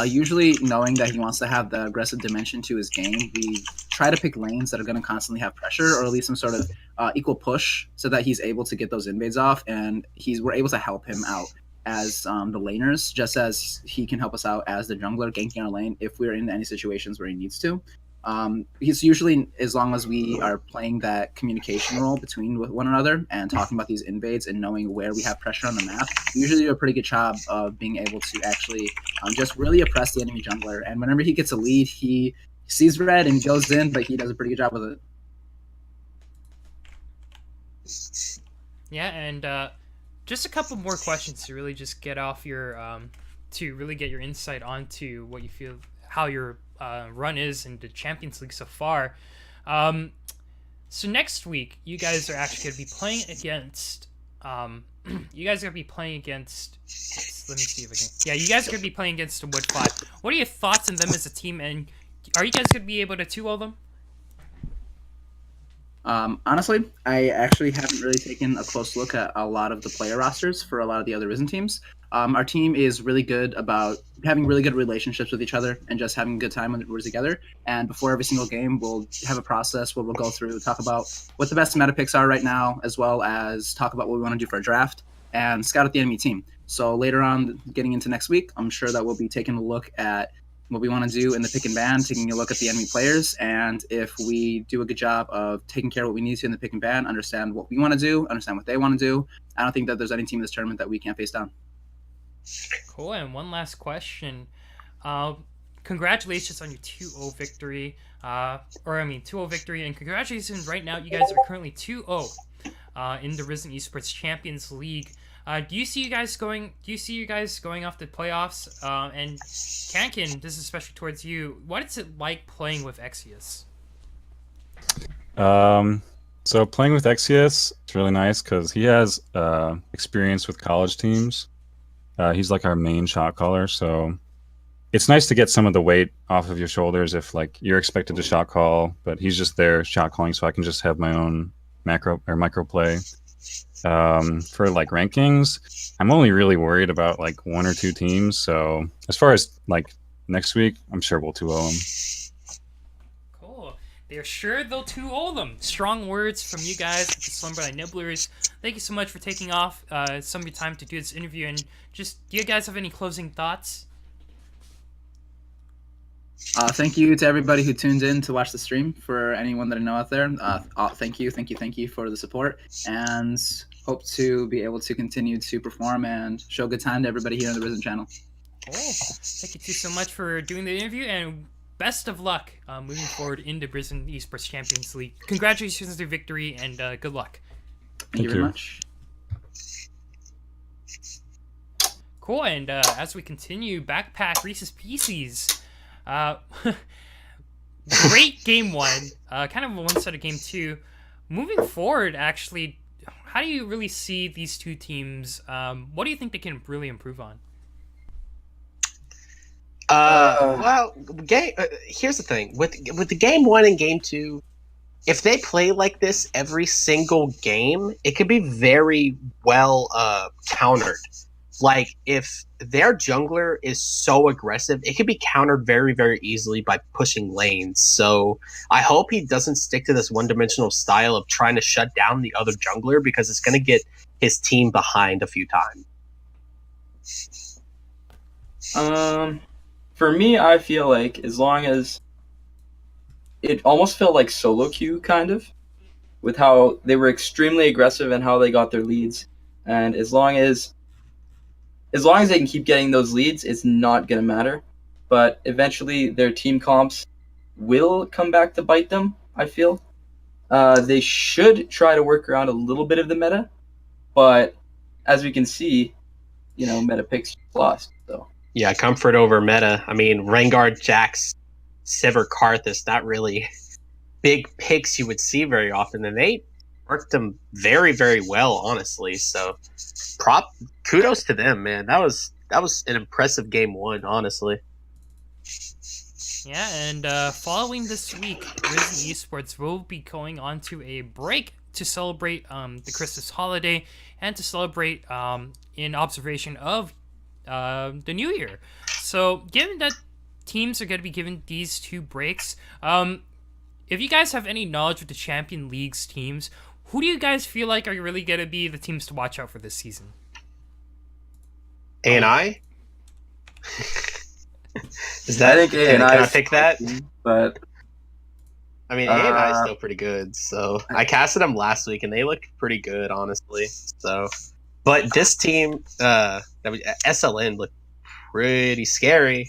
Usually knowing that he wants to have the aggressive dimension to his game, we try to pick lanes that are going to constantly have pressure or at least some sort of equal push so that he's able to get those invades off, and we're able to help him out as the laners, just as he can help us out as the jungler ganking our lane if we're in any situations where he needs to. He's usually, as long as we are playing that communication role between one another and talking about these invades and knowing where we have pressure on the map, we usually do a pretty good job of being able to actually just really oppress the enemy jungler. And whenever he gets a lead, he sees red and goes in, but he does a pretty good job with it. Yeah, and just a couple more questions to really just get off your, to really get your insight onto what you feel, how your run is in the Champions League so far. So next week, you guys are actually going to be playing against. You guys are going to be playing against. Let me see if I can. Yeah, you guys are going to be playing against the Wood 5. What are your thoughts on them as a team, and are you guys going to be able to 2-0 them? Honestly, I actually haven't really taken a close look at a lot of the player rosters for a lot of the other Risen teams. Our team is really good about having really good relationships with each other and just having a good time when we're together. And before every single game, we'll have a process where we'll go through, talk about what the best meta picks are right now, as well as talk about what we want to do for a draft and scout out the enemy team. So later on, getting into next week, I'm sure that we'll be taking a look at what we want to do in the pick and ban, taking a look at the enemy players, and if we do a good job of taking care of what we need to in the pick and ban, understand what we want to do, understand what they want to do, I don't think that there's any team in this tournament that we can't face down. Cool. And one last question. Congratulations on your 2-0 victory. 2-0 victory, and congratulations right now. You guys are currently 2-0 in the Risen Esports Champions League. Do you see you guys going off the playoffs? And Kankin, this is especially towards you. What is it like playing with Exius? So playing with Exius, it's really nice because he has experience with college teams. He's like our main shot caller, so it's nice to get some of the weight off of your shoulders if like you're expected to shot call, but he's just there shot calling, so I can just have my own macro or micro play. For like rankings, I'm only really worried about like 1 or 2 teams. So as far as like next week, I'm sure we'll 2-0 them. Cool. They're sure they'll 2-0 them. Strong words from you guys, the Slumberland Nibblers. Thank you so much for taking off some of your time to do this interview. And just, do you guys have any closing thoughts? Thank you to everybody who tuned in to watch the stream. For anyone that I know out there, thank you for the support, and hope to be able to continue to perform and show good time to everybody here on the Risen channel. Cool. Thank you too so much for doing the interview, and best of luck moving forward in the Risen Esports Champions League. Congratulations on the victory, and good luck. Thank you very much. Cool, and as we continue, Backpack Reese's Pieces. Great game 1. Kind of a one-sided game 2. Moving forward, actually, how do you really see these two teams? What do you think they can really improve on? Here's the thing with the game 1 and game 2. If they play like this every single game, it could be very well countered. Like, if their jungler is so aggressive, it can be countered very, very easily by pushing lanes. So I hope he doesn't stick to this one-dimensional style of trying to shut down the other jungler, because it's going to get his team behind a few times. For me, I feel like as long as it almost felt like solo queue, kind of, with how they were extremely aggressive and how they got their leads. And as long as they can keep getting those leads, it's not going to matter. But eventually, their team comps will come back to bite them, I feel. They should try to work around a little bit of the meta. But as we can see, meta picks lost. So yeah, comfort over meta. I mean, Rengar, Jax, Sivir, Karthus, not really big picks you would see very often. And they worked them very, very well, honestly. So kudos to them, man. That was an impressive game 1, honestly. Yeah, and following this week, Risen Esports will be going on to a break to celebrate the Christmas holiday and to celebrate in observation of the New Year. So, given that teams are going to be given these 2 breaks, if you guys have any knowledge of the Champion League's teams, who do you guys feel like are really going to be the teams to watch out for this season? A&I? Is that? I think can I pick that? But I mean, A&I is still pretty good. So I casted them last week, and they looked pretty good, honestly. So, but this team, SLN, looked pretty scary.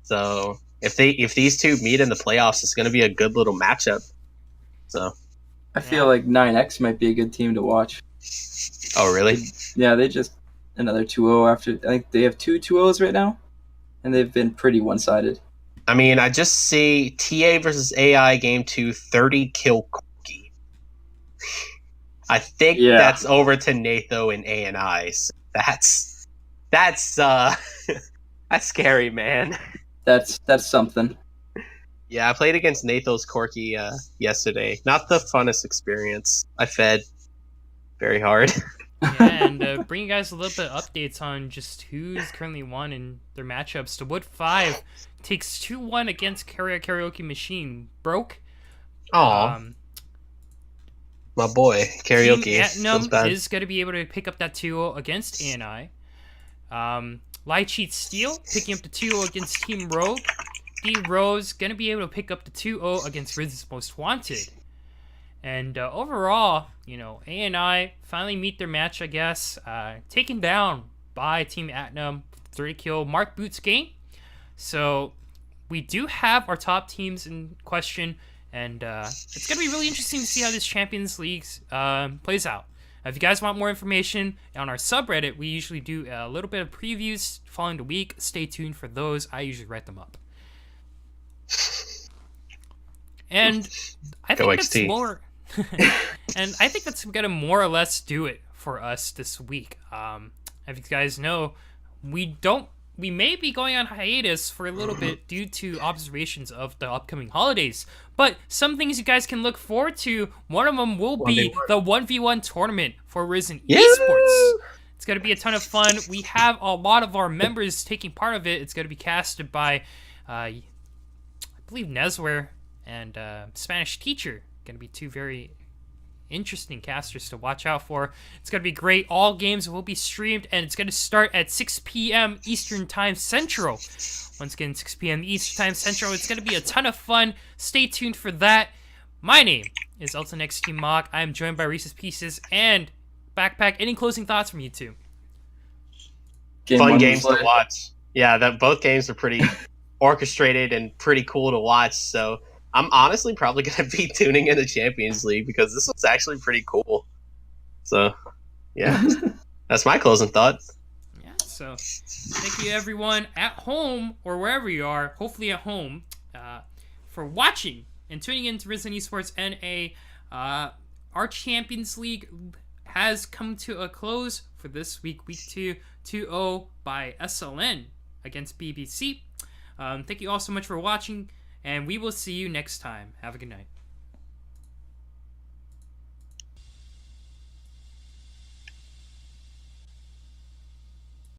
So if these 2 meet in the playoffs, it's going to be a good little matchup. So I feel like 9X might be a good team to watch. Oh, really? Yeah, they just another 2-0 after. I think they have 2 2-0s right now, and they've been pretty one-sided. I mean, I just see TA versus AI game 2, 30 kill Corki. I think Yeah. that's over to Natho and A&I. So that's that's scary, man. That's something. Yeah, I played against Natho's Corki yesterday. Not the funnest experience. I fed very hard. Yeah, and bring you guys a little bit of updates on just who's currently won in their matchups. The Wood 5 takes 2-1 against Karaoke Machine. Broke. Aw, my boy. Karaoke. Team Feels Atnum bad. is going to be able to pick up that 2-0 against ANI. Lie Cheat Steel picking up the 2-0 against Team Rogue. D Rose going to be able to pick up the 2-0 against Riz's Most Wanted. And overall, you know, ANI finally meet their match, I guess. Taken down by Team Atnum, 30 kill Mark Boots game. So we do have our top teams in question, and it's going to be really interesting to see how this Champions League plays out. If you guys want more information on our subreddit, we usually do a little bit of previews following the week. Stay tuned for those. I usually write them up. And I think that's XT. more... and I think that's gonna more or less do it for us this week. As you guys know, we may be going on hiatus for a little bit due to observations of the upcoming holidays. But some things you guys can look forward to. One of them will be the 1v1 tournament for Risen Esports. It's gonna be a ton of fun. We have a lot of our members taking part of it. It's gonna be casted by, I believe, Nesware and Spanish Teacher. Going to be two very interesting casters to watch out for. It's going to be great. All games will be streamed, and it's going to start at 6 p.m. Eastern Time Central. Once again, 6 p.m. Eastern Time Central. It's going to be a ton of fun. Stay tuned for that. My name is UltimateXT Mock. I am joined by Reese's Pieces and Backpack. Any closing thoughts from you two? Fun games to watch. Yeah, that both games are pretty orchestrated and pretty cool to watch, so I'm honestly probably going to be tuning in the Champions League because this was actually pretty cool. So, yeah, that's my closing thought. Yeah, so thank you everyone at home or wherever you are, hopefully at home, for watching and tuning in to Risen Esports NA. Our Champions League has come to a close for this week, week 2, 2-0 by SLN against BBC. Thank you all so much for watching. And we will see you next time. Have a good night.